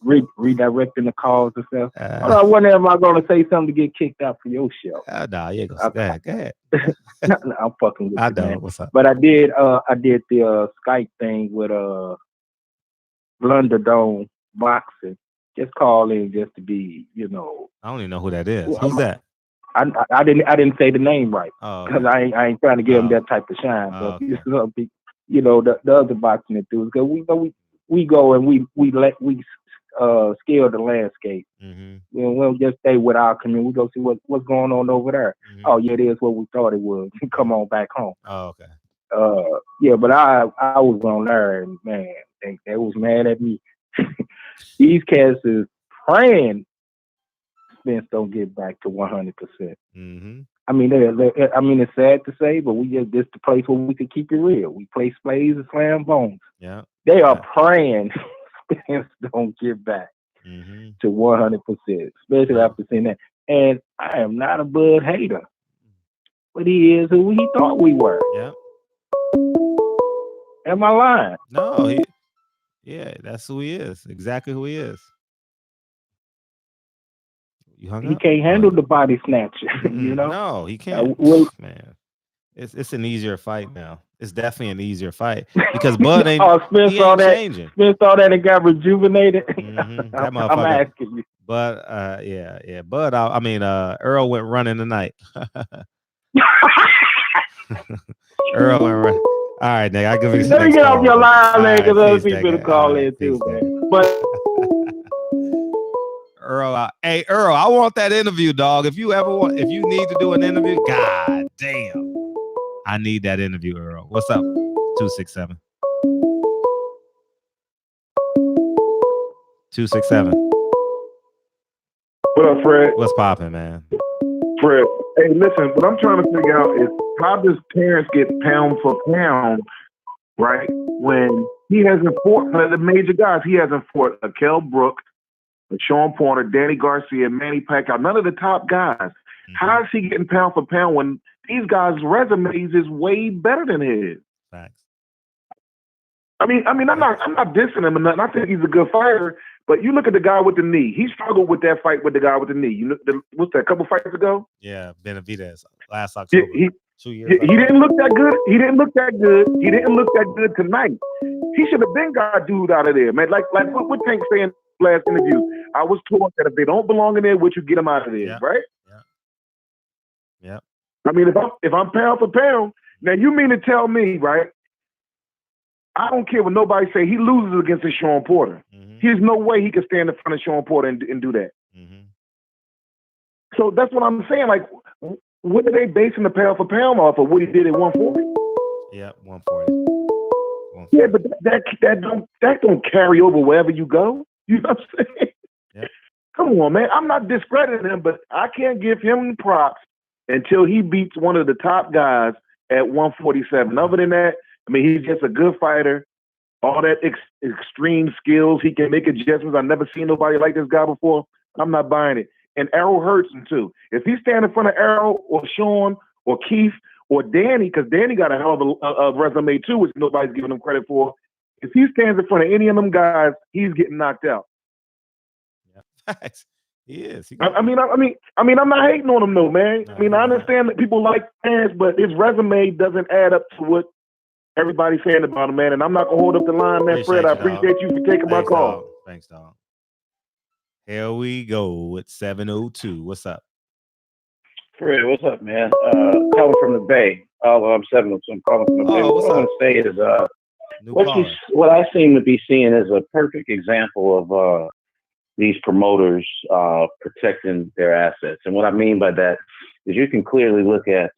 Speaker 21: Redirecting the calls and stuff. I wonder if I'm going to say something to get kicked out for your show.
Speaker 4: Nah, you ain't gonna go ahead.
Speaker 21: I'm fucking with
Speaker 4: I
Speaker 21: you,
Speaker 4: know.
Speaker 21: man.
Speaker 4: What's up?
Speaker 21: But I did the Skype thing with Blunderdome Boxing. Just call in just to be,
Speaker 4: I don't even know who that is. Who's that?
Speaker 21: I didn't say the name right because
Speaker 4: okay.
Speaker 21: I ain't trying to give him that type of shine. But
Speaker 4: Okay.
Speaker 21: the other boxing enthusiasts, because we go and we scale the landscape.
Speaker 4: Mm-hmm.
Speaker 21: We don't just stay with our community. We go see what's going on over there.
Speaker 4: Mm-hmm.
Speaker 21: Oh yeah, it is what we thought it was. Come on back home.
Speaker 4: Oh, okay.
Speaker 21: Yeah, but I was on there and man, they was mad at me. These cats is praying Spence don't get back to 100%.
Speaker 4: Mm-hmm.
Speaker 21: I mean, it's sad to say, but this the place where we could keep it real. We play spades and slam bones.
Speaker 4: Yeah.
Speaker 21: They are praying Spence don't get back to 100%, especially after seeing that. And I am not a Bud hater, but he is who he thought we were.
Speaker 4: Yeah.
Speaker 21: Am I lying?
Speaker 4: No, that's who he is. Exactly who he is. You hung
Speaker 21: He
Speaker 4: up?
Speaker 21: can't handle the body snatcher,
Speaker 4: No, he can't. Man, it's an easier fight now. It's definitely an easier fight because Bud ain't.
Speaker 21: Spence
Speaker 4: he
Speaker 21: saw
Speaker 4: ain't
Speaker 21: that.
Speaker 4: changing.
Speaker 21: Spence saw that and got rejuvenated.
Speaker 4: That motherfucker.
Speaker 21: I'm asking you.
Speaker 4: But yeah. Bud, Errol went running tonight. Earl went running. All right, Nick. I'll give you.
Speaker 21: Let me get off your line, man, because other people to call in too, man. But
Speaker 4: Errol, hey Errol, I want that interview, dog. If you need to do an interview, god damn, I need that interview, Errol. What's up? 267. 267.
Speaker 16: What up, Fred?
Speaker 4: What's popping, man?
Speaker 16: Fred, hey, listen, what I'm trying to figure out is how does Terrence get pound for pound, right? When he hasn't fought one of the major guys. He hasn't fought a Kell Brook, a Sean Porter, Danny Garcia, Manny Pacquiao, none of the top guys. How is he getting pound for pound when these guys' resumes is way better than his?
Speaker 4: Facts.
Speaker 16: I mean, I'm not dissing him or nothing. I think he's a good fighter, but you look at the guy with the knee. He struggled with that fight with the guy with the knee. You look, what's that? A couple fights ago?
Speaker 4: Yeah, Benavidez last October. 2 years.
Speaker 16: He didn't look that good. He didn't look that good. He didn't look that good tonight. He should have been got dude out of there, man. Like what Tank saying last interview. I was told that if they don't belong in there, would you get them out of there, right?
Speaker 4: Yeah.
Speaker 16: I mean, if I'm pound for pound, now you mean to tell me, right? I don't care what nobody say. He loses against this Sean Porter. There's no way he can stand in front of Sean Porter and do that. So that's what I'm saying. Like, what are they basing the pound for pound off of? What he did at 140?
Speaker 4: Yeah, 140.
Speaker 16: Yeah, but that don't carry over wherever you go. You know what I'm saying?
Speaker 4: Yeah.
Speaker 16: Come on, man. I'm not discrediting him, but I can't give him props until he beats one of the top guys at 147. Other than that, I mean, he's just a good fighter. All that extreme skills. He can make adjustments. I've never seen nobody like this guy before. I'm not buying it. And Errol hurts him, too. If he stand in front of Errol or Sean or Keith or Danny, because Danny got a hell of a resume, too, which nobody's giving him credit for. If he stands in front of any of them guys, he's getting knocked out.
Speaker 4: Yeah. He is.
Speaker 16: I mean, I'm not hating on him, though, man. I mean, I understand that people like Spence, but his resume doesn't add up to what everybody's saying about him, man. And I'm not going to hold up the line, man. Fred, I appreciate you for taking my call.
Speaker 4: Dog. Thanks, dog. Here we go at 7:02. What's up?
Speaker 1: Fred, what's up, man? Calling from the Bay. I'm 702. I'm calling from the Bay. What I want to say is what I seem to be seeing is a perfect example of these promoters protecting their assets. And what I mean by that is you can clearly look at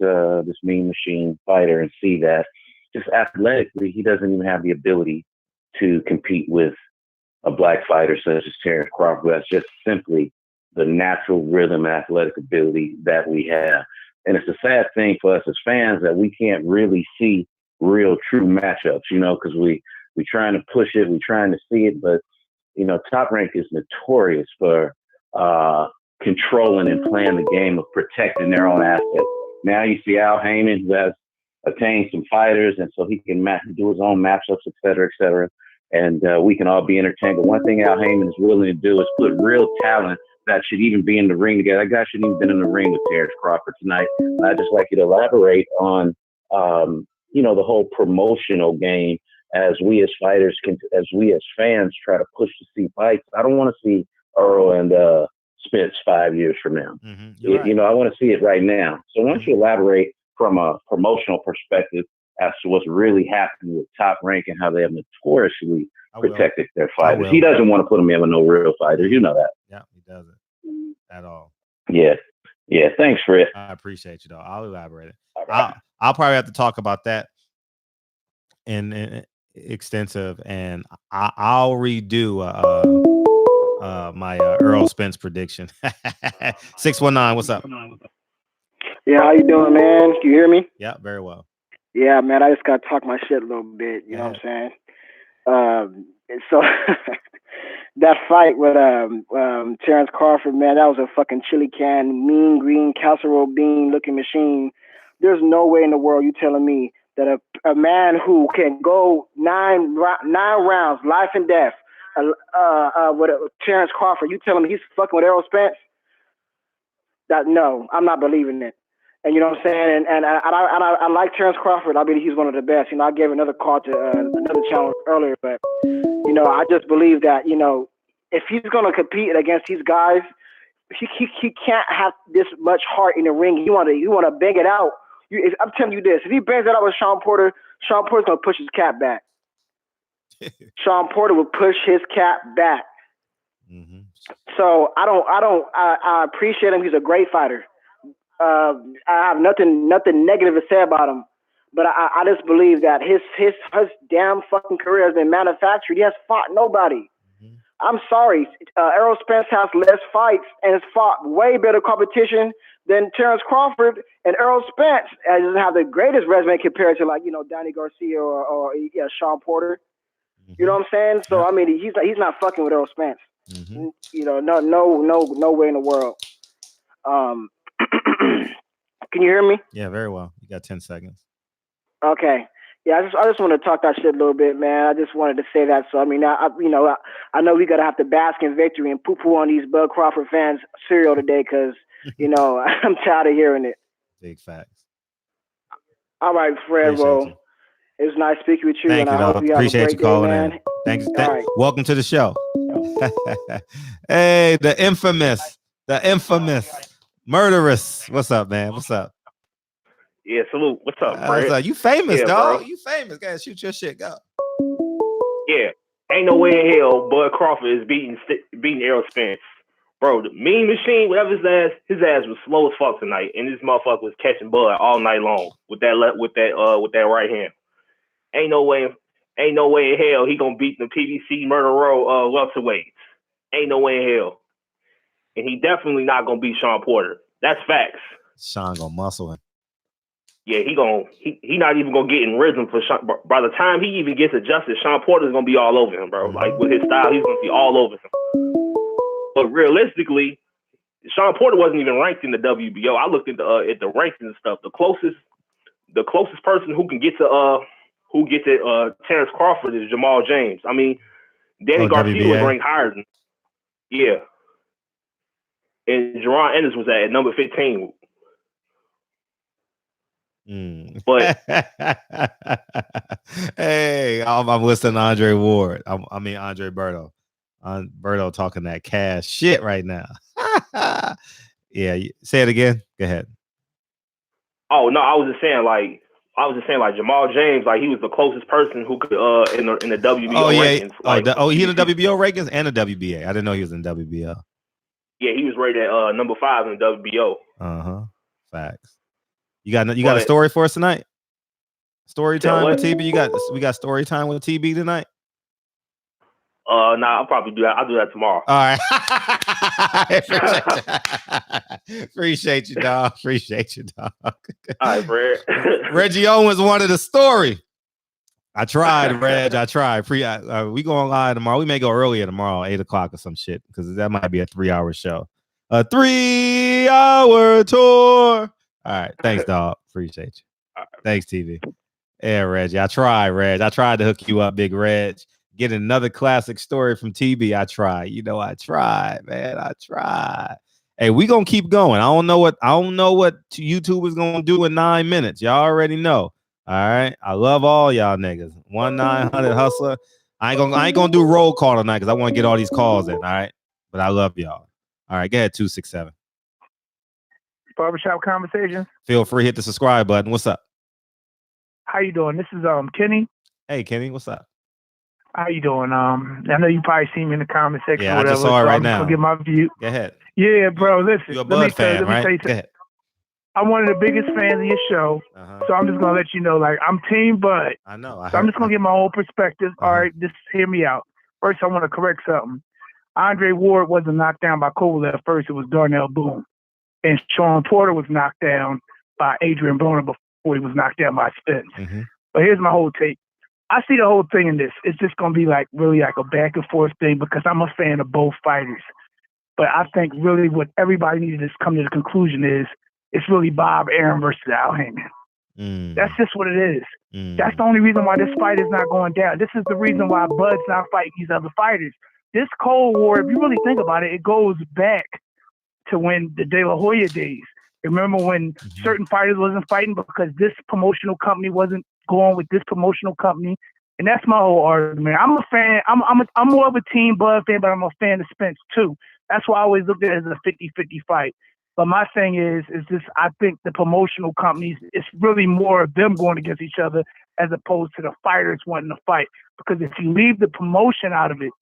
Speaker 1: this Mean Machine fighter and see that just athletically, he doesn't even have the ability to compete with a black fighter such as Terrence Crawford. That's just simply the natural rhythm and athletic ability that we have. And it's a sad thing for us as fans that we can't really see real true matchups, you know, because we trying to push it, we trying to see it, but you know, Top Rank is notorious for controlling and playing the game of protecting their own assets. Now you see Al Heyman, who has attained some fighters, and so he can do his own matchups, et cetera, and we can all be entertained. But one thing Al Heyman is willing to do is put real talent that should even be in the ring together. That guy shouldn't even been in the ring with Terrence Crawford tonight. I'd just like you to elaborate on, you know, the whole promotional game as we as fighters as we as fans try to push to see fights. I don't want to see Errol and Spence 5 years from now.
Speaker 4: Right.
Speaker 1: You know, I want to see it right now. So why don't you elaborate from a promotional perspective as to what's really happening with Top Rank and how they have notoriously protected their fighters. He doesn't want to put them in with no real fighters. You know that.
Speaker 4: Yeah, he doesn't at all.
Speaker 1: Yeah. Thanks, Fred.
Speaker 4: I appreciate you, though. I'll elaborate it. I'll probably have to talk about that in extensive, and I'll redo my Errol Spence prediction. 619, what's up?
Speaker 22: Yeah, how you doing, man? Can you hear me?
Speaker 4: Yeah, very well.
Speaker 22: Yeah, man, I just got to talk my shit a little bit, you know what I'm saying? And so that fight with Terrence Crawford, man, that was a fucking chili can, mean green casserole bean looking machine. There's no way in the world you telling me that a man who can go nine rounds, life and death, with Terrence Crawford, you telling me he's fucking with Errol Spence? No, I'm not believing it. And you know what I'm saying? And I like Terrence Crawford. I believe he's one of the best. You know, I gave another call to another channel earlier, but you know, I just believe that, you know, if he's gonna compete against these guys, he can't have this much heart in the ring. You wanna bang it out. I'm telling you this: if he bangs it out with Sean Porter's gonna push his cap back. Sean Porter will push his cap back. So I appreciate him. He's a great fighter. I have nothing negative to say about him, but I just believe that his damn fucking career has been manufactured. He has fought nobody. I'm sorry, Errol Spence has less fights and has fought way better competition than Terrence Crawford, and Errol Spence doesn't have the greatest resume compared to Danny Garcia or Sean Porter. You know what I'm saying? So I mean, he's not fucking with Errol Spence. You know, no way in the world. Can you hear me?
Speaker 4: Yeah, very well. You got 10 seconds.
Speaker 22: Okay. Yeah, I just want to talk that shit a little bit, man. I just wanted to say that. So I mean, I know we gotta have to bask in victory and poo-poo on these Bud Crawford fans' cereal today, because I'm tired of hearing it.
Speaker 4: Big facts.
Speaker 22: All right, Fred. Well, it was nice speaking with you.
Speaker 4: Thank
Speaker 22: and
Speaker 4: you,
Speaker 22: I hope you
Speaker 4: appreciate
Speaker 22: have a
Speaker 4: you
Speaker 22: great
Speaker 4: calling
Speaker 22: day, man.
Speaker 4: in. Thanks.
Speaker 22: All right.
Speaker 4: Welcome to the show. Hey, the infamous murderous. What's up, man? What's up?
Speaker 2: Yeah, salute. What's up, Fred?
Speaker 4: You famous,
Speaker 2: yeah,
Speaker 4: dog.
Speaker 2: Bro.
Speaker 4: You famous. Gotta shoot your shit. Go.
Speaker 2: Yeah, ain't no way in hell Bud Crawford is beating Errol Spence. Bro, the mean machine, whatever his ass was slow as fuck tonight, and this motherfucker was catching Bud all night long with that right hand. Ain't no way in hell he gonna beat the PBC Murder Row welterweights. Ain't no way in hell. And he definitely not gonna beat Sean Porter. That's facts.
Speaker 4: Sean gonna muscle him.
Speaker 2: Yeah, he not even gonna get in rhythm for Sean. By the time he even gets adjusted, Sean Porter's gonna be all over him, bro. Like with his style, he's gonna be all over him. But realistically, Sean Porter wasn't even ranked in the WBO. I looked at the rankings and stuff. The closest person who can get to Terrence Crawford is Jamal James. I mean, Danny Garcia
Speaker 4: WBA?
Speaker 2: was ranked higher than, yeah. And Jerron Ennis was at number 15. But
Speaker 4: hey, I'm listening to Andre Ward. Andre Berto. Berto talking that cash shit right now. Yeah, say it again. Go ahead.
Speaker 2: Oh no, I was just saying like Jamal James, like he was the closest person who could in the WBO rankings.
Speaker 4: He in the WBO rankings and the WBA. I didn't know he was in WBO.
Speaker 2: Yeah, he was rated at number 5 in the WBO.
Speaker 4: Facts. You got a story for us tonight? Story time with TB. We got story time with TB tonight.
Speaker 2: Nah, I'll probably do that. I'll do that tomorrow.
Speaker 4: All right. Appreciate you, dog.
Speaker 2: All right, Fred.
Speaker 4: Reggie Owens wanted a story. I tried, Reg. I tried. We going live tomorrow. We may go earlier tomorrow, 8:00 or some shit, because that might be a 3-hour show. A 3-hour tour. All right. Thanks, dog. Appreciate you.
Speaker 2: Right.
Speaker 4: Thanks, TV. Yeah, Reggie. I tried, Reg. I tried to hook you up, Big Reg. Get another classic story from TB. I tried. I tried, man. I tried. Hey, we gonna keep going. I don't know what YouTube is gonna do in 9 minutes. Y'all already know. All right. I love all y'all niggas. 1-900 hustler. I ain't gonna do roll call tonight because I want to get all these calls in. All right. But I love y'all. All right. Go ahead, 267.
Speaker 21: Barbershop Conversations.
Speaker 4: Feel free, hit the subscribe button. What's up?
Speaker 21: How you doing? This is Kenny.
Speaker 4: Hey, Kenny, what's up?
Speaker 21: How you doing? I know you probably see me in the comment section.
Speaker 4: Yeah,
Speaker 21: or whatever,
Speaker 4: I just saw it right now.
Speaker 21: I'll get my view.
Speaker 4: Go ahead.
Speaker 21: Yeah, bro. Listen,
Speaker 4: You're a Bud fan, right? Go ahead.
Speaker 21: I'm one of the biggest fans of your show, so I'm just gonna let you know, like, I'm Team Bud.
Speaker 4: I know.
Speaker 21: I'm just gonna get my own perspective. All right, just hear me out. First, I want to correct something. Andre Ward wasn't knocked down by Kovalev at first. It was Darnell Boone, and Sean Porter was knocked down by Adrian Broner before he was knocked down by Spence. But here's my whole take. I see the whole thing in this. It's just gonna be really like a back and forth thing because I'm a fan of both fighters. But I think really what everybody needs to come to the conclusion is it's really Bob Arum versus Al Heyman. That's just what it is. That's the only reason why this fight is not going down. This is the reason why Bud's not fighting these other fighters. This Cold War, if you really think about it, it goes back to when the De La Hoya days. Remember when certain fighters wasn't fighting because this promotional company wasn't going with this promotional company? And that's my whole argument. I'm a fan. I'm more of a Team Bud fan, but I'm a fan of Spence too. That's why I always looked at it as a 50-50 fight. But my thing is just I think the promotional companies, it's really more of them going against each other as opposed to the fighters wanting to fight. Because if you leave the promotion out of it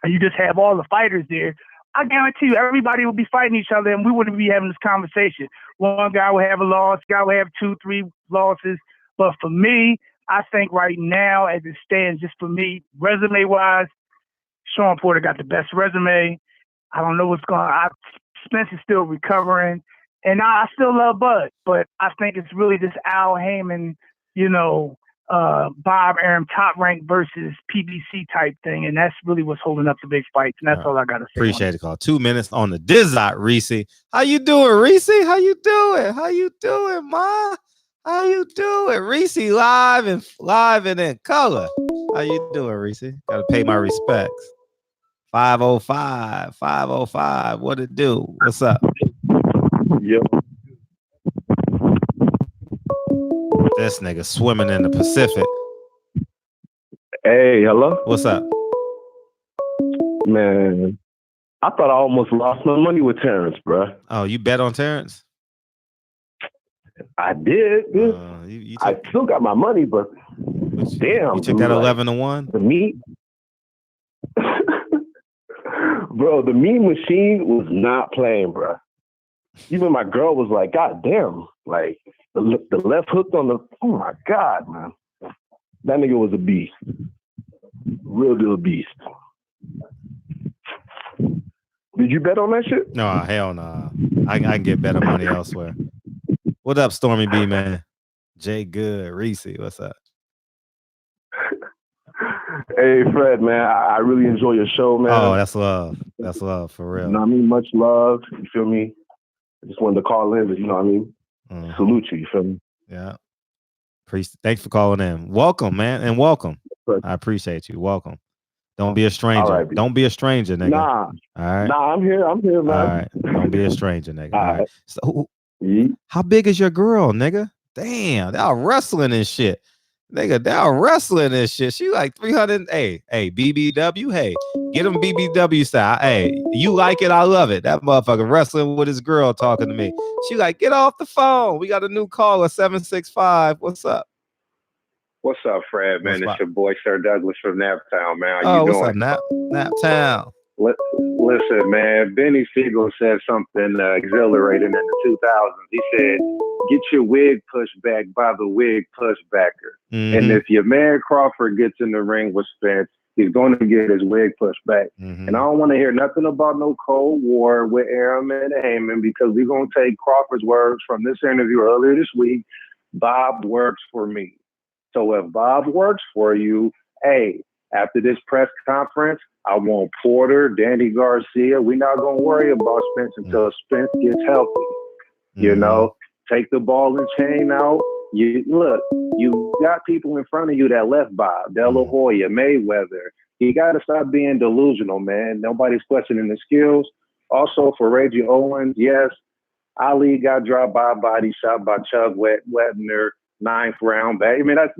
Speaker 21: and you just have all the fighters there, I guarantee you everybody will be fighting each other and we wouldn't be having this conversation. One guy will have a loss, guy will have 2-3 losses. But for me, I think right now, as it stands, just for me, resume-wise,
Speaker 14: Sean Porter got the best resume. I don't know what's going on. Spence is still recovering. And I still love Bud, but I think it's really this Al Heyman, Bob Arum top rank versus PBC type thing. And that's really what's holding up the big fights. And that's all I got to say.
Speaker 4: Appreciate the call. 2 minutes on the Dizot, Reese. How you doing, Reese? How you doing, Ma? How you doing? Reese live and in color. How you doing, Reese? Got to pay my respects. 505. What it do? What's up?
Speaker 9: Yep.
Speaker 4: This nigga swimming in the Pacific.
Speaker 9: Hey, hello?
Speaker 4: What's up?
Speaker 9: Man, I thought I almost lost my money with Terrence, bro.
Speaker 4: Oh, you bet on Terrence?
Speaker 9: I did. I still got my money, but damn.
Speaker 4: You took that 11-1?
Speaker 9: The meat. Bro, the meat machine was not playing, bro. Even my girl was like, God damn. Like, the left hook on the, oh my God, man. That nigga was a beast. Real deal beast. Did you bet on that shit?
Speaker 4: No, hell no. I can get better money elsewhere. What up, Stormy B, man? Jay Good, Reese, what's up?
Speaker 9: Hey, Fred, man, I really enjoy your show, man.
Speaker 4: Oh, that's love. That's love, for real.
Speaker 9: You know what I mean? Much love. You feel me? I just wanted to call in, but you know what I mean? Salute you feel me?
Speaker 4: Yeah. Thanks for calling in. Welcome, man, and welcome. I appreciate you. Welcome. Don't be a stranger. Right, don't be a stranger, nigga.
Speaker 9: Nah.
Speaker 4: All right.
Speaker 9: Nah, I'm here, man.
Speaker 4: All right. Don't be a stranger, nigga. All right. So, how big is your girl, nigga? Damn, they're wrestling and shit. Nigga, they're wrestling and shit. She like 300. Hey, BBW. Hey, get them BBW style. Hey, you like it? I love it. That motherfucker wrestling with his girl talking to me. She like, get off the phone. We got a new caller, 765. What's up?
Speaker 3: What's up, Fred, man? It's your boy, Sir Douglas from Naptown, man.
Speaker 4: How you doing? What's up, Naptown?
Speaker 3: Listen, man, Benny Siegel said something exhilarating in the 2000s. He said, get your wig pushed back by the wig pushbacker. Mm-hmm. And if your man Crawford gets in the ring with Spence, he's going to get his wig pushed back. Mm-hmm. And I don't want to hear nothing about no Cold War with Arum and Heyman, because we're going to take Crawford's words from this interview earlier this week. Bob works for me. So if Bob works for you, hey, after this press conference, I want Porter, Danny Garcia. We're not going to worry about Spence until Spence gets healthy. Mm-hmm. You know, take the ball and chain out. You got people in front of you that left Bob, De La Hoya, Mayweather. You got to stop being delusional, man. Nobody's questioning the skills. Also, for Reggie Owens, yes, Ali got dropped by a body shot by Chuck Wetner, 9th round back. I mean, that's,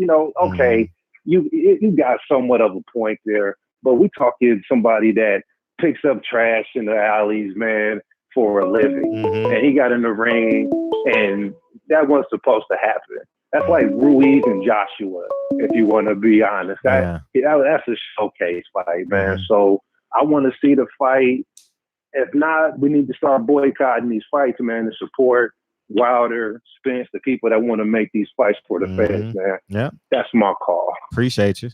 Speaker 3: okay, you got somewhat of a point there, but we talking somebody that picks up trash in the alleys, man, for a living. Mm-hmm. And he got in the ring, and that wasn't supposed to happen. That's like Ruiz and Joshua, if you want to be honest. That's a showcase fight, man. Mm-hmm. So I want to see the fight. If not, we need to start boycotting these fights, man, to support Wilder, Spence, the people that want to make these fights for the fans, man.
Speaker 4: Yeah,
Speaker 3: that's my call.
Speaker 4: Appreciate you.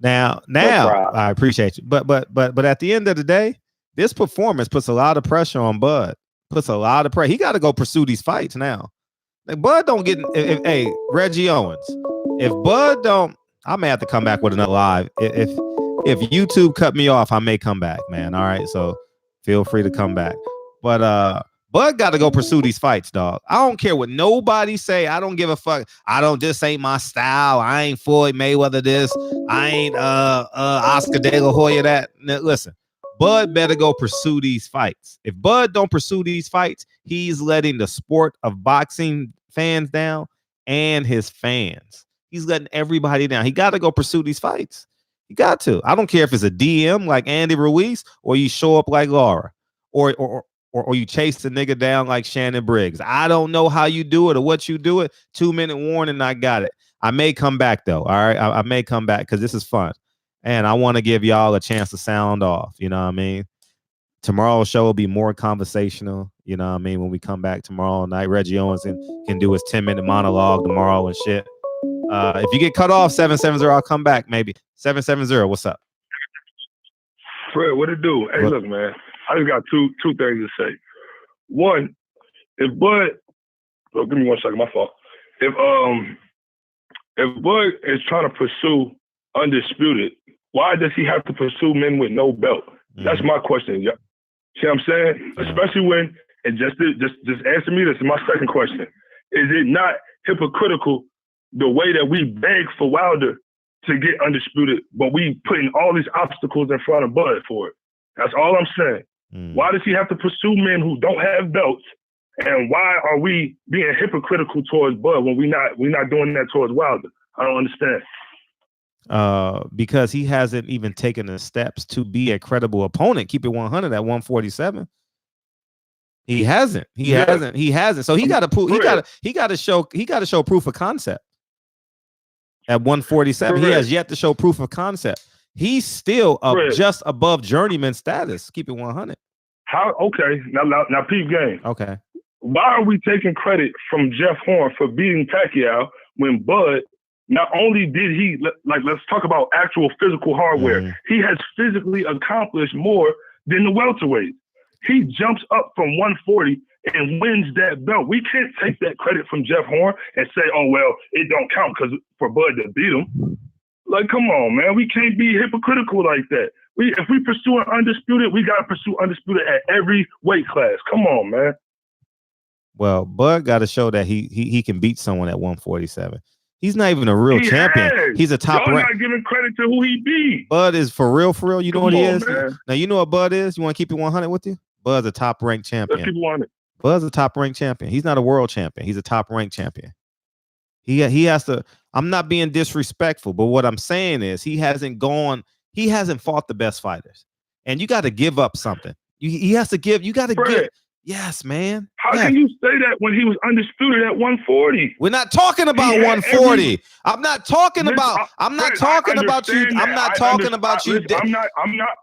Speaker 4: Now, I appreciate you. But at the end of the day, this performance puts a lot of pressure on Bud. Puts a lot of pressure. He got to go pursue these fights now. Like, Bud don't get. Hey, Reggie Owens. If Bud don't, I may have to come back with another live. If YouTube cut me off, I may come back, man. All right, so feel free to come back. But Bud got to go pursue these fights, dog. I don't care what nobody say. I don't give a fuck. This ain't my style. I ain't Floyd Mayweather this. I ain't Oscar De La Hoya that. Now, listen, Bud better go pursue these fights. If Bud don't pursue these fights, he's letting the sport of boxing fans down and his fans. He's letting everybody down. He got to go pursue these fights. You got to. I don't care if it's a DM like Andy Ruiz or you show up like Laura or you chase the nigga down like Shannon Briggs. I don't know how you do it or what you do it. 2-minute warning, I got it. I may come back, though, all right? I may come back because this is fun. And I want to give y'all a chance to sound off, you know what I mean? Tomorrow's show will be more conversational, you know what I mean? When we come back tomorrow night, Reggie Owens can do his 10-minute monologue tomorrow and shit. If you get cut off, 770, I'll come back maybe. 770, what's up?
Speaker 5: Fred, what it do? Hey, look, man. I just got two things to say. One, if Bud, give me 1 second, my fault. If Bud is trying to pursue undisputed, why does he have to pursue men with no belt? That's my question. Yeah. See what I'm saying? Yeah. Especially when, and just answer me, this is my second question. Is it not hypocritical the way that we beg for Wilder to get undisputed, but we putting all these obstacles in front of Bud for it? That's all I'm saying. Why does he have to pursue men who don't have belts? And why are we being hypocritical towards Bud when we're not doing that towards Wilder? I don't understand.
Speaker 4: Because he hasn't even taken the steps to be a credible opponent. Keep it 100 at 147. He hasn't. He hasn't. So he got to prove. He got to show proof of concept. At 147, he has yet to show proof of concept. He's still just above journeyman status. Keep it 100.
Speaker 5: How? Okay. Now, peep game.
Speaker 4: Okay.
Speaker 5: Why are we taking credit from Jeff Horn for beating Pacquiao when Bud? Not only did he, let's talk about actual physical hardware. He has physically accomplished more than the welterweight. He jumps up from 140 and wins that belt. We can't take that credit from Jeff Horn and say, oh, well, it don't count because for Bud to beat him. Like, come on, man. We can't be hypocritical like that. If we pursue an undisputed, we got to pursue undisputed at every weight class. Come on, man.
Speaker 4: Well, Bud got to show that he can beat someone at 147. He's not even a real champion. He's a top rank.
Speaker 5: Y'all not giving credit to who he beat.
Speaker 4: Bud is for real. You know what he is? Man. Now, you know what Bud is? You want to keep it 100 with you? Bud's a top ranked champion.
Speaker 5: Let's keep it 100.
Speaker 4: Bud's a top ranked champion. He's not a world champion. He's a top ranked champion. He has to. I'm not being disrespectful, but what I'm saying is he hasn't fought the best fighters. And you got to give up something. He has to give. You got to give. Yes, man.
Speaker 5: How can you say that when he was undisputed at 140?
Speaker 4: We're not talking about 140. I'm not talking about. I'm not talking about you. I'm not talking about you.
Speaker 5: I'm not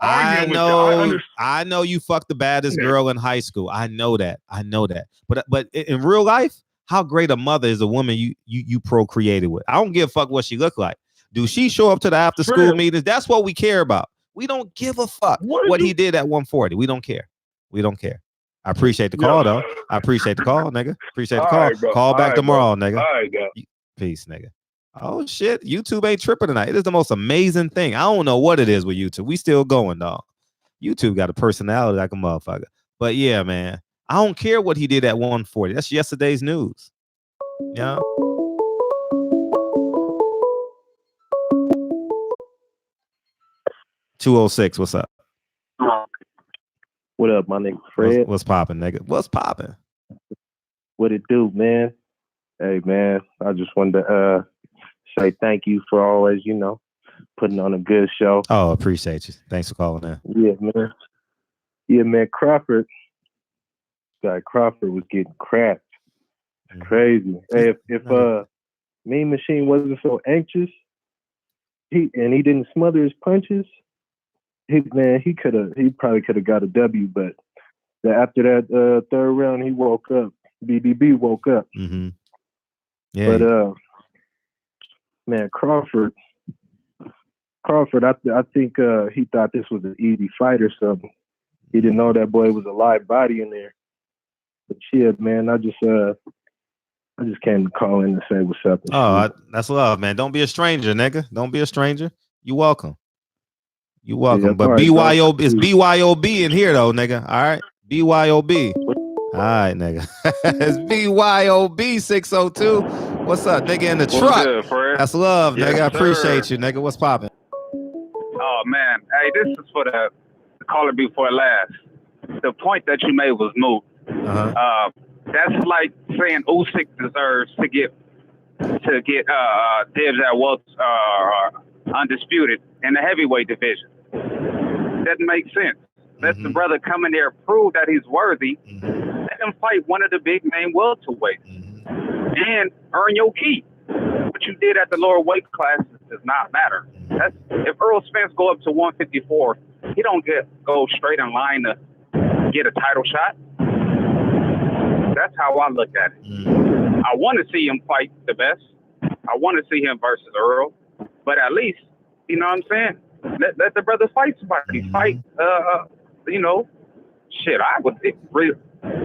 Speaker 5: arguing with you.
Speaker 4: I know you fucked the baddest girl in high school. I know that. But in real life, how great a mother is a woman you procreated with. I don't give a fuck what she look like. Do she show up to the after school meetings? That's what we care about. We don't give a fuck what he did at 140. We don't care. I appreciate the call, though. I appreciate the call, nigga. Appreciate the call.
Speaker 5: Right,
Speaker 4: call back tomorrow, nigga.
Speaker 5: All right, bro.
Speaker 4: Peace, nigga. Oh, shit. YouTube ain't tripping tonight. It is the most amazing thing. I don't know what it is with YouTube. We still going, dog. YouTube got a personality like a motherfucker. But, yeah, man. I don't care what he did at 140. That's yesterday's news. Yeah. $206. What's up?
Speaker 6: What up, my nigga Fred?
Speaker 4: What's popping, nigga? What's popping?
Speaker 6: What it do, man? Hey, man, I just wanted to say thank you for always, putting on a good show.
Speaker 4: Oh, appreciate you. Thanks for calling in.
Speaker 6: Yeah, man. Crawford was getting cracked. Crazy. Hey, if Mean Machine wasn't so anxious, he didn't smother his punches, he probably could have got a W, but after that third round, he woke up. BBB woke up.
Speaker 4: Mm-hmm. Yeah.
Speaker 6: But man, Crawford, I think he thought this was an easy fight or something. He didn't know that boy was a live body in there. But shit, man, I just came to call in and say what's up.
Speaker 4: That's love, man. Don't be a stranger, nigga. Don't be a stranger. You welcome. You welcome. Yeah, but BYOB, it's BYOB in here though, nigga. All right. BYOB. All right, nigga. It's BYOB 602. What's up, nigga, in the truck?
Speaker 23: Good, Fred?
Speaker 4: That's love,
Speaker 23: yes,
Speaker 4: nigga. I appreciate
Speaker 23: sir.
Speaker 4: you, nigga. What's popping?
Speaker 23: Oh man. Hey, this is for the caller before last. The point that you made was moot. That's like saying Usyk deserves to get dibs at undisputed in the heavyweight division. Doesn't make sense. Let the brother come in there, prove that he's worthy. Let him fight one of the big name welterweights and earn your keep. What you did at the lower weight classes does not matter. If Errol Spence go up to 154, he don't go straight in line to get a title shot. That's how I look at it. I want to see him fight the best. I want to see him versus Errol. But at least, you know what I'm saying? Let the brother fight somebody. Fight, you know, shit. I would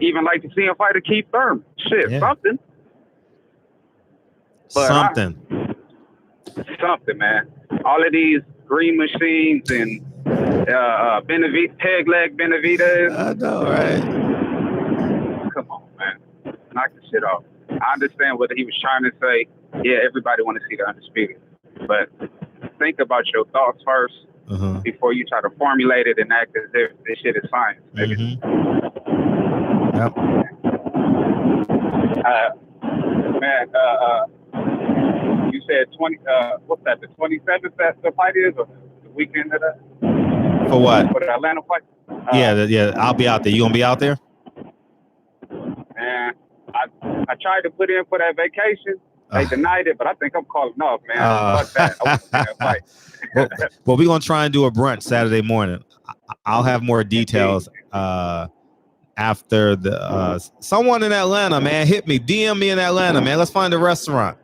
Speaker 23: even like to see him fight a Keith Thurman. Shit, something. But something, man. All of these green machines and peg leg Benavides.
Speaker 4: I know, right?
Speaker 23: Come on, man. Knock the shit off. I understand what he was trying to say. Yeah, everybody want to see the undisputed. But think about your thoughts first before you try to formulate it and act as if this shit is science. Maybe.
Speaker 4: Yep.
Speaker 23: You said 20. What's that? The 27th that the fight is, or the weekend of that?
Speaker 4: For what?
Speaker 23: For the Atlanta fight.
Speaker 4: Yeah. I'll be out there. You gonna be out there?
Speaker 23: Man, I tried to put in for that vacation. They denied it, but I think I'm calling off, man. Fuck that. I want to see that fight.
Speaker 4: well, we're gonna try and do a brunch Saturday morning. I'll have more details after the someone in Atlanta, man. Hit me, DM me in Atlanta, man. Let's find a restaurant.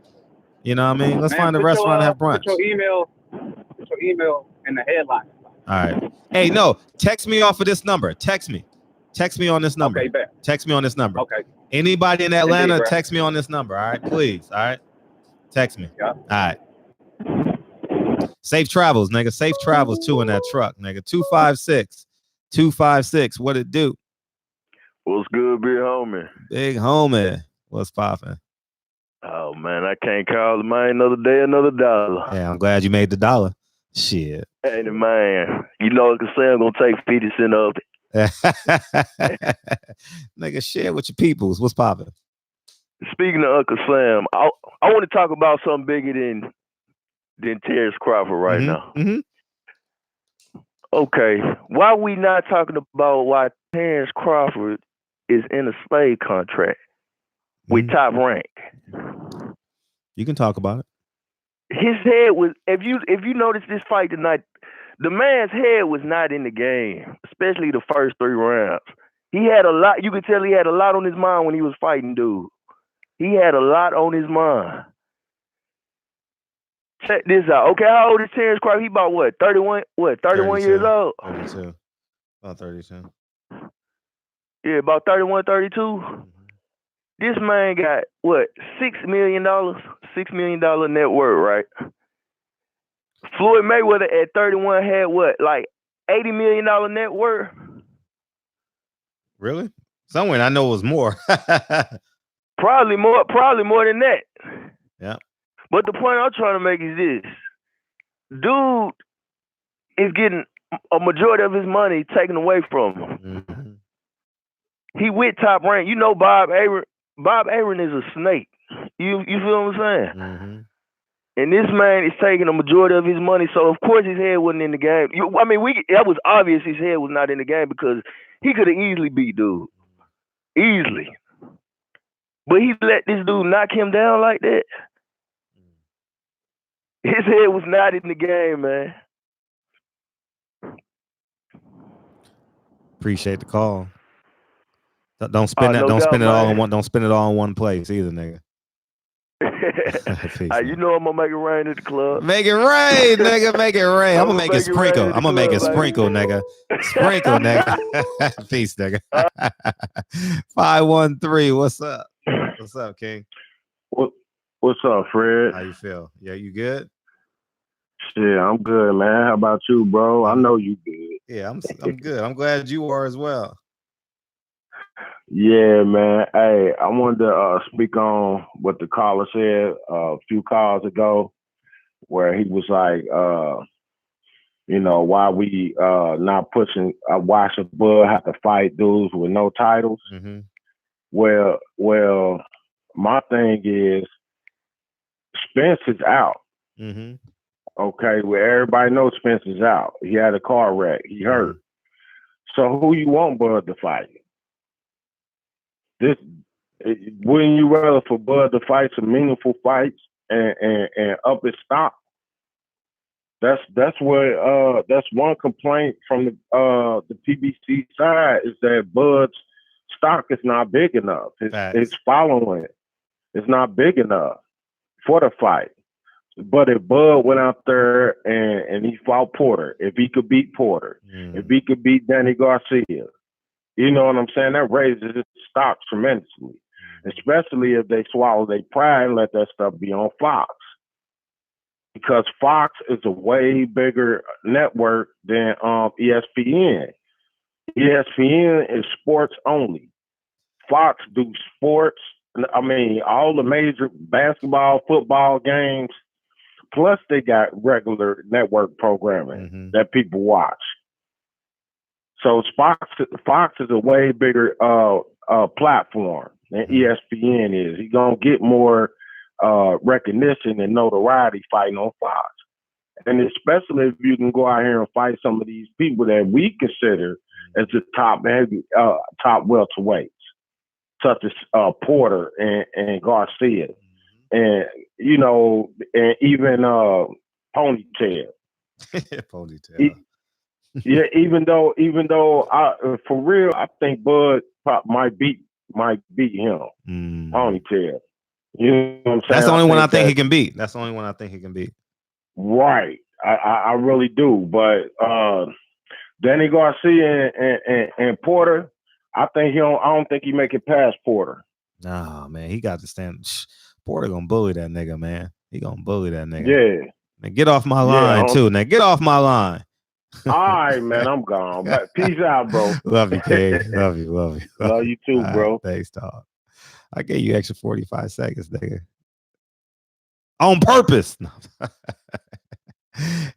Speaker 4: You know what I mean? Let's find a restaurant and have brunch.
Speaker 23: Put your email in the headline.
Speaker 4: All right. Hey, no, text me off of this number. Text me on this number.
Speaker 23: Okay, bet.
Speaker 4: Text me on this number.
Speaker 23: Okay.
Speaker 4: Anybody in Atlanta,
Speaker 23: Indeed,
Speaker 4: text me on this number. All right, please. All right. Text me.
Speaker 23: Yeah.
Speaker 4: All right. Safe travels, nigga. Safe travels too in that truck, nigga. 256. What it do?
Speaker 8: What's good, big homie?
Speaker 4: Big homie. What's poppin'?
Speaker 8: Oh man, I can't call it, man. Another day, another dollar.
Speaker 4: Yeah, I'm glad you made the dollar. Shit.
Speaker 8: Hey, man. You know, Uncle Sam gonna take 50 cents of it.
Speaker 4: Nigga, share with your peoples. What's poppin'?
Speaker 8: Speaking of Uncle Sam, I want to talk about something bigger than Terrence Crawford right now. Okay, why we not talking about why Terrence Crawford is in a slave contract with Top Rank?
Speaker 4: You can talk about it.
Speaker 8: His head was, if you notice this fight tonight, the man's head was not in the game, especially the first 3 rounds. He had a lot, you could tell he had a lot on his mind when he was fighting, dude. He had a lot on his mind. Check this out. Okay, how old is Terrence Crawford? He about what, 31? What, 31 years old?
Speaker 4: 32. About 32.
Speaker 8: Yeah, about 31, 32. This man got what, $6 million? $6 million net worth, right? Floyd Mayweather at 31 had what, like $80 million net worth?
Speaker 4: Really? Somewhere I know it was more.
Speaker 8: Probably more than that.
Speaker 4: Yeah.
Speaker 8: But the point I'm trying to make is this. Dude is getting a majority of his money taken away from him. He with Top Rank. You know Bob Aaron. Bob Aaron is a snake. You feel what I'm saying? And this man is taking a majority of his money, so of course his head wasn't in the game. That was obvious his head was not in the game because he could have easily beat dude. Easily. But he let this dude knock him down like that. His head was not in the game, man.
Speaker 4: Appreciate the call. Don't spend that. Don't spend it all in one. Don't spend it all in one place either, nigga. Peace,
Speaker 8: you know I'm gonna make it rain at the club.
Speaker 4: Make it rain, nigga. Make it rain. I'm gonna make it sprinkle. I'm gonna make it sprinkle, nigga. Sprinkle, nigga. Peace, nigga. 513. What's up? What's up, King?
Speaker 16: What's up, Fred?
Speaker 4: How you feel? Yeah, you good?
Speaker 16: Shit, I'm good, man. How about you, bro? I know you good.
Speaker 4: Yeah, I'm good. I'm glad you are as well.
Speaker 16: Yeah, man. Hey, I wanted to speak on what the caller said a few calls ago, where he was like, why we not pushing, why should Bud have to fight dudes with no titles? Well, my thing is, Spence is out. Okay, well, everybody knows Spence is out. He had a car wreck. He hurt. So who you want Bud to fight? Wouldn't you rather for Bud to fight some meaningful fights and up his stock? That's what that's one complaint from the PBC side is that Bud's stock is not big enough. His following is not big enough for the fight. But if Bud went out there and he fought Porter, if he could beat Porter, if he could beat Danny Garcia, you know what I'm saying? That raises his stock tremendously, especially if they swallow their pride and let that stuff be on Fox. Because Fox is a way bigger network than ESPN. ESPN is sports only. Fox do sports. I mean, all the major basketball, football games. Plus, they got regular network programming that people watch. So Fox is a way bigger platform than ESPN is. You're gonna get more recognition and notoriety fighting on Fox, and especially if you can go out here and fight some of these people that we consider as the top welterweights, such as Porter and Garcia. And you know, and even Ponytail.
Speaker 4: Ponytail.
Speaker 16: Yeah, even though for real, I think Bud might beat him. Ponytail. You know what I'm saying?
Speaker 4: That's the only one I think he can beat. That's the only one I think he can beat.
Speaker 16: Right. I really do. But Danny Garcia and Porter, I don't think he make it past Porter.
Speaker 4: Nah, man, he got to stand. Porter gonna bully that nigga, man. He gonna bully that nigga.
Speaker 16: Yeah.
Speaker 4: Man, get off my line too. Now get off my line.
Speaker 16: All right, man. I'm gone. Peace out, bro.
Speaker 4: Love you, K. Love you.
Speaker 16: Love you too, bro.
Speaker 4: Right, thanks, dog. I gave you extra 45 seconds, nigga. On purpose.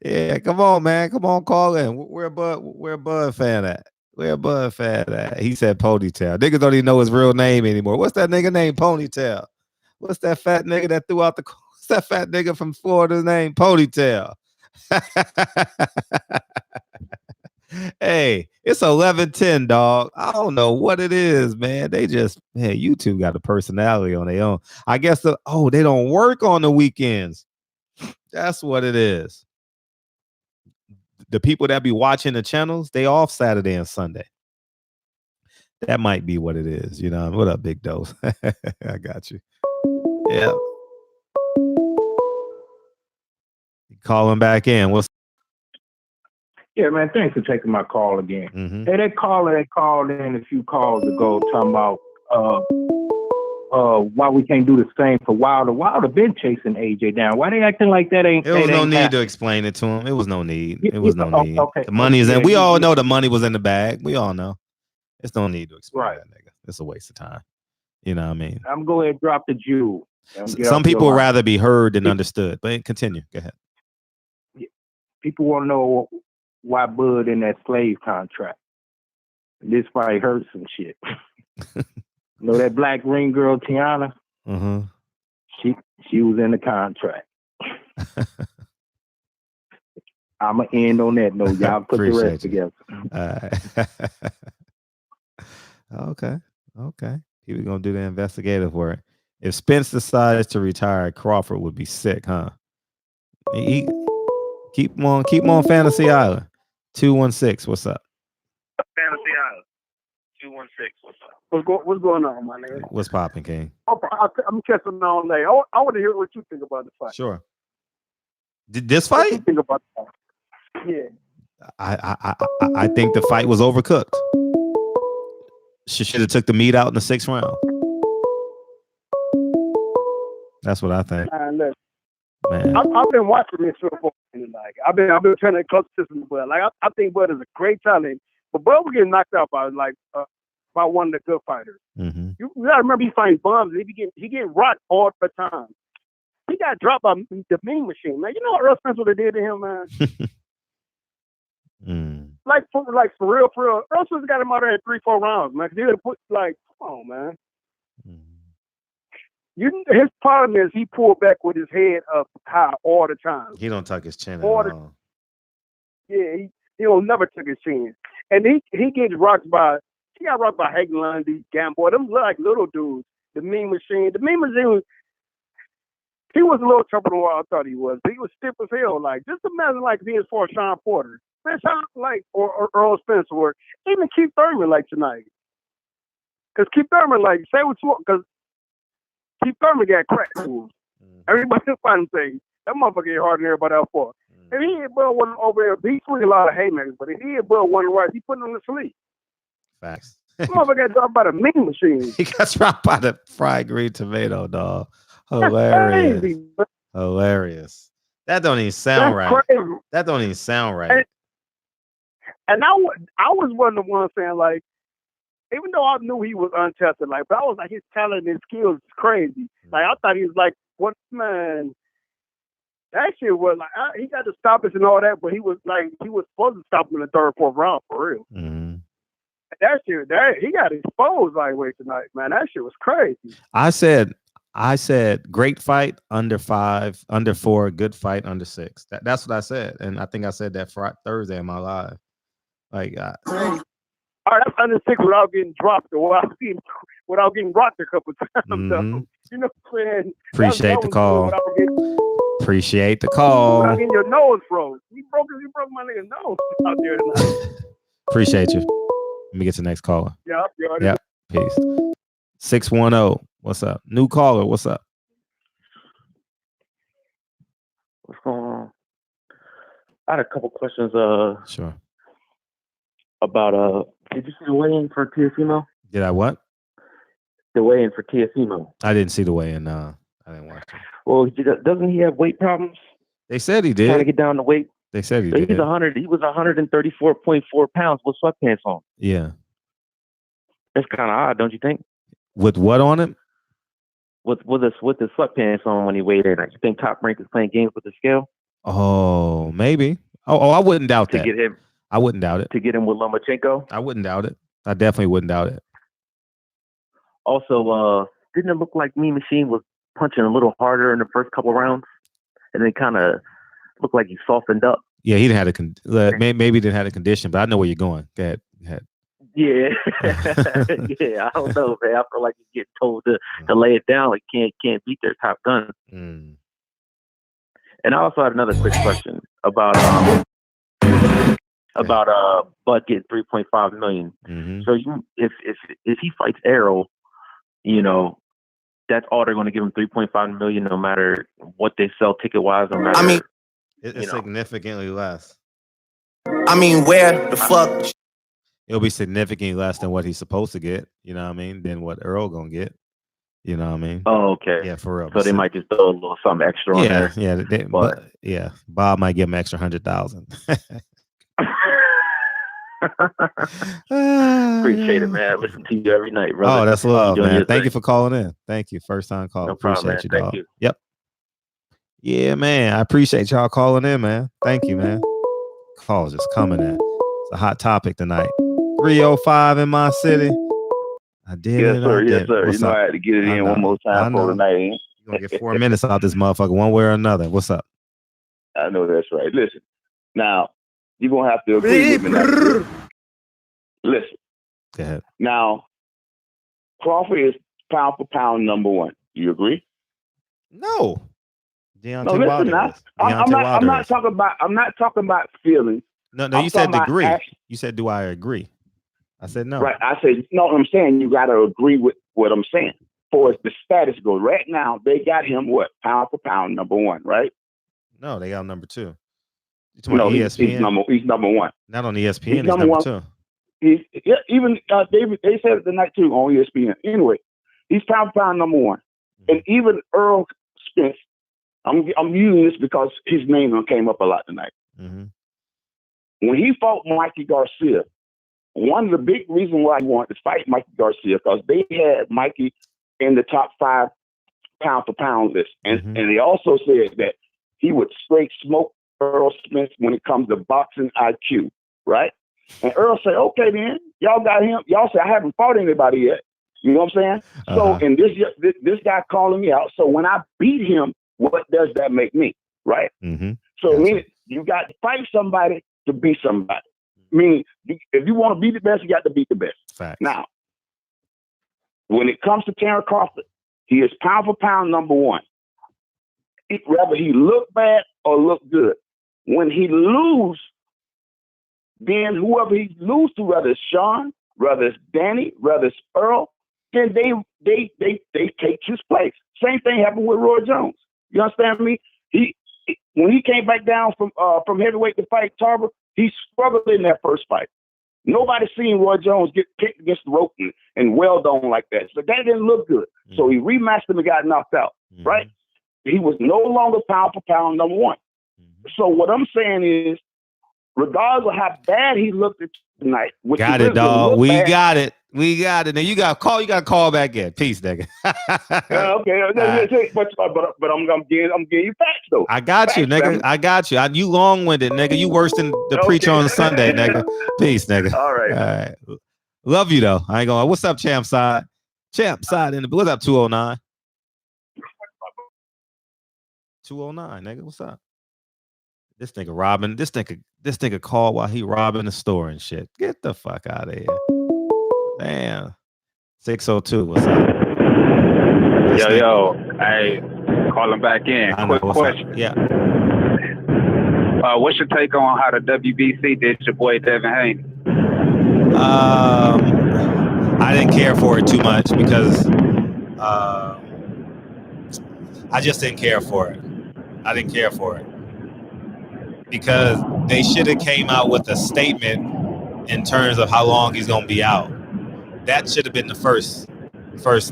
Speaker 4: Yeah, come on, man. Come on, call in. Where Bud fan at? Where Bud fan at? He said Ponytail. Niggas don't even know his real name anymore. What's that nigga name? Ponytail. What's that fat nigga that threw out what's that fat nigga from Florida's name? Ponytail. Hey, it's 11:10, dog. I don't know what it is, man. YouTube got a personality on their own. I guess they don't work on the weekends. That's what it is. The people that be watching the channels, they off Saturday and Sunday. That might be what it is. You know, what up, Big Dose? I got you. Yeah. Calling back in.
Speaker 10: Yeah, man, thanks for taking my call again. Hey, that caller that called in a few calls ago talking about why we can't do the same for Wilder. Wilder been chasing AJ down. Why they acting like that ain't?
Speaker 4: It was no need
Speaker 10: happening?
Speaker 4: to explain it to him. It was no need. It was no need.
Speaker 10: Okay.
Speaker 4: The money is in. We all know the money was in the bag. We all know. It's no need to explain that, nigga. It's a waste of time. You know what I mean?
Speaker 10: I'm going to go ahead and drop the jewel.
Speaker 4: Some people would rather be heard than understood. But continue. Go ahead.
Speaker 10: People want to know why Bud in that slave contract. This probably hurts some shit. You know that black ring girl Tiana? She was in the contract. I'ma end on that note. Y'all put the rest together.
Speaker 4: Okay. People gonna do the investigative work. If Spence decides to retire, Crawford would be sick, huh? Keep him on Fantasy Island. 216. What's up?
Speaker 11: Fantasy Island. 216. What's up? What's going on, my nigga?
Speaker 4: What's popping, King?
Speaker 11: I'm catching on late. I want to hear what you think about the fight.
Speaker 4: Sure. This fight?
Speaker 11: What you think about the fight? Yeah.
Speaker 4: I think the fight was overcooked. She should have took the meat out in the 6th round. That's what I think. Man.
Speaker 11: I've been watching this show for like I've been trying to close to this, but like I think Bud is a great talent. But Bud was getting knocked out by one of the good fighters. You gotta remember he fighting bums. He getting rocked all the time. He got dropped by the Mean Machine, man. You know what Earl Spence would have did to him, man? Like for real. Earl Spence got him out there in 3-4 rounds, man. Cause he would have put come on, man. His problem is he pulled back with his head up high all the time.
Speaker 4: He don't tuck his chin at all.
Speaker 11: Yeah, he don't never took his chin. And he got rocked by Hagen Lundy, Gamboy. Them like little dudes. The Mean Machine. He was a little tougher than what I thought he was. But he was stiff as hell. Like, just imagine like being for Sean Porter. Man, or Earl Spence or even Keith Thurman like tonight. Because Keith Thurman, like, say what you want, because Keith Thurman got crack tools. Everybody find him saying That motherfucker hit harder than everybody else for. If he hit Bud one over there, he swing a lot of haymakers, but if he hit Bud one right, he putting him to sleep.
Speaker 4: Facts.
Speaker 11: That motherfucker got dropped by the mean machine.
Speaker 4: He got dropped by the fried green tomato, dog. Hilarious.
Speaker 11: Crazy,
Speaker 4: hilarious. That don't even sound right.
Speaker 11: Crazy.
Speaker 4: That don't even sound right.
Speaker 11: And I was one of the ones saying, like, even though I knew he was untested, like, but I was like, his talent and skills is crazy. Like, I thought he was like, what, man? That shit was like, he got to stop us and all that, but he was supposed to stop him in the third, fourth round for real.
Speaker 4: Mm-hmm.
Speaker 11: That shit, he got exposed lightweight tonight, man. That shit was crazy.
Speaker 4: I said, great fight under 5, under 4, good fight under 6. That's what I said, and I think I said that Thursday in my live. Like,
Speaker 11: all right, that's under 6 without getting dropped or without getting rocked a couple times.
Speaker 4: Mm-hmm.
Speaker 11: You know what I'm saying?
Speaker 4: Appreciate the call. Appreciate the call.
Speaker 11: Without getting your nose froze. You broke my nigga's nose out there tonight.
Speaker 4: Appreciate you. Let me get to the next caller.
Speaker 11: Yep.
Speaker 4: Peace. 610. What's up? New caller. What's up?
Speaker 12: What's going on? I had a couple questions.
Speaker 4: Sure.
Speaker 12: About did you see the weigh-in for Teofimo?
Speaker 4: Did I what?
Speaker 12: The weigh-in for Teofimo.
Speaker 4: I didn't see the weigh-in. I didn't watch it.
Speaker 12: Well, doesn't he have weight problems?
Speaker 4: They said he did.
Speaker 12: Trying to get down to weight.
Speaker 4: They said he
Speaker 12: He
Speaker 4: did.
Speaker 12: was 134.4 pounds with sweatpants on.
Speaker 4: Yeah.
Speaker 12: That's kind of odd, don't you think?
Speaker 4: With what on him?
Speaker 12: With the sweatpants on when he weighed in. You think Top Rank is playing games with the scale?
Speaker 4: Oh, maybe. Oh, I wouldn't doubt that.
Speaker 12: To get him.
Speaker 4: I wouldn't doubt it.
Speaker 12: To get him with Lomachenko?
Speaker 4: I wouldn't doubt it. I definitely wouldn't doubt it.
Speaker 12: Also, didn't it look like Mean Machine was punching a little harder in the first couple rounds? And then kind of looked like he softened up.
Speaker 4: Yeah, he didn't have maybe he didn't have a condition, but I know where you're going. Go ahead.
Speaker 12: Yeah. Yeah, I don't know, man. I feel like he's getting told to lay it down. Like, can't beat their top gun.
Speaker 4: Mm.
Speaker 12: And I also had another quick question about Bud getting $3.5 million.
Speaker 4: Mm-hmm.
Speaker 12: So if he fights Errol, you know, that's all they're going to give him $3.5 million, no matter what they sell ticket wise. No matter.
Speaker 4: I mean, it's significantly less.
Speaker 13: I mean, where the fuck?
Speaker 4: It'll be significantly less than what he's supposed to get. You know what I mean? Than what Errol gonna get. You know what I mean?
Speaker 12: Oh, okay.
Speaker 4: Yeah, for real.
Speaker 12: So they might just throw a little something extra on there.
Speaker 4: Yeah. Bob might give him extra 100,000.
Speaker 12: Appreciate it, man. I listen to you every night, brother.
Speaker 4: Oh, that's love, man. Thank
Speaker 12: you
Speaker 4: you for calling in. Thank you. First time call.
Speaker 12: No
Speaker 4: Appreciate
Speaker 12: problem,
Speaker 4: you,
Speaker 12: man.
Speaker 4: dog.
Speaker 12: Thank you.
Speaker 4: Yep. Yeah, man. I appreciate y'all calling in, man. Thank you, man. Calls just coming in. It's a hot topic tonight. 305 in my city. I did
Speaker 1: Yes,
Speaker 4: it.
Speaker 1: sir. Yes, sir.
Speaker 4: What's
Speaker 1: You know
Speaker 4: up?
Speaker 1: I had to get it in one more time for tonight.
Speaker 4: You're gonna get 4 minutes out this motherfucker, one way or another. What's up?
Speaker 1: I know that's right. Listen, now you're gonna have to agree with me. Now. Listen.
Speaker 4: Go ahead.
Speaker 1: Now, Crawford is pound for pound number 1. Do you agree?
Speaker 4: No.
Speaker 1: No, listen now. I'm not talking about feelings.
Speaker 4: No,
Speaker 1: I'm
Speaker 4: you said
Speaker 1: talking about
Speaker 4: degree.
Speaker 1: action.
Speaker 4: You said, do I agree? I said no.
Speaker 1: Right. I said, no, I'm saying you got to agree with what I'm saying. For the status goes, right now, they got him, what, pound for pound, number 1, right?
Speaker 4: No, they got him number 2.
Speaker 1: No,
Speaker 4: ESPN?
Speaker 1: he's number 1.
Speaker 4: Not on ESPN, he's
Speaker 1: number
Speaker 4: 2.
Speaker 1: Even David, they said it tonight too on ESPN. Anyway, he's pound for pound number 1.
Speaker 4: Mm-hmm.
Speaker 1: And even Errol Spence, I'm using this because his name came up a lot tonight.
Speaker 4: Mm-hmm.
Speaker 1: When he fought Mikey Garcia, one of the big reasons why he wanted to fight Mikey Garcia, because they had Mikey in the top 5 pound for pound list. And they also said that he would straight smoke Errol Spence when it comes to boxing IQ, right? And Errol said, okay, then, y'all got him. Y'all said, I haven't fought anybody yet. You know what I'm saying? So, and this guy calling me out. So when I beat him, what does that make me, right?
Speaker 4: Mm-hmm.
Speaker 1: So you got to fight somebody to beat somebody. I mean, if you want to be the best, you got to beat the best.
Speaker 4: Facts.
Speaker 1: Now, when it comes to Terrence Crawford, he is pound for pound number 1. Whether he look bad or look good. When he lose, then whoever he lose to, whether it's Sean, whether it's Danny, whether it's Earl, then they take his place. Same thing happened with Roy Jones. You understand me?
Speaker 7: when he came back down from heavyweight to fight Tarver, he struggled in that first fight. Nobody seen Roy Jones get kicked against the rope and welled on like that. So that didn't look good. So he rematched him and got knocked out, right? He was no longer pound for pound number one. So what I'm saying is, regardless of how bad he looked tonight,
Speaker 4: got it, dog. We got it. Now you got to call back in. Peace, nigga.
Speaker 7: Okay. But I'm giving you facts though.
Speaker 4: I got you, nigga. I got you. You long-winded, nigga. You worse than the preacher on Sunday, nigga. Peace, nigga.
Speaker 7: All right.
Speaker 4: Love you though. I ain't going. What's up, Champ Side? Champ Side in the. What's up, 209? 209, nigga. What's up? This nigga robbing. This nigga called while he robbing the store and shit. Get the fuck out of here. Damn. 602. What's up?
Speaker 23: Yo. Hey, calling back in. Quick question.
Speaker 4: Yeah.
Speaker 23: What's your take on how the WBC did your boy Devin Haney?
Speaker 4: I didn't care for it too much because I just didn't care for it. I didn't care for it. Because they should have came out with a statement in terms of how long he's going to be out. That should have been the first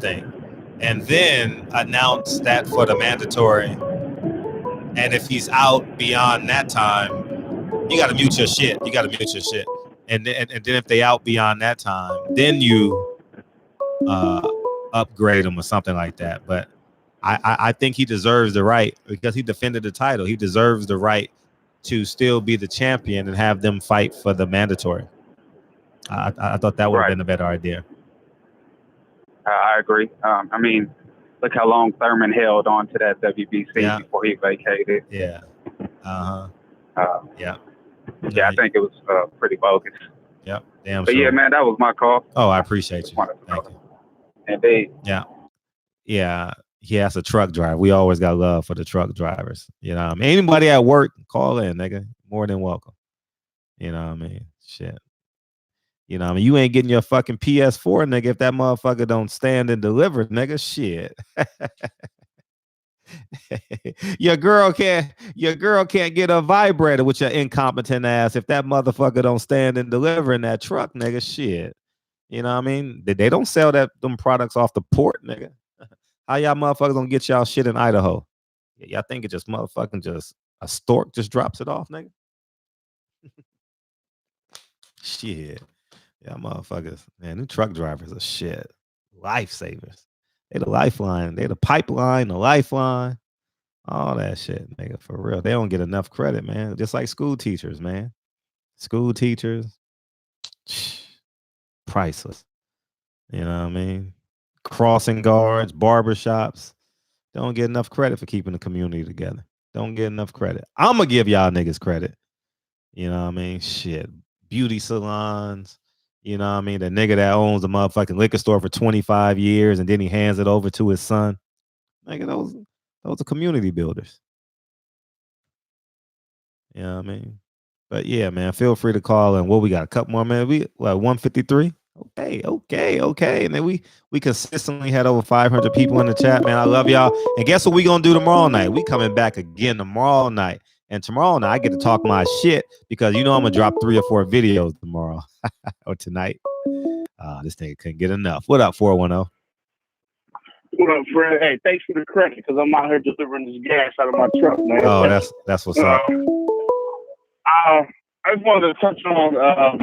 Speaker 4: thing. And then announce that for the mandatory. And if he's out beyond that time, you got to mute your shit. And then if they out beyond that time, then you upgrade him or something like that. But I think he deserves the right, because he defended the title. He deserves the right to still be the champion and have them fight for the mandatory. I thought that would have been a better idea.
Speaker 23: I agree. I mean, look how long Thurman held on to that WBC before he vacated.
Speaker 4: Yeah.
Speaker 23: Yeah, I think it was pretty bogus.
Speaker 4: Yep. Damn.
Speaker 23: But yeah, man, that was my call.
Speaker 4: Oh, I appreciate you. Thank you.
Speaker 23: Indeed.
Speaker 4: Yeah. He has a truck driver. We always got love for the truck drivers. You know what I mean? Anybody at work, call in, nigga. More than welcome. You know what I mean? Shit. You know what I mean? You ain't getting your fucking PS4, nigga, if that motherfucker don't stand and deliver, nigga. Shit. Your girl can't get a vibrator with your incompetent ass if that motherfucker don't stand and deliver in that truck, nigga. Shit. You know what I mean? They don't sell them products off the port, nigga. How y'all motherfuckers gonna get y'all shit in Idaho? Y'all think it just motherfucking just a stork just drops it off, nigga? Shit. Y'all motherfuckers, man, them truck drivers are shit. Lifesavers. They the lifeline. They the pipeline, the lifeline. All that shit, nigga, for real. They don't get enough credit, man. Just like school teachers, man. School teachers, priceless. You know what I mean? Crossing guards, barbershops. Don't get enough credit for keeping the community together. Don't get enough credit. I'm going to give y'all niggas credit. You know what I mean? Shit. Beauty salons. You know what I mean? The nigga that owns the motherfucking liquor store for 25 years and then he hands it over to his son. Nigga, those are community builders. You know what I mean? But yeah, man, feel free to call in. What we got? A couple more minutes. We 153? Okay. And then we consistently had over 500 people in the chat, man. I love y'all. And guess what we gonna do tomorrow night? We coming back again tomorrow night. And tomorrow night I get to talk my shit because you know I'm gonna drop 3 or 4 videos tomorrow or tonight. This nigga couldn't get enough. What up, 410?
Speaker 7: What up, Fred? Hey, thanks for the credit because I'm out here delivering this gas out of my truck, man.
Speaker 4: Oh, that's what's up.
Speaker 7: I just wanted to touch on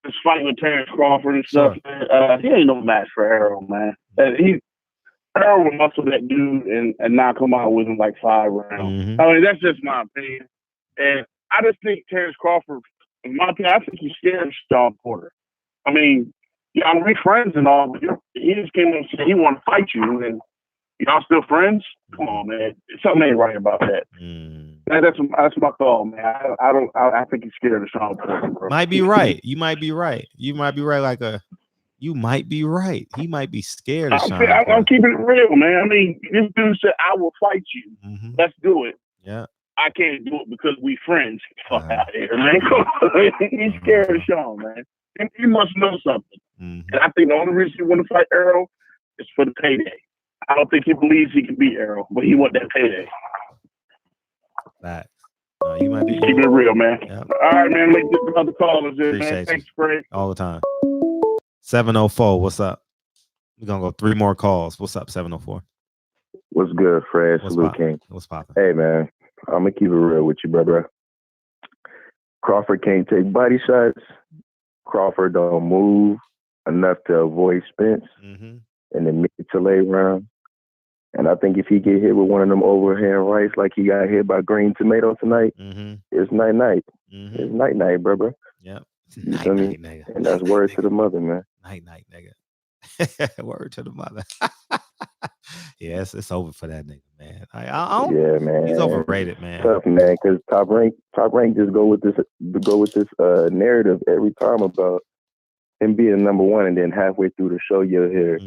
Speaker 7: this fight with Terrence Crawford and stuff. Sure. He ain't no match for Errol, man. Errol will muscle that dude and not come out with him like 5 rounds.
Speaker 4: Mm-hmm.
Speaker 7: I mean, that's just my opinion. And I just think Terrence Crawford, in my opinion, I think he's scared of Sean Porter. I mean, y'all be friends and all, but he just came and said he want to fight you, and y'all still friends? Come on, man. Something ain't right about that. That's my call, man. I think he's scared of Sean Porter, bro.
Speaker 4: Might be right. You might be right. You might be right. You might be right. He might be scared of Sean Porter.
Speaker 7: I'm keeping it real, man. I mean, this dude said, "I will fight you.
Speaker 4: Mm-hmm.
Speaker 7: Let's do it."
Speaker 4: Yeah.
Speaker 7: I can't do it because we friends. Fuck out of here, man. He's scared of Sean, man. And he must know something.
Speaker 4: Mm-hmm.
Speaker 7: And I think the only reason he want to fight Errol is for the payday. I don't think he believes he can beat Errol, but he want that payday.
Speaker 4: Facts. You might be.
Speaker 7: Keep it real, man.
Speaker 4: Yep.
Speaker 7: All right, man. Let's get some other callers in, man.
Speaker 4: Appreciate
Speaker 7: Thanks,
Speaker 4: you.
Speaker 7: Fred.
Speaker 4: All the time. 704. What's up? We're gonna go 3 more calls. What's up, 704?
Speaker 3: What's good, Fred? Salute, King.
Speaker 4: What's poppin'?
Speaker 3: Hey, man. I'm gonna keep it real with you, brother. Crawford can't take body shots. Crawford don't move enough to avoid Spence in the mid to late round. And I think if he get hit with one of them overhand rights like he got hit by Green Tomato tonight, it's night-night. It's night-night, brother.
Speaker 4: Yep.
Speaker 3: You feel me?
Speaker 4: Nigga.
Speaker 3: And that's word to the mother, man.
Speaker 4: Night, nigga. Word to the mother. Yeah, it's over for that nigga, man. I don't,
Speaker 3: yeah, man.
Speaker 4: He's overrated, man.
Speaker 3: Tough, man, because top rank just go with this narrative every time about him being number one, and then halfway through the show you'll hear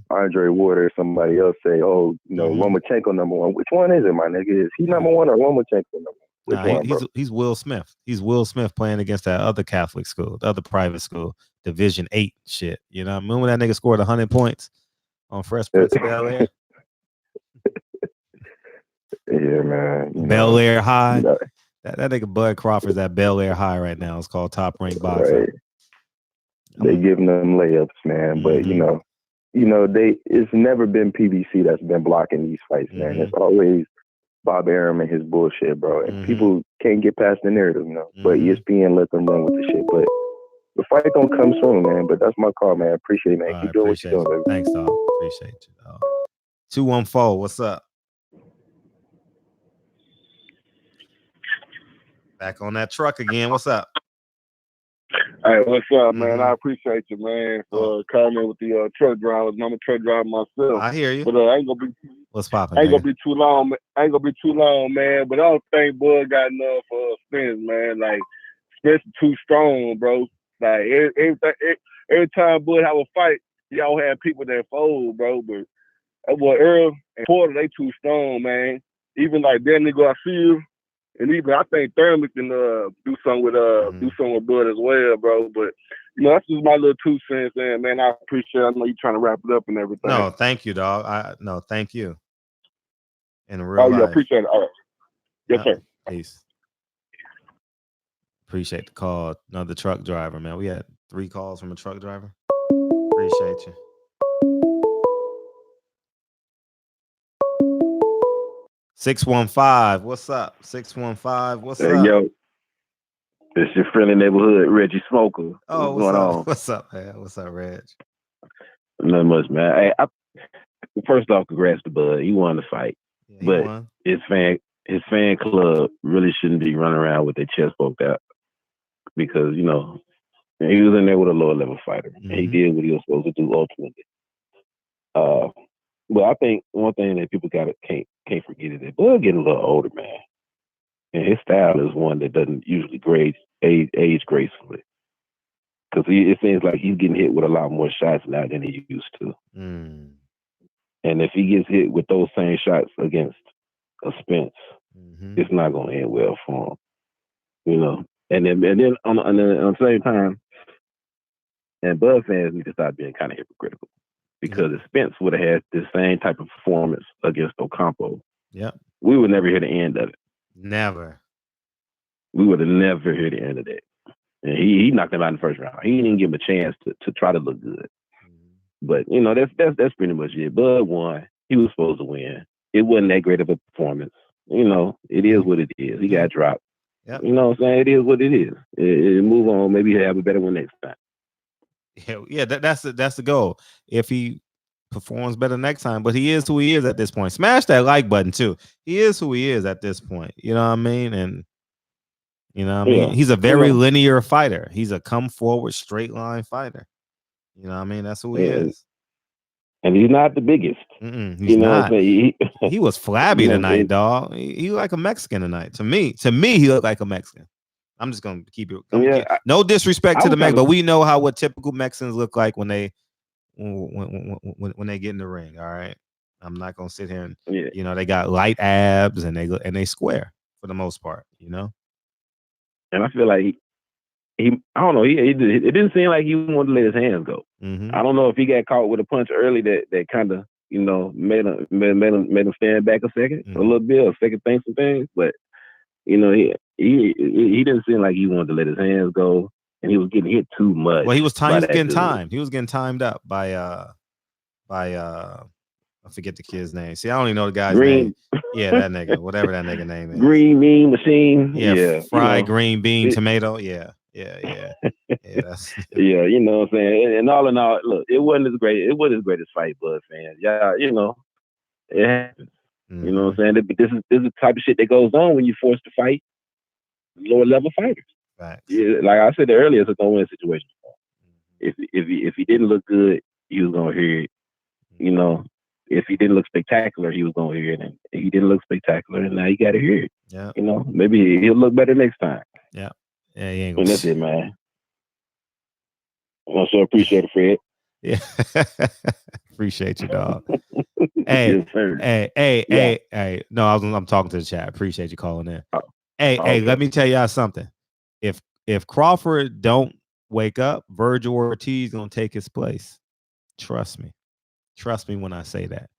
Speaker 3: Andre Ward or somebody else say, "Oh, Lomachenko number one." Which one is it, my nigga? Is he number one or Lomachenko number one? Which one,
Speaker 4: he's Will Smith. He's Will Smith playing against that other Catholic school, the other private school, Division 8 shit. You know, remember when that nigga scored 100 points on Fresh Prince of Bel-Air?
Speaker 3: Yeah, man.
Speaker 4: Bel-Air High. That nigga Bud Crawford's at Bel-Air High right now. It's called Top Rank Boxing.
Speaker 3: Right. They giving them layups, man. But it's never been PBC that's been blocking these fights, man. It's always Bob Arum and his bullshit, bro. And people can't get past the narrative, But ESPN let them run with the shit. But the fight don't come soon, man. But that's my call, man. Appreciate it, man. Keep doing what you're doing, baby.
Speaker 4: Thanks, dog. Appreciate you, dog. 214, what's up? Back on that truck again. What's up?
Speaker 16: Hey, what's up, man? I appreciate you, man, for coming with the truck drivers. I'm a truck driver myself.
Speaker 4: I hear you.
Speaker 16: But I ain't gonna be.
Speaker 4: What's poppin'?
Speaker 16: Ain't gonna be too long. Man. But I don't think Bud got enough Spence, man. Like Spence is too strong, bro. Like every time Bud have a fight, y'all have people that fold, bro. But that boy Errol and Porter, they too strong, man. Even like Danny Garcia. And even I think Thurman can do something with Bud as well, bro. But that's just my little 2 cents, and man, I appreciate it. I know you trying to wrap it up and everything.
Speaker 4: No, thank you, dog. Thank you. In real life.
Speaker 16: Yeah, appreciate it. All right. Yes, sir.
Speaker 4: Peace. Appreciate the call. Another truck driver, man. We had 3 calls from a truck driver. Appreciate you. $615. What's up? $615. What's up?
Speaker 15: Yo, it's your friendly neighborhood, Reggie Smoker.
Speaker 4: Oh,
Speaker 15: what's going on?
Speaker 4: What's up, man? What's up, Reg?
Speaker 15: Not much, man. Hey, first off, congrats to Bud. He won the fight, but his fan club really shouldn't be running around with their chest poked out because he was in there with a lower level fighter, and he did what he was supposed to do ultimately. But I think one thing that people can't forget is that Bud getting a little older, man. And his style is one that doesn't usually age gracefully. Because it seems like he's getting hit with a lot more shots now than he used to. And if he gets hit with those same shots against a Spence, it's not going to end well for him. And then on the same time, and Bud fans need to stop being kind of hypocritical. Because if Spence would have had the same type of performance against Ocampo, we would never hear the end of it. Never. We would have never heard the end of that. And he knocked him out in the first round. He didn't give him a chance to try to look good. But that's pretty much it. Bud won. He was supposed to win. It wasn't that great of a performance. It is what it is. He got dropped. You know what I'm saying? It is what it is. It move on. Maybe he'll have a better one next time.
Speaker 4: Yeah, that's the goal. If he performs better next time, but he is who he is at this point. Smash that like button too. He is who he is at this point. You know what I mean? And he's a very linear fighter. He's a come forward straight line fighter. You know what I mean? That's who he is.
Speaker 15: And he's not the biggest.
Speaker 4: He's not. He was flabby tonight, dog. He looked like a Mexican tonight. To me, he looked like a Mexican. I'm just gonna keep it. No disrespect to the Mex, but we know what typical Mexicans look like when they get in the ring. All right, I'm not gonna sit here and they got light abs and they square for the most part.
Speaker 15: And I feel like he I don't know. It didn't seem like he wanted to let his hands go. I don't know if he got caught with a punch early that kind of made him stand back a second, a little bit, or second think some things, but. You know, he didn't seem like he wanted to let his hands go, and he was getting hit too much.
Speaker 4: Well, he was getting timed. He was getting timed up by I forget the kid's name. See, I don't even know the guy's name. Yeah, that nigga, whatever that nigga name is.
Speaker 15: Green Bean Machine.
Speaker 4: Yeah, fried green bean tomato. Yeah. That's
Speaker 15: yeah, you know what I'm saying. And all in all, look, it wasn't his greatest fight, Bud fans. Yeah, you know, it happens. You know what I'm saying. This is the type of shit that goes on when you're forced to fight lower level fighters.
Speaker 4: Right.
Speaker 15: Yeah, like I said earlier, it's a no-win situation. If he didn't look good, he was gonna hear it. You know, if he didn't look spectacular, he was gonna hear it. And he didn't look spectacular, and now you got to hear it.
Speaker 4: Yeah.
Speaker 15: You know, maybe he'll look better next time.
Speaker 4: Yeah. Yeah. He ain't
Speaker 15: And that's it, man. I so appreciate it, Fred.
Speaker 4: Yeah. Appreciate you, dog. Hey,
Speaker 15: Yes, sir.
Speaker 4: Hey. No, I'm talking to the chat. Appreciate you calling in. Hey, let me tell y'all something. If Crawford don't wake up, Virgil Ortiz gonna take his place. Trust me. Trust me when I say that.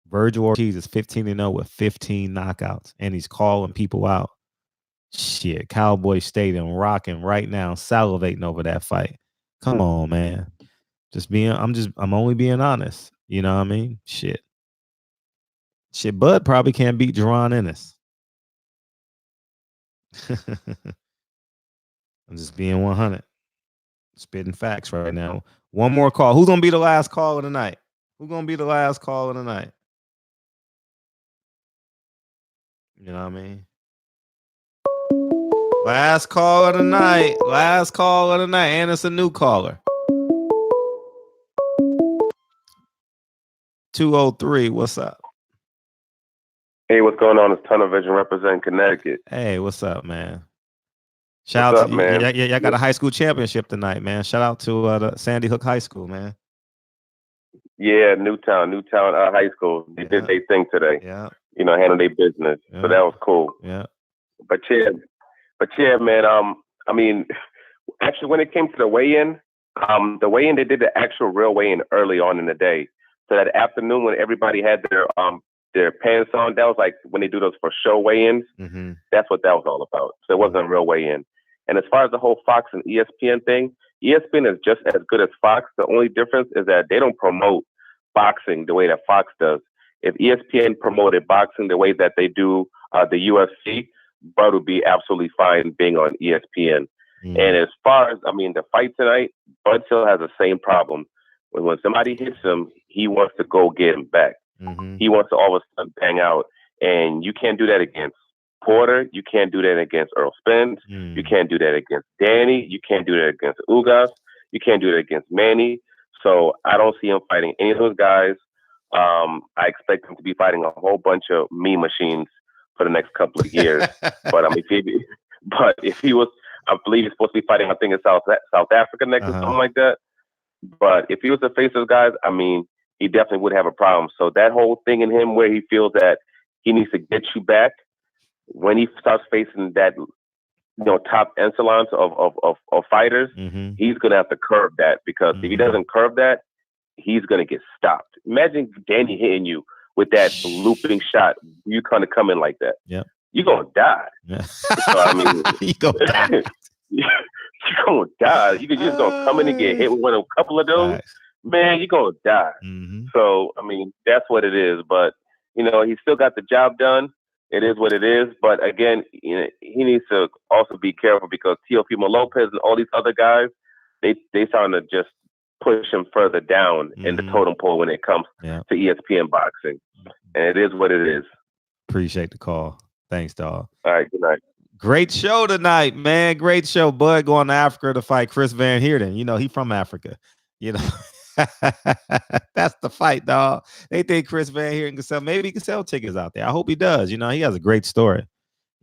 Speaker 4: Virgil Ortiz is 15-0 with 15 knockouts, and he's calling people out. Shit, Cowboy Stadium rocking right now, salivating over that fight. Come on, man. I'm only being honest. You know what I mean? Shit, Bud probably can't beat Jerron Ennis. I'm just being 100. Spitting facts right now. One more call. Who's gonna be the last call of the night? Who's gonna be the last call of the night? You know what I mean? Last call of the night. Last call of the night. And it's a new caller. 203. What's up?
Speaker 17: Hey, what's going on? It's Tunnel Vision representing Connecticut.
Speaker 4: Hey, what's up, man? Shout out to man. Y'all got a high school championship tonight, man. Shout out to the Sandy Hook High School, man.
Speaker 17: Yeah, Newtown High School. They did their thing today.
Speaker 4: Yeah.
Speaker 17: You know, handle their business.
Speaker 4: Yeah.
Speaker 17: So that was cool.
Speaker 4: Yeah.
Speaker 17: But yeah, man. I mean, actually, when it came to the weigh-in, they did the actual real weigh-in early on in the day. So that afternoon, when everybody had their pants on, that was like when they do those for show weigh-ins.
Speaker 4: Mm-hmm.
Speaker 17: That's what that was all about. So it wasn't a real weigh-in. And as far as the whole Fox and ESPN thing, ESPN is just as good as Fox. The only difference is that they don't promote boxing the way that Fox does. If ESPN promoted boxing the way that they do the UFC, Bud would be absolutely fine being on ESPN.
Speaker 4: Mm-hmm.
Speaker 17: And as far as, the fight tonight, Bud still has the same problem. When somebody hits him, he wants to go get him back.
Speaker 4: Mm-hmm.
Speaker 17: He wants to all of a sudden bang out. And you can't do that against Porter. You can't do that against Errol Spence. You can't do that against Danny. You can't do that against Ugas. You can't do that against Manny. So I don't see him fighting any of those guys. I expect him to be fighting a whole bunch of meme machines for the next couple of years. But if he was, I believe he's supposed to be fighting, I think in South Africa next or something like that. But if he was to face those guys, he definitely would have a problem. So that whole thing in him where he feels that he needs to get you back, when he starts facing that, top echelons of fighters, he's gonna have to curb that, because if he doesn't curb that, he's gonna get stopped. Imagine Danny hitting you with that looping shot. You kind of come in like that.
Speaker 4: Yeah,
Speaker 17: you're gonna die.
Speaker 4: Yeah.
Speaker 17: So
Speaker 4: you gonna die.
Speaker 17: You're gonna die. You're just gonna come in and get hit with a couple of those. Man, you're gonna die. So that's what it is. But he still got the job done. It is what it is. But again, he needs to also be careful, because Teofimo Lopez and all these other guys, they starting to just push him further down in the totem pole when it comes to ESPN boxing. And it is what it is.
Speaker 4: Appreciate the call. Thanks, dog.
Speaker 17: All right, good night.
Speaker 4: Great show tonight, man. Great show. Bud going to Africa to fight Chris Van Heerden. He from Africa. That's the fight, dog. They think Chris Van Heerden can sell. Maybe he can sell tickets out there. I hope he does. He has a great story.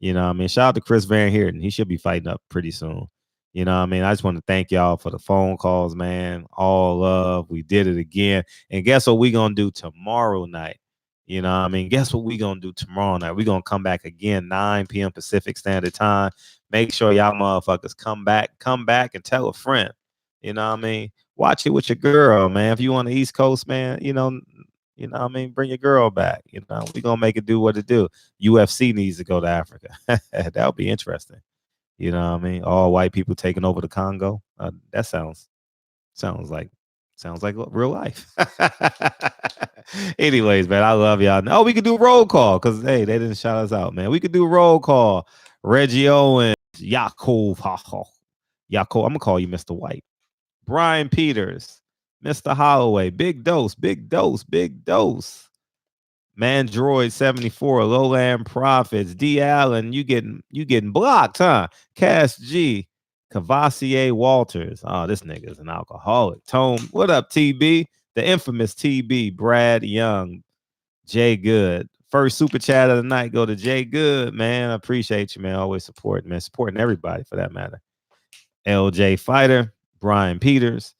Speaker 4: Shout out to Chris Van Heerden. He should be fighting up pretty soon. I just want to thank y'all for the phone calls, man. All love. We did it again. And guess what we going to do tomorrow night? Guess what we going to do tomorrow night? we going to come back again, 9 p.m. Pacific Standard Time. Make sure y'all motherfuckers come back and tell a friend. Watch it with your girl, man. If you on the East Coast, man, You know what I mean? Bring your girl back. You know, we gonna make it do what it do. UFC needs to go to Africa. That would be interesting. You know what I mean? All white people taking over the Congo. That sounds like real life. Anyways, man, I love y'all. Oh, we could do roll call because hey, they didn't shout us out, man. We could do roll call. Reggie Owens, Yaakov, Yaakov. I'm gonna call you Mr. White. Brian Peters, Mr. Holloway, Big Dose, Big Dose, Big Dose. Mandroid 74, Lowland Profits, D Allen, you getting blocked, huh? Cass G, Cavassier Walters. Oh, this nigga is an alcoholic. Tone, what up, TB? The infamous TB, Brad Young, Jay Good. First super chat of the night go to Jay Good, man. I appreciate you, man. Always supporting, man. Supporting everybody for that matter. LJ Fighter, Brian Peters,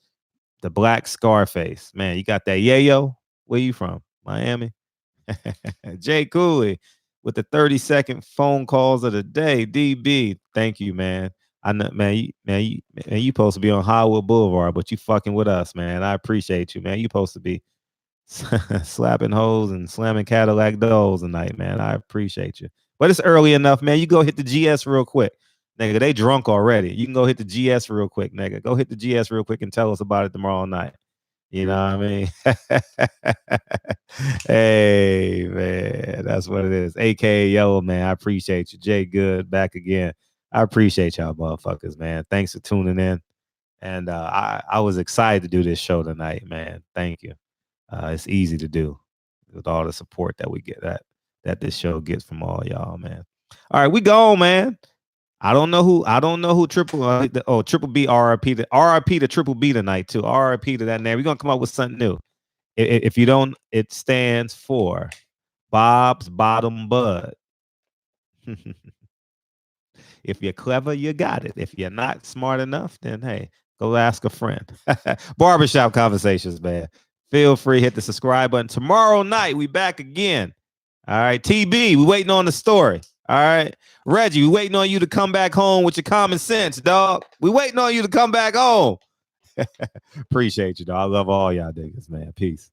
Speaker 4: the Black Scarface. Man, you got that yayo? Where you from? Miami? Jay Cooley with the 30-second phone calls of the day. DB, thank you, man. I know, man, you supposed to be on Hollywood Boulevard, but you fucking with us, man. I appreciate you, man. You supposed to be slapping hoes and slamming Cadillac doors tonight, man. I appreciate you. But it's early enough, man. You go hit the GS real quick. Nigga, they drunk already. You can go hit the GS real quick, nigga. Go hit the GS real quick and tell us about it tomorrow night. You know what I mean? Hey, man, that's what it is. AKA Yellow, man. I appreciate you. Jay Good, back again. I appreciate y'all motherfuckers, man. Thanks for tuning in. And I was excited to do this show tonight, man. Thank you. It's easy to do with all the support that we get, that this show gets from all y'all, man. All right, we go, man. I don't know who Triple B RRP to Triple B tonight too. RRP to that name. We're gonna come up with something new. If you don't, it stands for Bob's Bottom Bud. If you're clever, you got it. If you're not smart enough, then hey, go ask a friend. Barbershop Conversations, man. Feel free, hit the subscribe button. Tomorrow night, we back again. All right, TB, we waiting on the story. All right, Reggie, we waiting on you to come back home with your common sense, dog. We waiting on you to come back home. Appreciate you, dog. I love all y'all niggas, man. Peace.